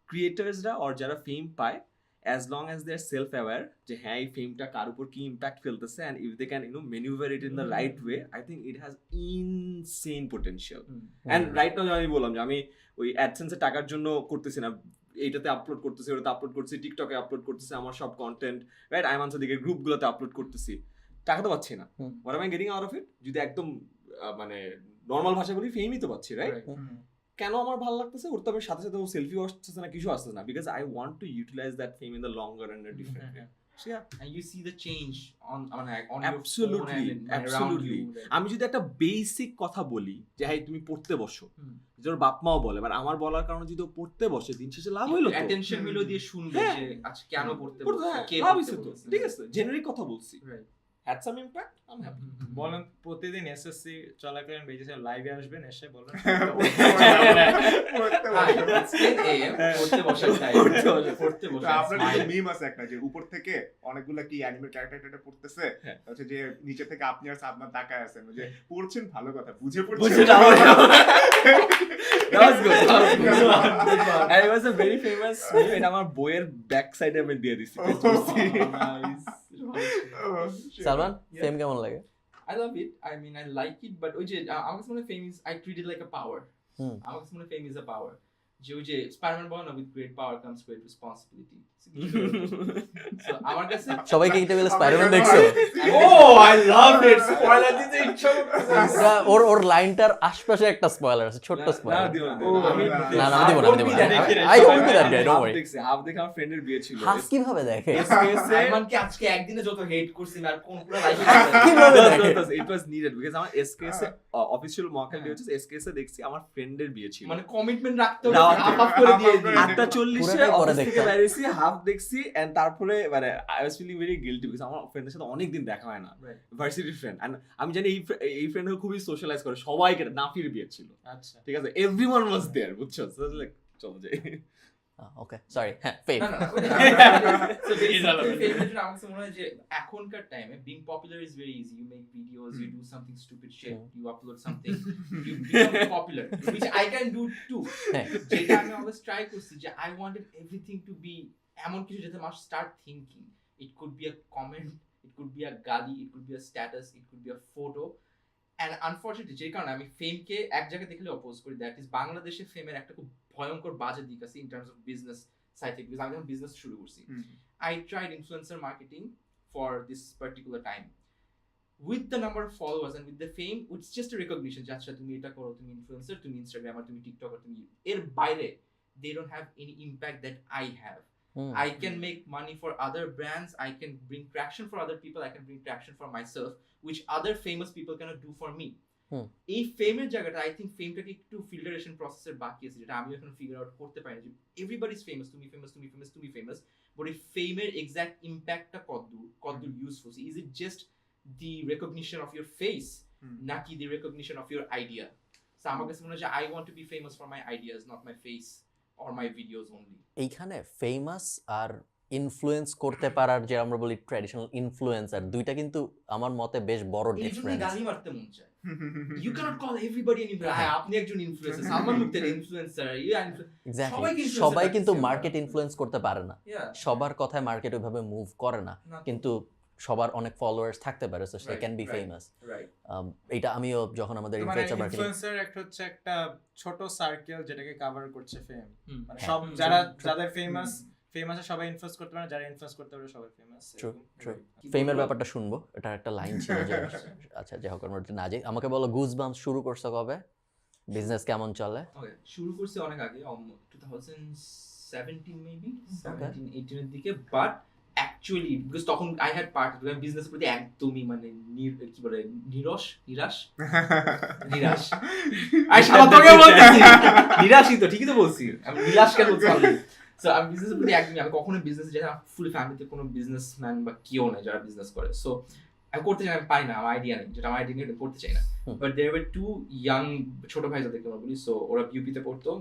ক্রিয়েটার্সরা অর যারা ফেম পায় as long as they're self-aware যে হ্যাঁ এই ফেমটা কার উপর কি ইম্প্যাক্ট ফেলতেছে and if they can maneuver it in the right way I think it has insane potential and right now আমি বললাম যে আমি ওই অ্যাডসেন্সে টাকার জন্য করতেছি না এইটাতে আপলোড করতেছি ওটাতে আপলোড করতেছি টিকটকে আপলোড করতেছি আমার সব কন্টেন্ট রাইট আইমান সাদিকের গ্রুপগুলোতে আপলোড করতেছি টাকা তো পাচ্ছি না what am I getting out of it যদি একদম মানে নর্মাল ভাষা বলি ফেমই তো পাচ্ছি রাইট কেন আমার ভালো লাগতেছে ওর তো আমি সাথে সাথে ও সেলফি আসতেছে না কিছু আসতেছে না because I want to utilise that fame in the longer end different way so yeah and you see the change on Absolutely, your phone and absolutely. around you. আমি যদি একটা বেসিক কথা বলি যে হ্যাঁ তুমি পড়তে বসো যেটা বাপ মাও বলে বাট আমার বলার কারণে যদি ও পড়তে বসে দিন শেষে লাভ হইলো তো attention হইলো দিয়ে শুনবে হ্যাঁ। যে আচ্ছা কেন পড়তে পড়তে, বলছে হ্যাঁ, কে লাভ পড়তে হইছে তো বলছে। ঠিক আছে জেনারিক কথা বলছি Right. Had some impact I am happy বলেন প্রতিদিন এসএসসি চলাকালীন বেজেছে লাইভে আসবেন এসে বলেন It's 10 AM, পড়তে বসার time। পড়তে তো বসার আপনার time। কিন্তু মিম আছে একটা যে উপর থেকে অনেকগুলা কি অ্যানিমে ক্যারেক্টার পড়তেছে হ্যাঁ। হচ্ছে যে নিচে থেকে আপনি আর সাদমান তাকায় আছেন যে পড়ছেন ভালো কথা বুঝে বুঝে পড়ছেন যাও। That was good. That was good. And it was a very famous meme. এটা আমার বইয়ের ব্যাক সাইডে আমি দিয়ে দিছি সালমান Yeah. ফেম কেমন লাগে I love it. I mean, I like it, but ওই যে আমার কাছে মনে হয় fame is I treat it like a power. হুম। আমার কাছে মনে হয় fame is a power. যে ওই যে স্পাইডারম্যান বলে না with great power comes great responsibility. So আমার কাছে সবাইকে এই টেবিলে স্পাইডারম্যান দেখছো Oh, I love it. Spoiler দিতে ইচ্ছা করতেছে। ওর লাইনটার আশপাশে একটা স্পয়লার আছে, ছোট্ট না স্পয়লার। দিও না, ও, আমি না আমি দিব না, আমি দিব না। I won't be that guy, don't worry. Half দেখে আমার ফ্রেন্ডের বিয়ে ছিল হাস কিভাবে দেখে? আইমান কি আজকে একদিনে যত হেট করছি আর কোন পুরো লাইফে কিভাবে দেখে? ইট ওয়াজ নিডেড বিকজ আমার এসকেএস এ অফিশিয়াল মকটেল বিয়ে হচ্ছে, এসকেএস এ দেখছি আমার ফ্রেন্ডের বিয়ে ছিল মানে কমিটমেন্ট রাখতে হবে, দাওয়াত হাফ হাফ করে দিয়ে দিই। 8:40 পুরোটাই পরে অফিস থেকে দেখতাম। বেরিয়েছি, হাফ দেখছি এন্ড তারপরে মানে I was feeling very guilty because আমার ফ্রেন্ডের সাথে অনেক দিন দেখা হয় না, Right. ভার্সিটির ফ্রেন্ড এন্ড আমি জানি এই ফ্রেন্ড খুবই সোশ্যালাইজ করে সবাইকে, নাফির বিয়ে ছিল, আচ্ছা ঠিক আছে, এভরিওয়ান ওয়াজ দেয়ার, বুঝছো, সো লাইক চলো যাই। ওকে সরি, হ্যাঁ ফেম। না, না, না, So basically, favorite আমার কাছে মনে হয় যে এখনকার টাইমে being popular is very easy. You make videos, you do something stupid shit, you upload something, you become popular, which I can do too. হ্যাঁ। যেটা আমি always try করছি যে I wanted everything to be এমন কিছু যেটা মানুষ start thinking. It could be a comment, it could be a gali, it could be a status, it could be a photo. And unfortunately যে কারণে আমি ফেমকে এক জায়গায় দেখলে অপোজ করি, দ্যাট ইজ বাংলাদেশে ফেমের একটা খুব ভয়ঙ্কর বাজে দিক আছে in terms of business side থেকে, বিকজ আমি যখন বিজনেস শুরু করছি I tried influencer marketing for this particular time. With the number of followers and with the fame, it's just a recognition যে আচ্ছা তুমি এটা করো, তুমি ইনফ্লুয়েন্সার, তুমি ইনস্টাগ্রামার, তুমি টিকটকার, তুমি এর বাইরে they don't have any impact that I have. I can make money for other brands, I can bring traction for other people, I can bring traction for myself, which other famous people cannot do for me. এই ফেমের জায়গাটা I think ফেমটাকে একটু filtration প্রসেসের বাকি আছে, যেটা আমি এখন figure out করতে পারি যে এভরিবডি ইজ ফেমাস, তুমি ফেমাস, তুমি ফেমাস, তুমি ফেমাস, বাট এই ফেমের এক্সাক্ট ইম্প্যাক্টটা কতদূর useful, is it just the recognition of your face নাকি the recognition of your idea? So আমার কাছে মনে হয় যে I want to be famous for my ideas, not my face or my videos only. এইখানে famous আর influence করতে পারার যে আমরা বলি ট্র্যাডিশনাল ইনফ্লুয়েন্সার, দুইটা কিন্তু আমার মতে বেশ বড় এই জন্যই ডিফারেন্স। গালি মারতে মন চায়। You cannot call everybody an influencer. আপনি একজন ইনফ্লুয়েন্সার, সালমান মুক্তের ইনফ্লুয়েন্সার, এক্স্যাক্টলি, সবাইকে influencer সবাই কিন্তু লাগছে, মার্কেট ইনফ্লুয়েন্স করতে পারে না, yeah. সবার কথায় মার্কেট ওইভাবে মুভ করে না, না, কিন্তু সবার অনেক ফলোয়ার্স থাকতে পারে, so they Right, can be right. Famous. Right. এটা আমিও যখন আমাদের মানে ইনফ্লুয়েন্সার মার্কেটিং, ইনফ্লুয়েন্সার একটা হচ্ছে একটা ছোট সার্কেল যেটাকে কভার করছে ফেম, মানে হ্যাঁ। সব যাদের ফেমাস সবাই ইনফ্লুয়েন্স করতে পারে, যারা ইনফ্লুয়েন্স করতে পারে সবাই ফেমাস। True. ফেমের ব্যাপারটা শুনবো, এটা একটা লাইন ছিল যে আচ্ছা যাই হোক আমরা না যাই, আমাকে বলো গুজবাম্পস শুরু করছো কবে, বিজনেস কেমন চলে? Okay, শুরু করছি অনেক আগে, 2017 মেবি, 17-18 এর দিকে, বাট অ্যাকচুয়ালি বিকজ তখন আই হ্যাড পার্ট বিজনেসের প্রতি একদমই মানে কি বলে নিরাশ আই সারা তোকে বলতেছি নিরাশই তো, ঠিকই তো বলছি, আমি নিরাশ কেন বলছি? সো আমি বিজনেসের প্রতি একদমই, আমি কখনো বিজনেস, যেটা ফুল ফ্যামিলিতে কোনো বিজনেসম্যান বা কেউ নেই যারা বিজনেস করে, সো আমি করতে চাই, আমি পাই না, আমার আইডিয়া নেই, যেটা আমার আইডিয়া নেই করতে চাই না। But there were two young ছোট ভাই যাদেরকে আমরা বলি, সো ওরা বিউপিতে পড়তো,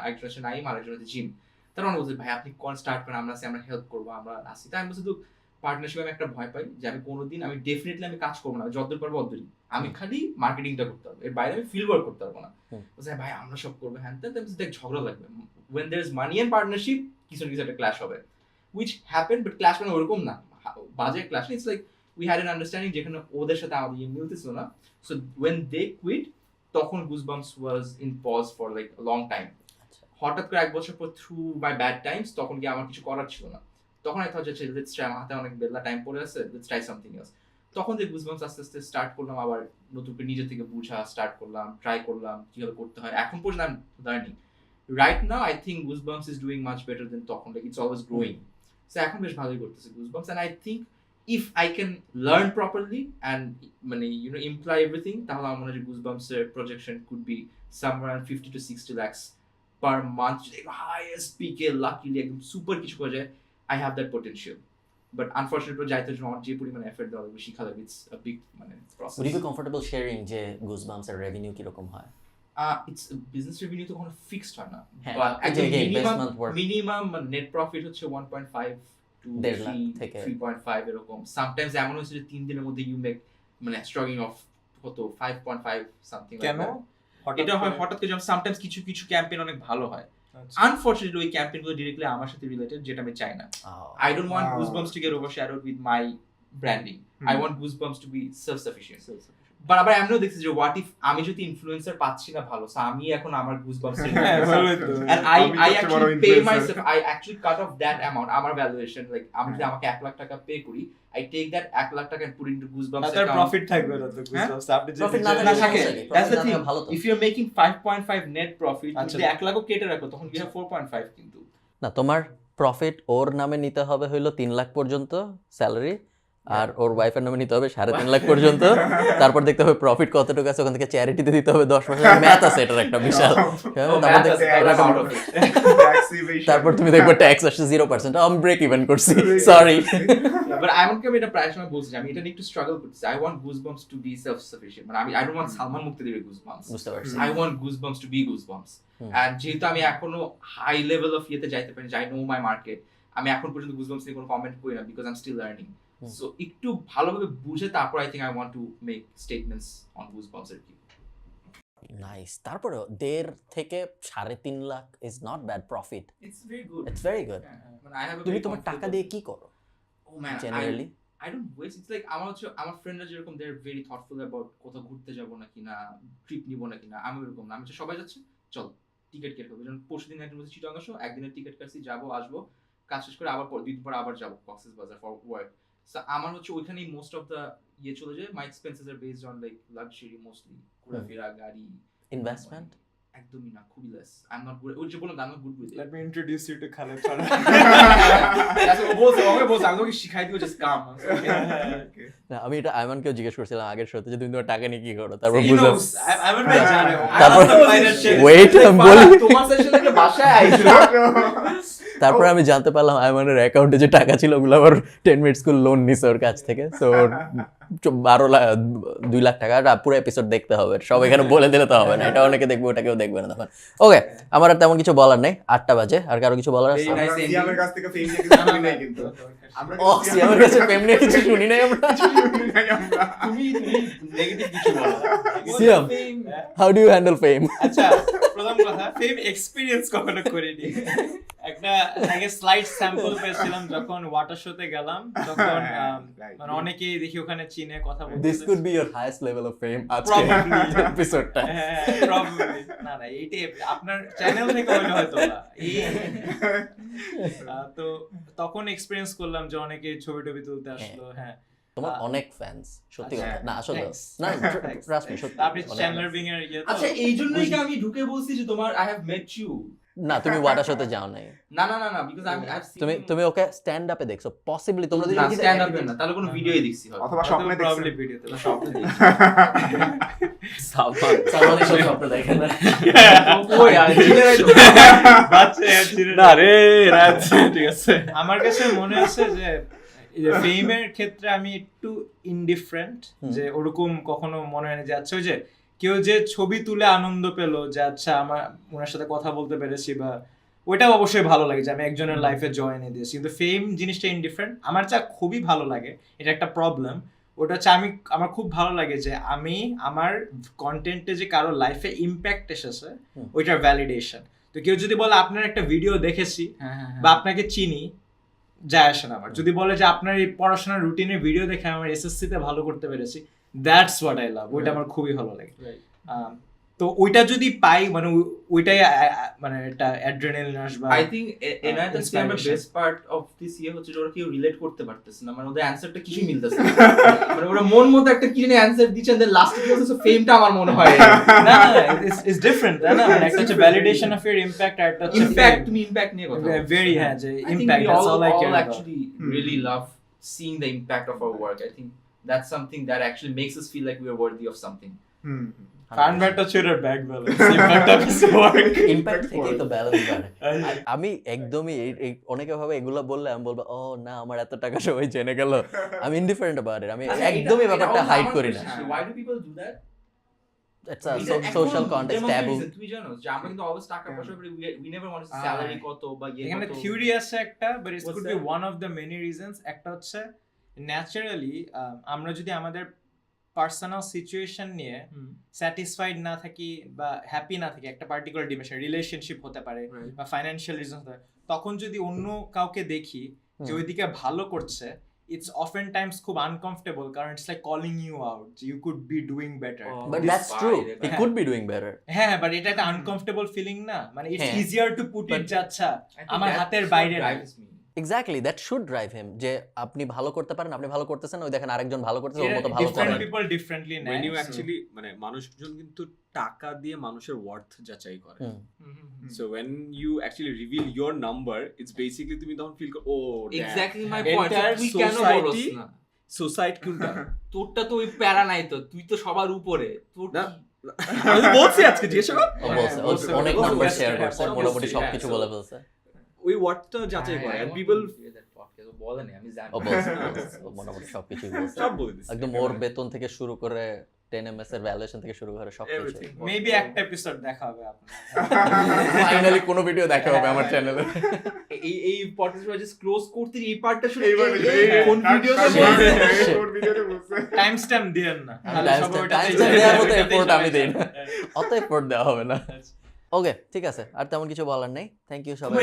একজন হচ্ছে নাইম আর একজন হচ্ছে জিম। তারা অনেক বলছে ভাই আপনি কোন স্টার্ট করেন, আমরা হেল্প করবো, আমরা আসি। তাই আমি বলছি তো পার্টনারশিপে আমি একটা ভয় পাই যে আমি কোনোদিন আমি ডেফিনেটলি আমি কাজ করবো না, যতদূর পারবো অতদূরই, আমি খালি মার্কেটিংটা করতে পারবো, এর বাইরে আমি ফিল্ড ওয়ার্ক করতে পারবো না। বলছে ভাই আমরা সব করবো, হ্যাঁ দেখ ঝগড়া লাগবে, when there is money and partnership কিছু না কিছু একটা ক্ল্যাশ হবে, which happened, but ক্ল্যাশ মানে ওরকম না, বাজে clash, it's like we had an understanding যেখানে ওদের সাথে আমাদের মিলতেছিল না, so when they quit তখন Goosebumps was in pause for like a long time. হঠাৎ করে এক বছর পর থ্রু মাই ব্যাড টাইমস তখন কি আমার কিছু করার ছিল না, তখন আমি যে লেটস ট্রাই, আমার হাতে অনেক বেলা টাইম পড়ে আছে, লেটস ট্রাই সামথিং এলস। তখন যে Goosebumps আস্তে আস্তে স্টার্ট করলাম, আবার নতুন করে নিজে থেকে বোঝা স্টার্ট করলাম, ট্রাই করলাম কিভাবে করতে হয়, এখন পর্যন্ত আমি learning. Right now I think Goosebumps is doing much better than তখন, like it's always growing. So এখন বেশ ভালোই করতেছে Goosebumps, and I think if I can learn properly and মানে imply everything, তাহলে আমার মনে হয় Goosebumps এর projection could be somewhere around 50 to 60 lakhs per month, highest peak luckily একদম সুপার কিছু করা যায়, I have that potential, but unfortunately যাইতে জন্য আমার যে পরিমাণ এফর্ট দেওয়া লাগবে শিখা লাগবে, it's a big মানে process. Would you be comfortable sharing যে গুজবাম্পস এর রেভিনিউ কি রকম হয়? It's business revenue তো কোনো ফিক্সড হয় না, হ্যাঁ, but যে best month work minimum net profit হচ্ছে 1.5 to 1.5 লাখ থেকে 3.5 এরকম। সামটাইমস এমন হচ্ছে যে 3 দিনের মধ্যে ইউ মেক মানে স্ট্রাগলিং অফ কত 5.5 সামথিং লাইক কেন দ্যাট। এটা হয় হঠাৎ করে, যেমন সামটাইমস কিছু কিছু ক্যাম্পেইন অনেক ভালো হয়, আনফরচুনেটলি ওই ক্যাম্পেইনগুলো ডিরেক্টলি আমার সাথে রিলেটেড, যেটা আমি চাই না। I don't want Goosebumps to get overshadowed with my branding. I want Goosebumps to be self-sufficient. But আবার এমনও দেখছি যে হোয়াট ইফ আমি যদি ইনফ্লুয়েন্সার পাচ্ছি না ভালো, সো আমি এখন আমার গুজবাম্পস and I আমি সবচেয়ে বড় actually pay influencer। myself, I actually cut off that amount, আমার valuation, like আমি যদি আমাকে 1 লাখ টাকা পে করি, I take that 1 লাখ টাকা and put it into Goosebumps আপনার account. প্রফিট থাকবে না তো Goosebumps আপনি যদি Profit না না থাকলে থাকে, সমস্যা কি? that's the Profit না thing, থাকলে ভালো তো। if you're making 5.5 net profit, আচ্ছা। যদি 1 লাখও কেটে রাখো তখন you have 4.5 কিন্তু। না, তোমার প্রফিট ওর নামে নিতে হবে হইলো 3 লাখ পর্যন্ত স্যালারি, আর ওর ওয়াইফের নামে নিতে হবে 3.5 লাখ পর্যন্ত। তারপর দেখতে হবে প্রফিট কতটুকু আছে, ওখান থেকে চ্যারিটিতে দিতে হবে 10 মাসের ম্যাথ আছে, এটার একটা বিশাল। Oh, তারপর math দেখ- আছে, I তারপর- out of it. Tax evasion। তারপর তুমি দেখবে ট্যাক্স আসছে 0%, আমি ব্রেক ইভেন করছি, sorry. But I want to এটা প্রায় সময় বলছি, আমি এটা নিয়ে একটু স্ট্রাগল করতেছি। I want Goosebumps to be self-sufficient, মানে I don't want Salman মুক্তাদিরের Goosebumps, বুঝতে পারছি। I want Goosebumps to be Goosebumps. Hmm. And যেহেতু আমি এখনো হাই লেভেল অফ ইয়েতে যাইতে পারি, I know my market, আমি এখন পর্যন্ত Goosebumps নিয়ে কোনো কমেন্ট করি না because I'm still learning. Hmm. So একটু ভালোভাবে বুঝে তারপর I think I want to make statements on Goosebumps আর কি। নাইস। তারপরে 1.5 থেকে 3.5 lakh is not bad profit, It's very good. It's very good. মানে I have a তুমি very তোমার টাকা comfortable- দিয়ে কি করো Oh man, generally? I don't waste. It's like আমার ফ্রেন্ডরা যেরকম they're very thoughtful about কোথাও ঘুরতে যাবো নাকি না, ট্রিপ নিবো নাকি না, আমি এরকম না। আমি হচ্ছে সবাই যাচ্ছে, চল টিকিট কেটে ফেলবো। যেমন পরশুদিন একজন বলছে চিটাগাং আসো, একদিনের টিকিট কাটছি, যাবো আসবো, কাজ শেষ করে আবার 2 দিন পর আবার যাবো কক্সেস বাজার ফর ওয়ার্ক। সো আমার হচ্ছে ওইখানেই মোস্ট অফ দ্য ইয়ে চলে যায়। My expenses are based on like luxury mostly, ঘোরাফেরা, গাড়ি। ইনভেস্টমেন্ট? একদমই না, খুবই less. I am not good, ওই যে বললাম I'm not good with it. Let me introduce you to Khaled Farah. That's what ও বলছে, আমাকে বলছে, আমি তোকে শিখাই দিব, just come. না, আমি এটা আইমানকেও জিজ্ঞেস করছিলাম আগের শোতে যে তুমি তোমার টাকা নিয়ে কি করো, তারপর He বুঝলাম। knows. I'm ভাই জানে তারপর- Wait, আমি বলি। তোমার সেশনে একটা বাসায় আইছো। তারপর আমি জানতে পারলাম আইমানের অ্যাকাউন্টে যে টাকা ছিল ওগুলো আবার 10 মিনিট স্কুল লোন নিছে ওর কাছ থেকে। সো 2 লাখ টাকা। আর পুরো এপিসোড দেখতে হবে, সব এখানে বলে দিলে তো হবে না, এটা অনেকে দেখবে ওটা কেউ দেখবে না তখন। ওকে, আমার আর তেমন কিছু বলার নেই, 8টা বাজে। আর কারো কিছু বলার আছে? Very nice আমরা ending. সিয়ামের কাছ থেকে ফেম নিয়ে কিছু শুনি নাই কিন্তু। আমরা ও, সিয়ামের কাছে প্রেম নিয়ে কিছু শুনি নাই আমরা। শুনি নাই আমরা। তুমি নেগেটিভ কিছু বলো। সিয়াম, হাউ ডু ইউ হ্যান্ডেল ফেম? আচ্ছা, প্রথম কথা ফেম এক্সপেরিয়েন্স কখনো করিনি। একটা আগে স্লাইড স্যাম্পল পেয়েছিলাম যখন ওয়াটার শোতে গেলাম, তখন মানে অনেকেই দেখি ওখানে চীনে কথা বলতে। This could be your highest level of fame আজকে Probably. এপিসোডটা। হ্যাঁ, probably. না না, এইটাই আপনার চ্যানেল থেকে হইলে হয়তো বা। তো তখন এক্সপেরিয়েন্স করলাম যে অনেকে ছবি টবি তুলতে আসলো। হ্যাঁ, তোমার অনেক ফ্যান্স, সত্যি আচ্ছা, কথা। না আসলে thanks. না, Thanks. ট্রাস্ট মি, সত্যি আপনি অনেক চ্যানেলার fans। বিং এর ইয়ে তো? আচ্ছা, এই জন্যই কি আমি ঢুকে বলছি যে তোমার I have met you? না, তুমি ওয়াটার শোতে যাও নাই। না না না না, because I've seen তুমি ওকে স্ট্যান্ড আপে দেখছো পসিবলি। তোমরা না দুজন স্ট্যান্ড আপ না, তাহলে কোনো ভিডিওই দেখছি হয়তো। অথবা স্বপ্নে প্রবাবলি দেখছেন। ভিডিওতে। স্বপ্নে দেখছি। সালমান সালমানের সাথে স্বপ্ন দেখেন না। কই আর জিনেরাই তো। না রে রাত, ঠিক আছে। আমার কাছে মনে হচ্ছে যে ফেমের ক্ষেত্রে আমি একটু ইনডিফারেন্ট, যে ওরকম কখনো মনে হয় না যে আচ্ছা ওই যে কেউ যে ছবি তুলে আনন্দ পেলো যে আচ্ছা আমার ওনার সাথে কথা বলতে পেরেছি, বা ওইটা অবশ্যই ভালো লাগে যে আমি একজনের লাইফে জয়েন দিয়েছি। কিন্তু ফেম জিনিসটা ইনডিফারেন্ট। আমার যা খুবই ভালো লাগে, এটা একটা প্রবলেম, ওটা হচ্ছে আমার খুব ভালো লাগে যে আমি আমার কন্টেন্টে যে কারো লাইফে ইম্প্যাক্ট এসেছে ওইটার ভ্যালিডেশন। তো কেউ যদি বলে আপনার একটা ভিডিও দেখেছি বা আপনাকে চিনি, যায় আসে না আমার। যদি বলে যে আপনার এই পড়াশোনার রুটিনের ভিডিও দেখে আমার এসএসসি তে ভালো করতে পেরেছি, দ্যাটস হোয়াট আই লাভ। ওইটা আমার খুবই ভালো লাগে। তো ওইটা যদি পাই, মানে ওইটাই মানে একটা অ্যাড্রেনালিন রাশ বা I think এনায়েত আর সিয়ামের inspiration. Best part of this ইয়ে হচ্ছে যে ওরা কেউ রিলেট করতে পারতেছে না, মানে ওদের অ্যানসারটা কিছুই মিলতেছে না। মানে ওরা মন মতো একটা কি জানি অ্যানসার দিচ্ছেন, দেন লাস্টে কি হচ্ছে ফেমটা আমার মনে হয় না ইটস ডিফারেন্ট, তাই না? মানে একটা হচ্ছে ভ্যালিডেশন অফ ইওর ইমপ্যাক্ট, আর একটা হচ্ছে ইমপ্যাক্ট। তুমি ইমপ্যাক্ট নিয়ে কথা বলছো। ভেরি, হ্যাঁ, যে I think impact, we that's all all eye care actually really love seeing the impact of our work. I think that's something that actually makes us feel like we are worthy of something. হুম। ফানব্যাটটা ছিল back balance, impact of his work. Impact থেকেই তো balance বাড়ে। আমি একদমই অনেকে ভাবে এগুলো বললে আমি বলবো ও না আমার এত টাকা সবাই জেনে গেল, আমি ইনডিফারেন্ট অ্যাবাউট ইট। আমি একদমই ব্যাপারটা হাইড করি না। Why do people do that? It's a social context taboo. তুমি জানো যে আমরা কিন্তু অলওয়েজ টাকা পয়সা করে we never want to see salary কত বা ইয়ে এখানে কত। থিওরি আছে একটা, but it What's could be that? One of the many reasons. একটা হচ্ছে ন্যাচারালি আমরা যদি আমাদের পার্সোনাল সিচুয়েশন নিয়ে স্যাটিসফাইড না থাকি বা হ্যাপি না থাকি, একটা পার্টিকুলার ডিমেনশন, রিলেশনশিপ হতে পারে বা ফাইন্যান্সিয়াল রিজন হতে পারে, তখন যদি অন্য কাউকে দেখি যে ওইদিকে ভালো করছে, it's oftentimes খুব uncomfortable কারণ it's like calling you out you could be doing better But This that's true. vibe, He could be doing better. হ্যাঁ বাট এটা একটা আনকমফর্টেবল ফিলিং না মানে ইটস হ্যাঁ। ইজিয়ার টু পুট ইট যাচ্ছা আমার হাতের বাইরে না। Exactly, that should drive him. যে আপনি ভালো করতে পারেন, আপনি ভালো করতেছেন, ওই দেখেন আরেকজন ভালো করতেছে, ওর মতো ভালো ডিফারেন্ট করেন। পিপল ডিফারেন্টলি when নেয় you actually মানে মানুষজন কিন্তু টাকা দিয়ে মানুষের ওয়ার্থ যাচাই করে হুম। so when you actually reveal your number it's basically তুমি তখন ফিল করো ও এক্স্যাক্টলি মাই পয়েন্ট Entire তুই কেন বলছ society- না সোসাইটি কোনটা তোরটা তো ওই প্যারা নাই তো তুই তো সবার উপরে তোর না, কি- আমি তো বলছি আজকে জিজ্ঞেস করো ও বলছে, ও বলছে, অনেক বলছে, নাম্বার বলছে, শেয়ার হ্যাঁ, করছে, বলছে, মোটামুটি হ্যাঁ, সবকিছু so বলে ফেলছে। ওই ওয়ার্ডটা যাচাই করে হ্যাঁ, and I want people to hear that podcast. ও বলে নাই, আমি জানি। ও বলছে, ও মোটামুটি সবকিছুই বলছে। সব বলে দিচ্ছে একদম ওর বেতন থেকে শুরু করে 10 MS এর ভ্যালুয়েশন থেকে শুরু করে সবকিছু। Everything. মেবি একটা এপিসোড দেখা হবে আপনার ফাইনালি কোনো ভিডিও দেখা হবে আমার চ্যানেলে। এই পডকাস্ট জাস্ট ক্লোজ করতে এই পার্টটা শুনে এইবার কোন ভিডিওতে বলছে টাইম স্ট্যাম্প দিয়েন না তাহলে Timestamp- সবাই ওটাতেই timestamp দেওয়ার মতো ওটাতেই effort আমি সবাই দেই না। জানে। অত এফোর্ট দেওয়া হবে না। ওকে, ঠিক আছে, আর তেমন কিছু বলার নেই। থ্যাংক ইউ সবাই।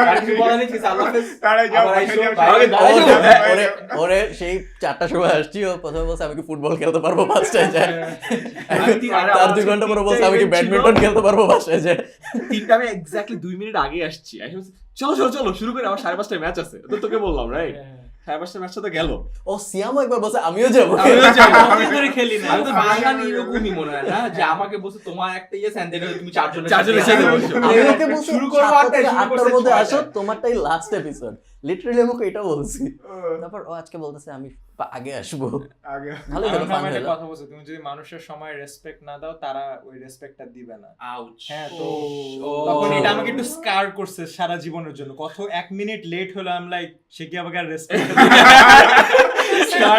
আর কিছু বলা নেই, ঠিক আছে, আল্লাহ হাফেজ। তারাই যাও, আবার আইসো, আইসো, বাইরে বাইরে যাও। যাও। ওরে সেই 4টার সময় আসছি, ও প্রথমে বলছে আমি কি ফুটবল খেলতে পারবো, 5টায় যায়। তার 2 ঘন্টা পরে বলছে আমি কি ব্যাডমিন্টন খেলতে পারবো, 5টায় যায়। তিনটা আমি এক্স্যাক্টলি 2 মিনিট আগে আসছি আমি বলছি, চলো চলো চলো শুরু করে, আমার 5:30টায় ম্যাচ আছে, তো তোকে বললাম রাইট 5:30টায় ম্যাচটা তো গেল ও সিয়ামও একবার বলছে আমিও যাবো। কতদিন ধরে খেলি না আমি তো বাঙালি এরকমই মনে হয় না যে আমাকে বলছে তোমার একটা ইয়ে স্যান্ডেল তুমি চারজনের চারজনের সাথে বসো। আমি ওকে বলছি শুরু করবো 7টা 8টায়, থেকে শুরু 8টার করছে মধ্যে 6টায়। আসো, তোমারটাই লাস্ট এপিসোড। লিটারালি আমি ওকে এটা বলছি। তারপর ও আজকে বলতেছে আমি আগে আসবো। আগে ভালো হলো, ফান আমার হলো। কথা বলছো তুমি যদি মানুষের সময় রেসপেক্ট না দাও তারা ওই রেসপেক্টটা দিবে না আউচ হ্যাঁ তো তখন এটা আমাকে একটু স্কার করছে সারা জীবনের জন্য কত 1 মিনিট লেট হলো আমি লাইক সে কি আমাকে রেসপেক্ট স্কার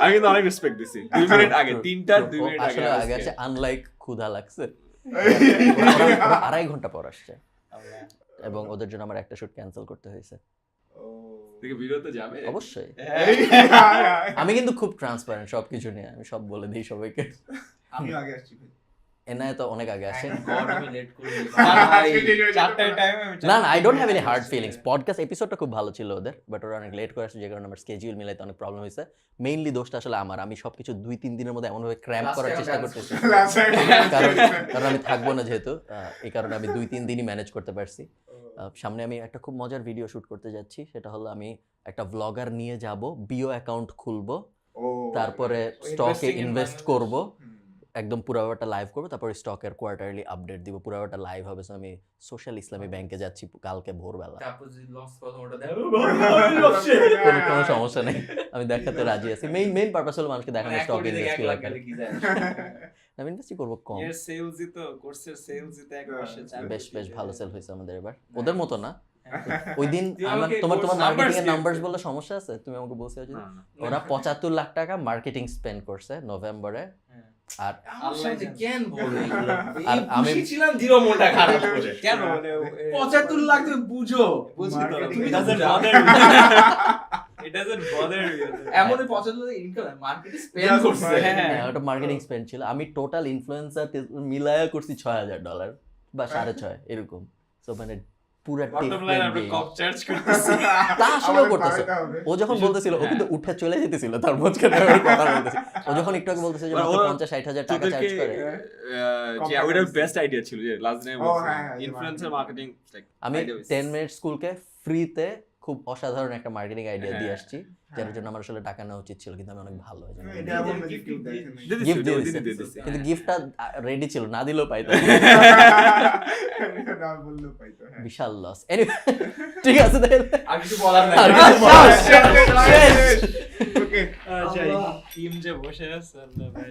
আমি কিন্তু অনেক রেসপেক্ট দিছি 2 মিনিট আগে 3টার 2 ও মিনিট আগে আসলে আগে আজকে। আসে, আনলাইক ক্ষুধা লাগছে। ওরা 2.5 ঘন্টা পর আসছে এবং ওদের জন্য আমার একটা শুট ক্যান্সেল করতে হয়েছে। দেখে ভিডিওতে যাবে অবশ্যই আমি কিন্তু খুব ট্রান্সপারেন্ট সবকিছু নিয়ে, আমি সব বলে দিই সবাইকে। আমিও আগে আসছি ভাই। এনআই তো অনেক আগে আসে। আমি লেট করে চারটার টাইমে না না, I don't have any hard feelings. Podcast এপিসোডটা খুব ভালো ছিল ওদের, বাট ওরা অনেক লেট করে আসছে, যে কারণে আমার স্কেডিউল মিলাইতে অনেক প্রবলেম হয়েছে। মেইনলি দোষটা আসলে আমার, আমি সবকিছু 2-3 দিনের মধ্যে এমনভাবে ক্র্যাম্প করার চেষ্টা করতেছি, Last time কারণ আমি থাকবো না যেহেতু, এই কারণে আমি 2-3 দিনই ম্যানেজ করতে পারছি। সামনে আমি একটা খুব মজার ভিডিও শুট করতে যাচ্ছি, সেটা হলো আমি একটা ব্লগার নিয়ে যাব, বিও অ্যাকাউন্ট খুলবো, তারপরে স্টকে Investing in ইনভেস্ট Bangladesh. করব, একদম পুরো ব্যাপারটা লাইভ করবো, তারপরে স্টকের কোয়ার্টারলি আপডেট দিব, পুরো ব্যাপারটা লাইভ হবে। সো আমি সোশ্যাল ইসলামী ব্যাংকে যাচ্ছি কালকে ভোরবেলা। তারপর যদি লস কথা ওটা দেয় কোনো সমস্যা নেই, আমি দেখাতে রাজি আছি। মেইন পারপাস হলো মানুষকে দেখানো স্টক ইনভেস্ট কি লাগে। আমি ইনভেস্ট করবো কম। এর সেলসই তো কোর্সের সেলসই তো এক মাসে 4 বেশ ভালো সেল হয়েছে আমাদের এবার, ওদের মতো না। ওই দিন তুই আমার আমাকে তোমার course মার্কেটিং এর numbers নাম্বারস দিয়ে বলে সমস্যা আছে, তুমি আমাকে বলছো যে না, না। ওরা 75 লাখ টাকা মার্কেটিং স্পেন্ড করছে নভেম্বরে, আর কেন বলে আর আমি ছিলাম জিরো মোটা খারাপ করে কেন 75 লাখ তুমি বুঝো বুঝি তো Marketing it doesn't bother it doesn't bother you এমন 75 লাখ ইনকাম মার্কেটে স্পেন্ড করছে হ্যাঁ। ওটা মার্কেটিং স্পেন্ড ছিল। আমি টোটাল ইনফ্লুয়েন্সার মিলায়া করছি $6,000 বা 6.5 এরকম। সো মানে পুরো বটম লাইন আমরা কপ চার্জ করতেছি তা আসলেও আমাদের করতেছে। বাড়াইতে হবে। ও যখন বলতেছিল ও কিন্তু উঠে চলে যেতেছিল, তার মাঝখানে আমি কথা বলতেছি। ও যখন একটু আগে বলতেছে যে মানে মাত্র ওরা 50-60 হাজার টাকা তোদেরকে চার্জ করে, যে ওইটা বেস্ট আইডিয়া ছিল যে লাস্ট টাইম ও, হ্যাঁ, হ্যাঁ, ইনফ্লুয়েন্সার মার্কেটিং লাইক আমি 10 মিনিট স্কুলকে ফ্রিতে খুব অসাধারণ একটা মার্কেটিং আইডিয়া দিয়ে আসছি, যার জন্য আমার আসলে টাকা নেওয়া উচিত ছিল, কিন্তু আমি অনেক ভালো হয়েছে। এটা এমন না যে কেউ দেখে নাই। গিফট দিয়ে দিছে, কিন্তু গিফটটা রেডি ছিল, না দিলেও পাইতো। না বললেও পাইতো, হ্যাঁ। বিশাল লস। এনিওয়ে ঠিক আছে তাহলে আর কিছু বলার নাই আর কিছু বলার নাই। Okay. টিম যে বসে আছে আল্লাহ ভাই